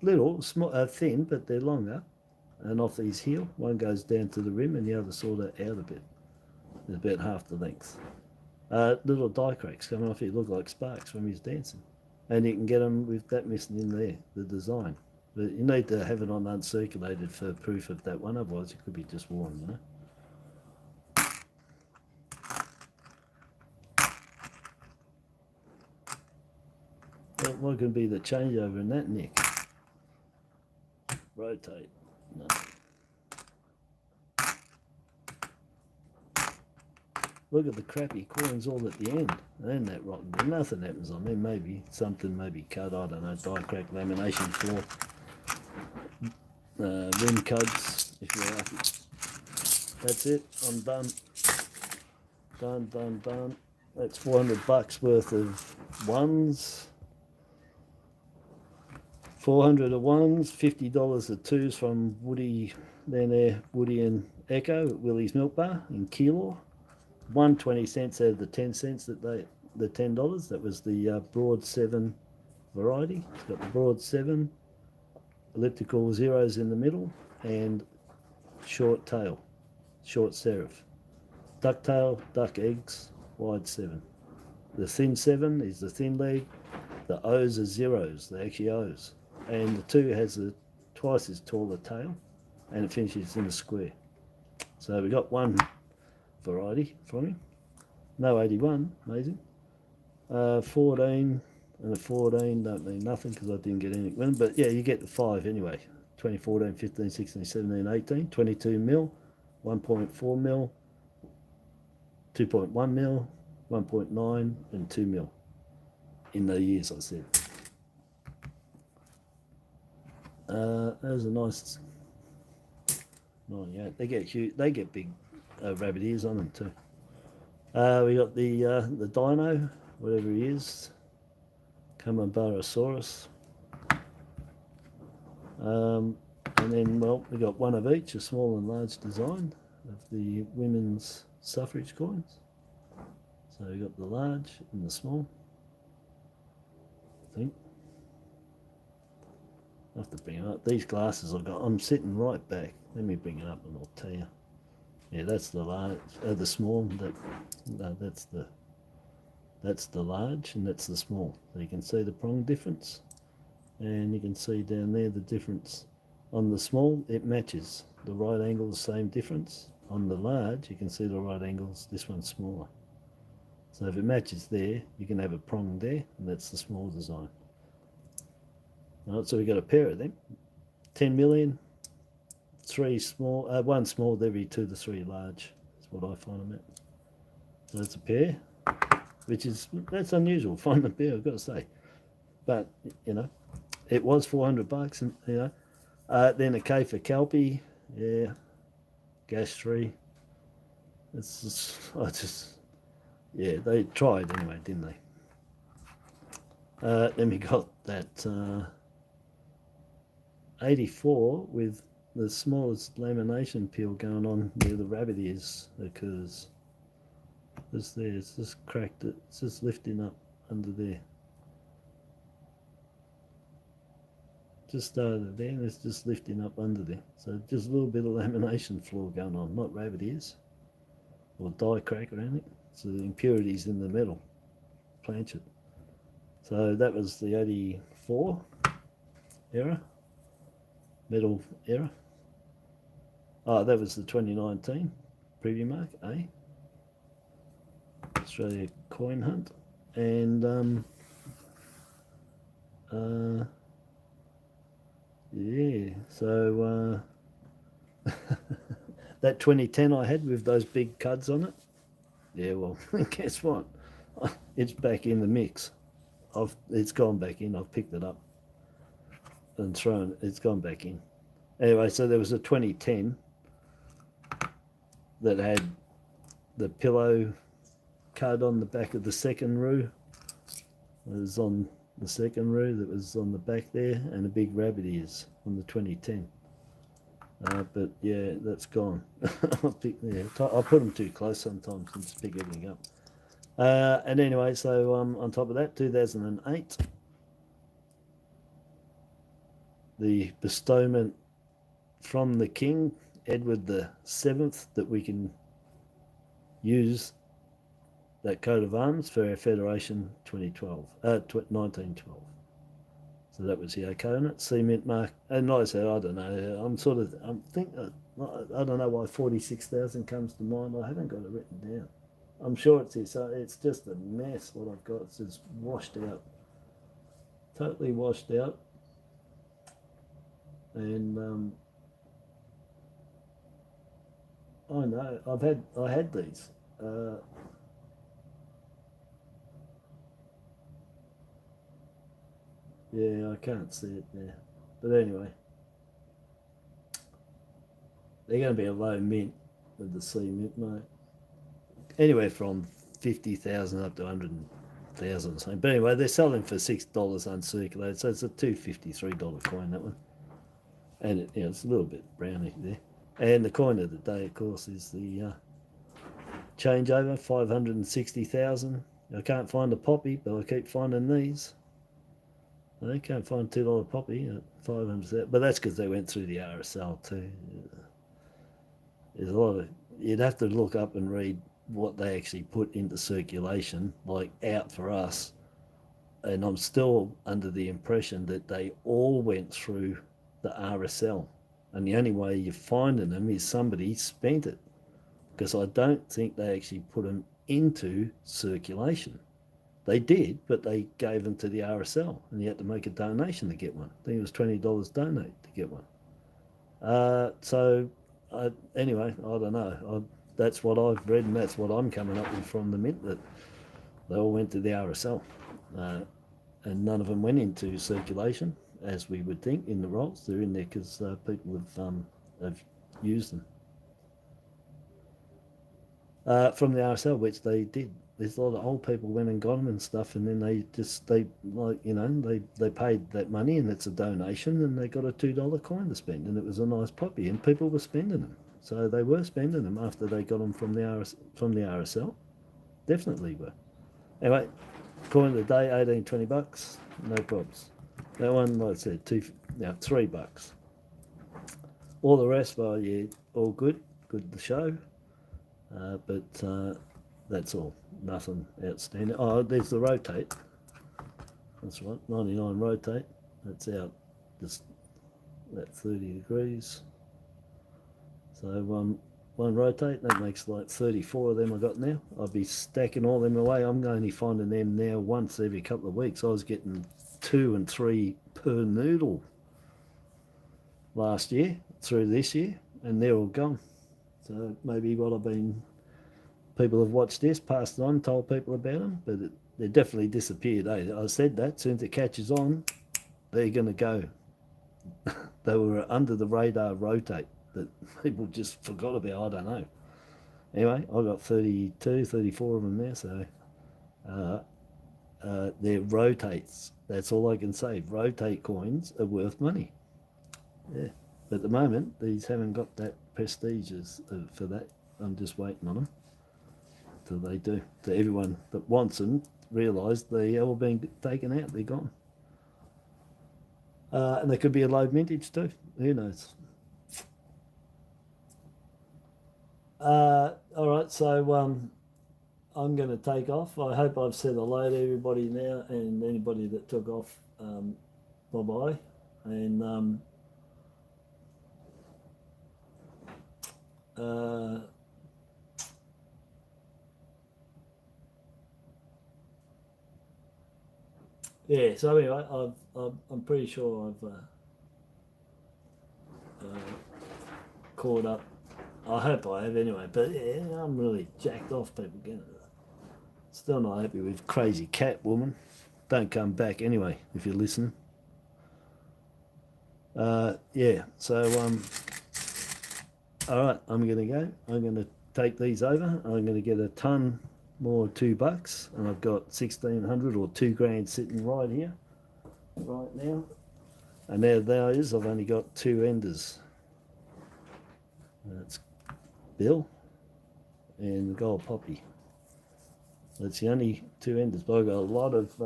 little, small, thin, but they're longer. And off his heel, one goes down to the rim, and the other sort of out a bit. There's about half the length. Little die cracks coming off here look like sparks from his dancing, and you can get them with that missing in there, the design. But you need to have it on uncirculated for proof of that one, otherwise it could be just worn, you know. What can be the changeover in that, Nick? Rotate. No. Look at the crappy coins all at the end. They ain't that rotten. Nothing happens on them. Maybe something maybe cut, I don't know, die crack, lamination floor. Rim cuds, if you're lucky. That's it. I'm done. Done. That's $400 worth of ones. 400 of ones, $50 of twos from Woody, then there, Woody and Echo at Willy's Milkbar in Keilor. 120 cents out of the 10 cents that the $10. That was the broad 7 variety. It's got the broad 7, elliptical zeros in the middle, and short tail, short serif. Duck tail, duck eggs, wide 7. The thin 7 is the thin leg. The O's are zeros, they're actually O's. And the 2 has a twice as tall a tail, and it finishes in a square. So we got one variety from him. No 81, amazing. 14 and a 14 don't mean nothing because I didn't get any. But yeah, you get the 5 anyway. 2014, 15, 16, 17, 18. 22 mil, 1.4 mil, 2.1 mil, 1.9 and 2 mil in the years I said. Those are nice. 98. They get huge. They get big rabbit ears on them too. We got the dino, whatever he is, Camarasaurus. And then, well, we got one of each, a small and large design of the women's suffrage coins. So we got the large and the small, I think. I have to bring it up. These glasses I've got, I'm sitting right back. Let me bring it up and I'll tell you. Yeah, that's the large, the small. That's the large and that's the small. So you can see the prong difference, and you can see down there the difference. On the small, it matches. The right angle, the same difference. On the large, you can see the right angles. This one's smaller. So if it matches there, you can have a prong there, and that's the small design. All right, so we got a pair of them. 10 million, 3 small, 1 small every 2 to 3 large. That's what I find them at. So that's a pair, which is, that's unusual. Find a pair, I've got to say. But, you know, it was $400, and, you know. Then a CofA Kelpie, yeah, Gas 3. It's just, yeah, they tried anyway, didn't they? Then we got that 84 with the smallest lamination peel going on where the rabbit is, because this there, it's just cracked it, it's just lifting up under there. Just started there and it's just lifting up under there. So just a little bit of lamination flaw going on, not rabbit ears or die crack or anything. So the impurities in the metal, planchet. So that was the 84 era, metal era. Oh, that was the 2019 preview mark, A. Australia coin hunt. And yeah, so that 2010 I had with those big cuds on it, yeah, well, guess what? It's back in the mix. It's gone back in. I've picked it up and thrown it. It's gone back in. Anyway, so there was a 2010 that had the pillow card on the back of the second roux. It was on the second roux that was on the back there, and a big rabbit ears on the 2010. But yeah, that's gone. I'll put them too close sometimes and just pick everything up. And anyway, so on top of that, 2008, the bestowment from the King, Edward the 7th, that we can use that coat of arms for our Federation 1912. So that was the OK on it. Cement mark, and like I said, I don't know. I don't know why 46,000 comes to mind. I haven't got it written down. I'm sure it's this. It's just a mess what I've got. It's just washed out, totally washed out. And I know I had these. Yeah, I can't see it there. But anyway, they're going to be a low mint with the C mint, mate. Anywhere from 50,000 up to 1,000 or something. But anyway, they're selling for $6 uncirculated, so it's a $253 coin, that one. And it's a little bit browny there. And the coin of the day, of course, is the changeover, 560,000. I can't find a poppy, but I keep finding these. I can't find $2 poppy at 500,000, but that's because they went through the RSL too. There's a lot of, you'd have to look up and read what they actually put into circulation, like out for us. And I'm still under the impression that they all went through the RSL. And the only way you're finding them is somebody spent it. Because I don't think they actually put them into circulation. They did, but they gave them to the RSL, and you had to make a donation to get one. I think it was $20 donate to get one. Anyway, I don't know. That's what I've read, and that's what I'm coming up with from the mint, that they all went to the RSL. And none of them went into circulation, as we would think, in the rolls. They're in there because people have used them. From the RSL, which they did. There's a lot of old people went and got them and stuff, and then they paid that money, and it's a donation, and they got a $2 coin to spend, and it was a nice poppy, and people were spending them. So they were spending them after they got them from the RSL. Definitely were. Anyway, coin of the day, $18-20, no problems. That one, like I said, $3. All the rest, well, yeah, all good to show, but that's all. Nothing outstanding. Oh, there's the rotate. That's right, 99 rotate. That's out just at 30 degrees. So one rotate, that makes like 34 of them I got now. I'll be stacking all them away. I'm only finding them now once every couple of weeks. I was getting 2 and 3 per noodle last year through this year, and they're all gone. So maybe what I've been... People have watched this, passed it on, told people about them, but they definitely disappeared. I said that, as soon as it catches on, they're going to go. They were under the radar rotate that people just forgot about. I don't know. Anyway, I got 32, 34 of them there, so they're rotates. That's all I can say. Rotate coins are worth money. Yeah, but at the moment, these haven't got that prestige for that. I'm just waiting on them. So they do. So everyone that wants them realise they all been taken out. They're gone. And they could be a low mintage too. Who knows? All right, so I'm going to take off. I hope I've said hello to everybody now, and anybody that took off, bye-bye. And yeah, so anyway, I'm pretty sure I've caught up. I hope I have anyway, but yeah, I'm really jacked off, people getting it. Still not happy with Crazy Cat Woman. Don't come back anyway, if you're listening. Yeah, so, all right, I'm going to go. I'm going to take these over. I'm going to get a ton more $2, and I've got 1,600 or 2 grand sitting right here, right now. And there is, I've only got 2 enders. That's Bill and the gold poppy. That's the only 2 enders, but I've got a lot of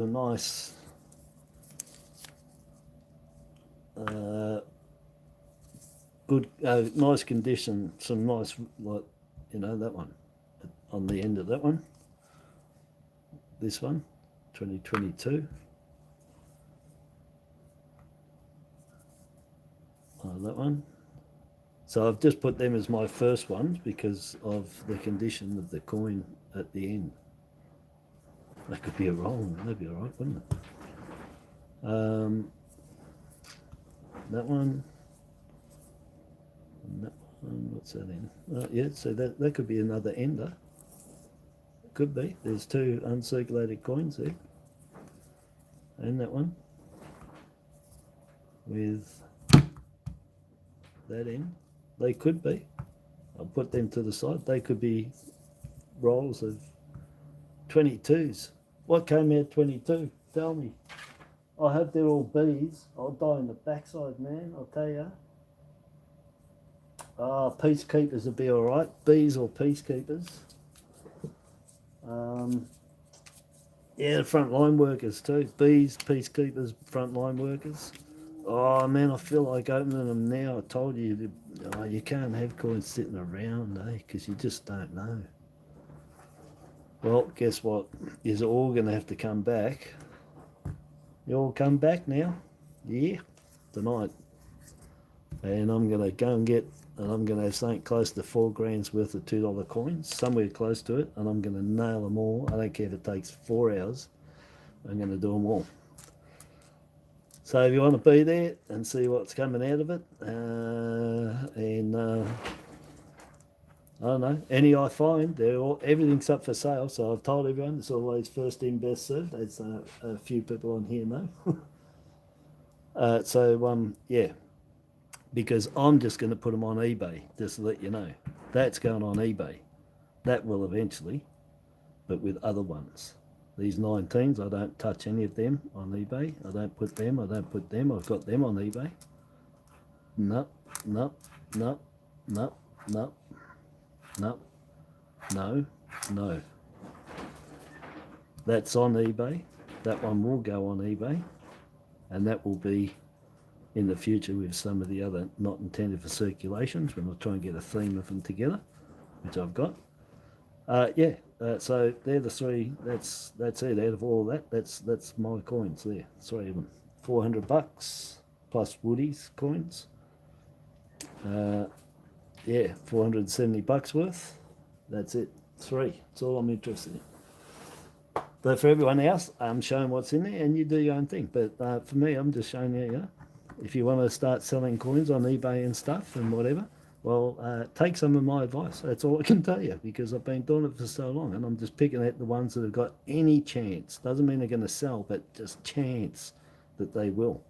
nice good, nice condition, some nice, like, that one, on the end of that one, this one, 2022, that one. So I've just put them as my first ones because of the condition of the coin at the end. That could be a roll, that'd be all right, wouldn't it? That one. That one, what's that in? Yeah, so that could be another ender. Could be. There's 2 uncirculated coins there. And that one. With that end. They could be. I'll put them to the side. They could be rolls of 22s. What came out 22? Tell me. I hope they're all Bs. I'll die in the backside, man, I'll tell you. Peacekeepers will be alright. Bs or peacekeepers. Yeah, the frontline workers too. Bs, peacekeepers, frontline workers. Oh man, I feel like opening them now. I told you, you can't have coins sitting around, because you just don't know. Well, guess what? You're all going to have to come back. You all come back now? Yeah, tonight. And I'm going to go and I'm going to have something close to 4 grand's worth of $2 coins, somewhere close to it, and I'm going to nail them all. I don't care if it takes 4 hours. I'm going to do them all. So if you want to be there and see what's coming out of it, I don't know, any I find, everything's up for sale. So I've told everyone it's always first in, best served. As a few people on here know. Yeah, because I'm just going to put them on eBay, just to let you know. That's going on eBay. That will eventually, but with other ones. These 19s, I don't touch any of them on eBay. I don't put them. I've got them on eBay. No. That's on eBay. That one will go on eBay. And that will be in the future with some of the other not intended for circulations when I try and get a theme of them together, which I've got. So they're the 3. That's it. Out of all of that, that's my coins there. 3 of them. $400 plus Woody's coins. Yeah, $470 worth. That's it. 3. That's all I'm interested in. But for everyone else, I'm showing what's in there, and you do your own thing. But for me, I'm just showing you. If you want to start selling coins on eBay and stuff and whatever, well, take some of my advice. That's all I can tell you, because I've been doing it for so long, and I'm just picking out the ones that have got any chance. Doesn't mean they're going to sell, but just chance that they will.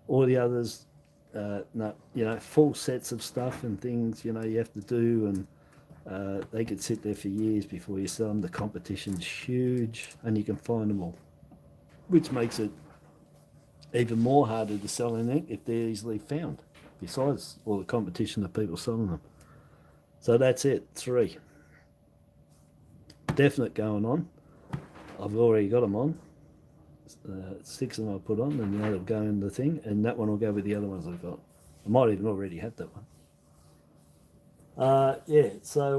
All the others, no, full sets of stuff and things, you have to do, and they could sit there for years before you sell them. The competition's huge, and you can find them all, which makes it even more harder to sell in if they're easily found, besides all the competition of people selling them. So that's it. 3 definite going on. I've already got them on. 6 of them I put on, and the other will go in the thing, and that one will go with the other ones I've got. I might even already have that one. So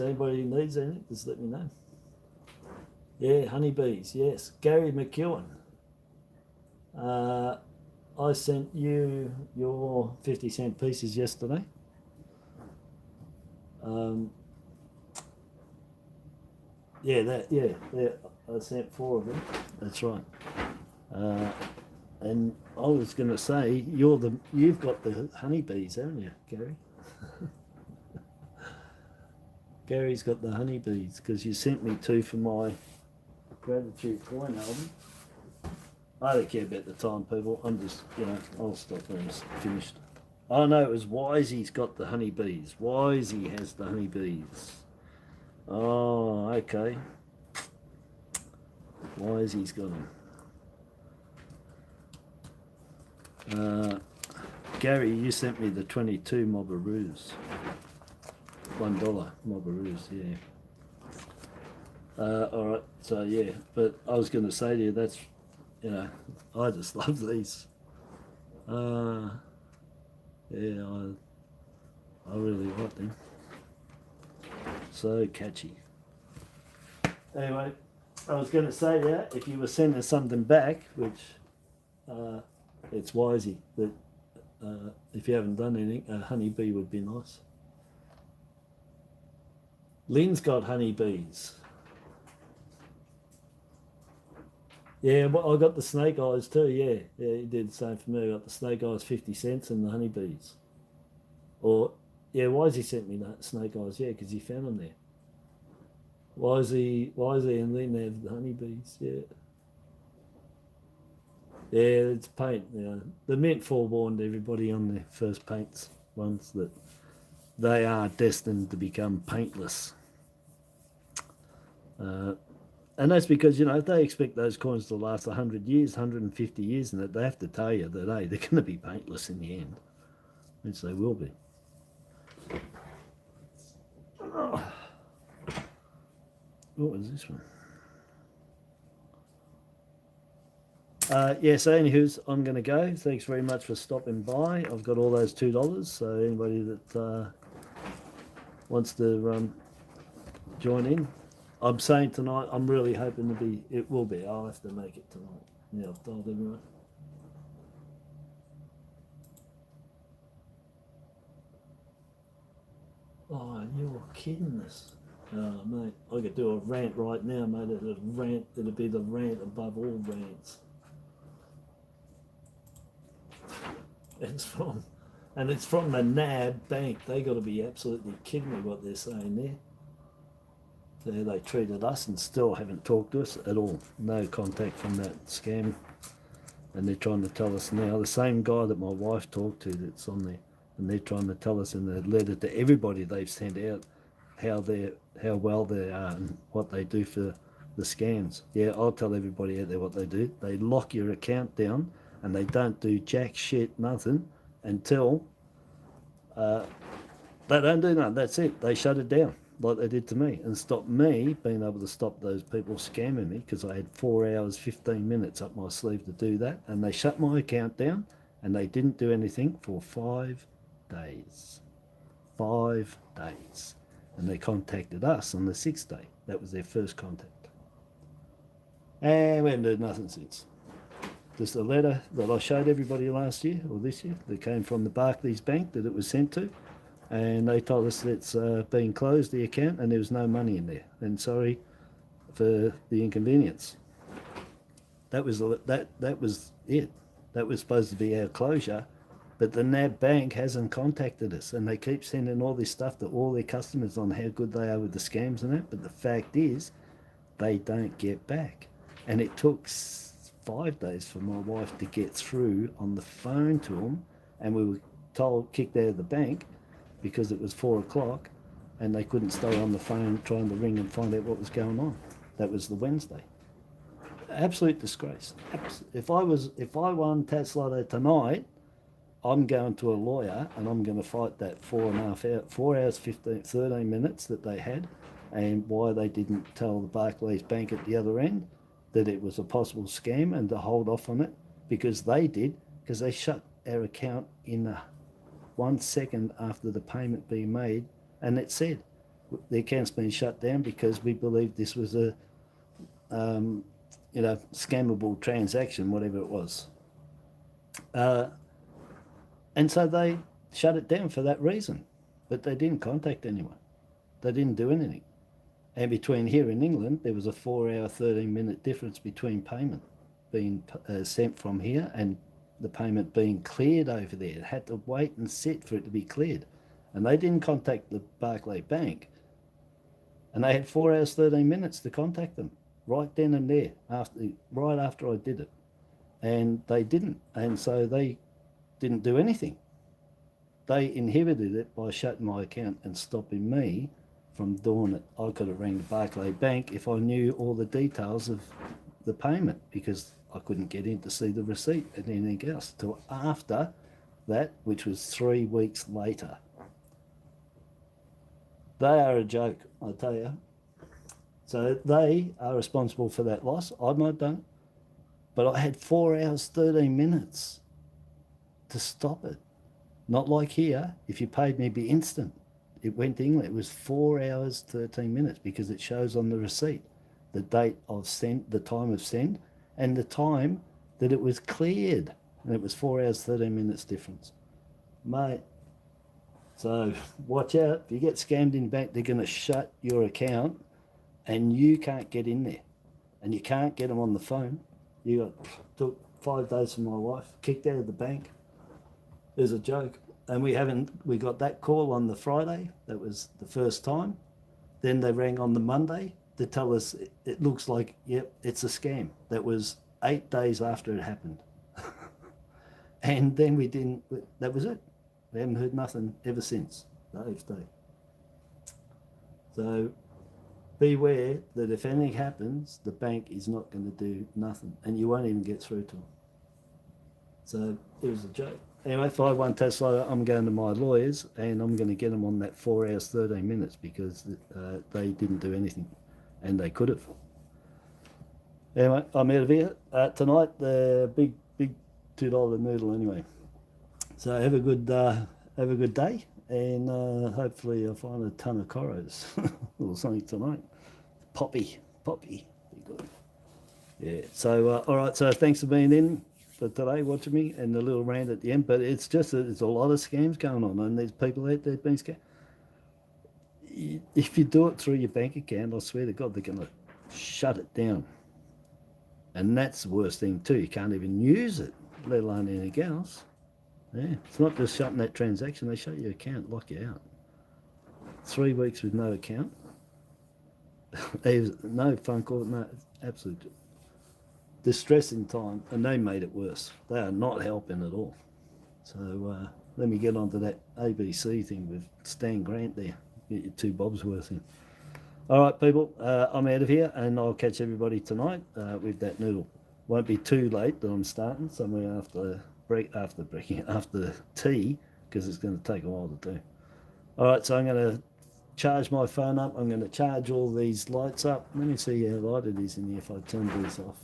anybody who needs anything, just let me know. Yeah, honeybees, yes. Gary McEwen. I sent you your 50-cent pieces yesterday. I sent 4 of them. That's right. And I was going to say, you've got the honeybees, haven't you, Gary? Gary's got the honeybees, because you sent me 2 for my gratitude coin album. I don't care about the time, people. I'm just, I'll stop when it's finished. Oh no, it was Wisey's got the honeybees. Wisey has the honeybees. Oh, okay. Wisey's got them. Gary, you sent me the 22 Mobberoos. $1 Mobberoos, yeah. All right, so yeah, but I was going to say to you, that's, I just love these. I really like them. So catchy. Anyway, I was going to say to you, if you were sending something back, which it's Wisey, that if you haven't done anything, a honeybee would be nice. Lynn's got honeybees. Yeah, well, I got the snake eyes too, yeah. Yeah, he did the same for me. I got the snake eyes 50 cents and the honeybees. Or, yeah, Wisey sent me the snake eyes, yeah, because he found them there. Wisey and Lynn have the honeybees, yeah. Yeah, it's paint, The mint forewarned everybody on their first paints ones that they are destined to become paintless. And that's because, you know, if they expect those coins to last 100 years, 150 years, and that they have to tell you that, hey, they're going to be paintless in the end, which they will be. Oh. What was this one? Yeah, so anywho's, I'm going to go. Thanks very much for stopping by. I've got all those $2, so anybody that wants to join in. I'm saying tonight, I'm really hoping to be, it will be, I'll have to make it tonight. Yeah, I've told everyone. Oh, you're kidding us. Oh, mate, I could do a rant right now, mate. It'd be the rant above all rants. It's from the NAB bank. They got to be absolutely kidding me what they're saying there. They treated us and still haven't talked to us at all. No contact from that scam. And they're trying to tell us now, the same guy that my wife talked to that's on there, and they're trying to tell us in the letter to everybody they've sent out how well they are and what they do for the scams. Yeah, I'll tell everybody out there what they do. They lock your account down and they don't do jack shit, nothing, until they don't do nothing. That's it. They shut it down like they did to me and stopped me being able to stop those people scamming me, because I had 4 hours, 15 minutes up my sleeve to do that. And they shut my account down and they didn't do anything for 5 days. 5 days. And they contacted us on the 6th day. That was their first contact. And we haven't heard nothing since. Just a letter that I showed everybody last year or this year that came from the Barclays Bank that it was sent to. And they told us it's been closed, the account, and there was no money in there. And sorry for the inconvenience. That was it. That was supposed to be our closure, but the NAB bank hasn't contacted us, and they keep sending all this stuff to all their customers on how good they are with the scams and that. But the fact is, they don't get back, and it took 5 days for my wife to get through on the phone to them, and we were kicked out of the bank because it was 4 o'clock and they couldn't stay on the phone trying to ring and find out what was going on. That was the Wednesday. Absolute disgrace. If I won Tats Lotto tonight, I'm going to a lawyer and I'm going to fight that 4 hours, 13 minutes that they had, and why they didn't tell the Barclays Bank at the other end that it was a possible scam and to hold off on it, because they shut our account in 1 second after the payment being made, and it said the account's been shut down because we believe this was a scammable transaction, whatever it was. And so they shut it down for that reason, but they didn't contact anyone. They didn't do anything. And between here in England, there was a 4 hour, 13-minute difference between payment being sent from here and the payment being cleared over there. It had to wait and sit for it to be cleared. And they didn't contact the Barclays Bank. And they had 4 hours, 13 minutes to contact them right then and there, right after I did it. And they didn't. And so they didn't do anything. They inhibited it by shutting my account and stopping me from doing it. I could have rang the Barclays Bank if I knew all the details of the payment, because I couldn't get in to see the receipt and anything else till after that, which was 3 weeks later. They are a joke, I tell you. So they are responsible for that loss. I might have done it, but I had 4 hours, 13 minutes to stop it. Not like here, if you paid me, it'd be instant. It went to England. It was 4 hours, 13 minutes, because it shows on the receipt the date of send, the time of send, and the time that it was cleared. And it was 4 hours, 13 minutes difference. Mate, so watch out. If you get scammed in bank, they're going to shut your account and you can't get in there. And you can't get them on the phone. Took 5 days for my wife, kicked out of the bank. It was a joke. And we got that call on the Friday. That was the first time. Then they rang on the Monday to tell us it looks like, yep, it's a scam. That was 8 days after it happened. And then that was it. We haven't heard nothing ever since. AFD. So beware that if anything happens, the bank is not going to do nothing, and you won't even get through to them. So it was a joke. Anyway, 5-1 Tesla, I'm going to my lawyers, and I'm going to get them on that 4 hours, 13 minutes, because they didn't do anything, and they could have. Anyway, I'm out of here. Tonight, the big $2 noodle anyway. So have a good day, and hopefully I'll find a ton of corals or something tonight. Poppy, be good. Yeah. So all right. So thanks for being in for today, watching me, and the little rant at the end. But it's just there's a lot of scams going on, and there's people out there being scammed. If you do it through your bank account, I swear to God, they're going to shut it down. And that's the worst thing too. You can't even use it, let alone anything else. Yeah, it's not just shutting that transaction. They shut your account, lock you out. 3 weeks with no account. There's no phone call, no, absolute distressing time, and they made it worse. They are not helping at all. So let me get onto that ABC thing with Stan Grant there. Get your 2 bobs worth in. All right, people, I'm out of here, and I'll catch everybody tonight with that noodle. Won't be too late that I'm starting, somewhere after tea, because it's going to take a while to do. All right, so I'm going to charge my phone up. I'm going to charge all these lights up. Let me see how light it is in here if I turn these off.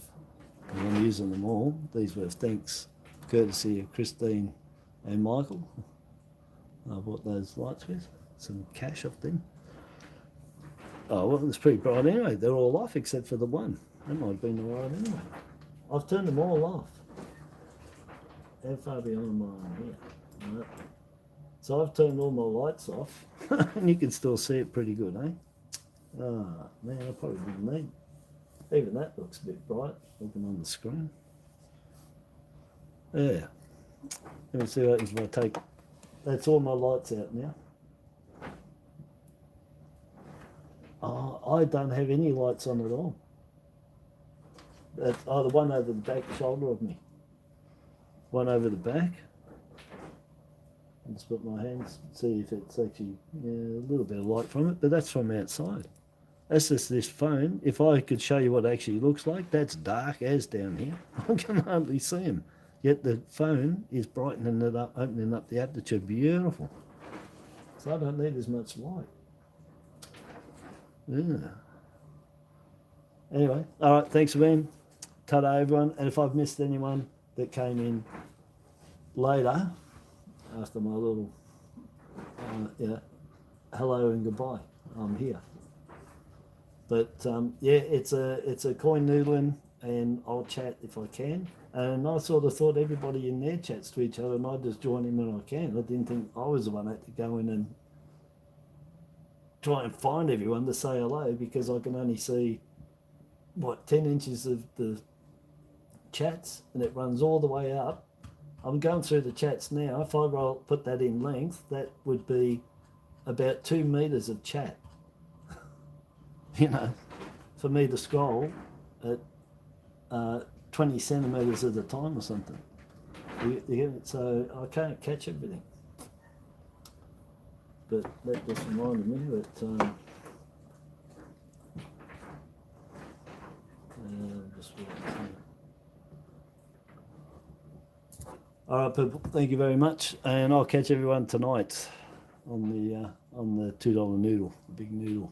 I'm using them all. These were thanks, courtesy of Christine and Michael. I bought those lights with some cash off them. Oh, well, it's pretty bright anyway. They're all off except for the one. That might have been the right anyway. I've turned them all off. How far behind am I here? Right. So I've turned all my lights off, and you can still see it pretty good, eh? Ah, man, I probably didn't need. Even that looks a bit bright, looking on the screen. Yeah. Let me see what happens if I take. That's all my lights out now. Oh, I don't have any lights on at all. That's, oh, the one over the back shoulder of me. One over the back. I'll just put my hands, see if it's actually a little bit of light from it, but that's from outside. That's just this phone. If I could show you what it actually looks like, that's dark as down here. I can hardly see them. Yet the phone is brightening it up, opening up the aperture. Beautiful. So I don't need as much light. Yeah. Anyway, all right, thanks for being. Ta-da, everyone. And if I've missed anyone that came in later, after my little, hello and goodbye, I'm here. But yeah, it's a coin noodling, and I'll chat if I can. And I sort of thought everybody in there chats to each other, and I just join in when I can. I didn't think I was the one that had to go in and try and find everyone to say hello, because I can only see, what, 10 inches of the chats, and it runs all the way up. I'm going through the chats now. If I put that in length, that would be about 2 meters of chat. You know, for me to scroll at 20 centimeters at a time or something. So I can't catch everything. But that just reminded me that just all right, people, thank you very much, and I'll catch everyone tonight on the $2 noodle, the big noodle.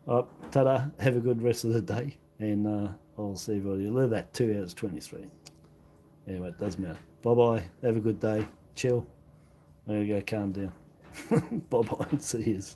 All right, ta-da, have a good rest of the day, and I'll see everybody. Leave that 2 hours 23. Anyway, it doesn't matter. Bye-bye, have a good day, chill. There you go, calm down. Bye-bye, see yous.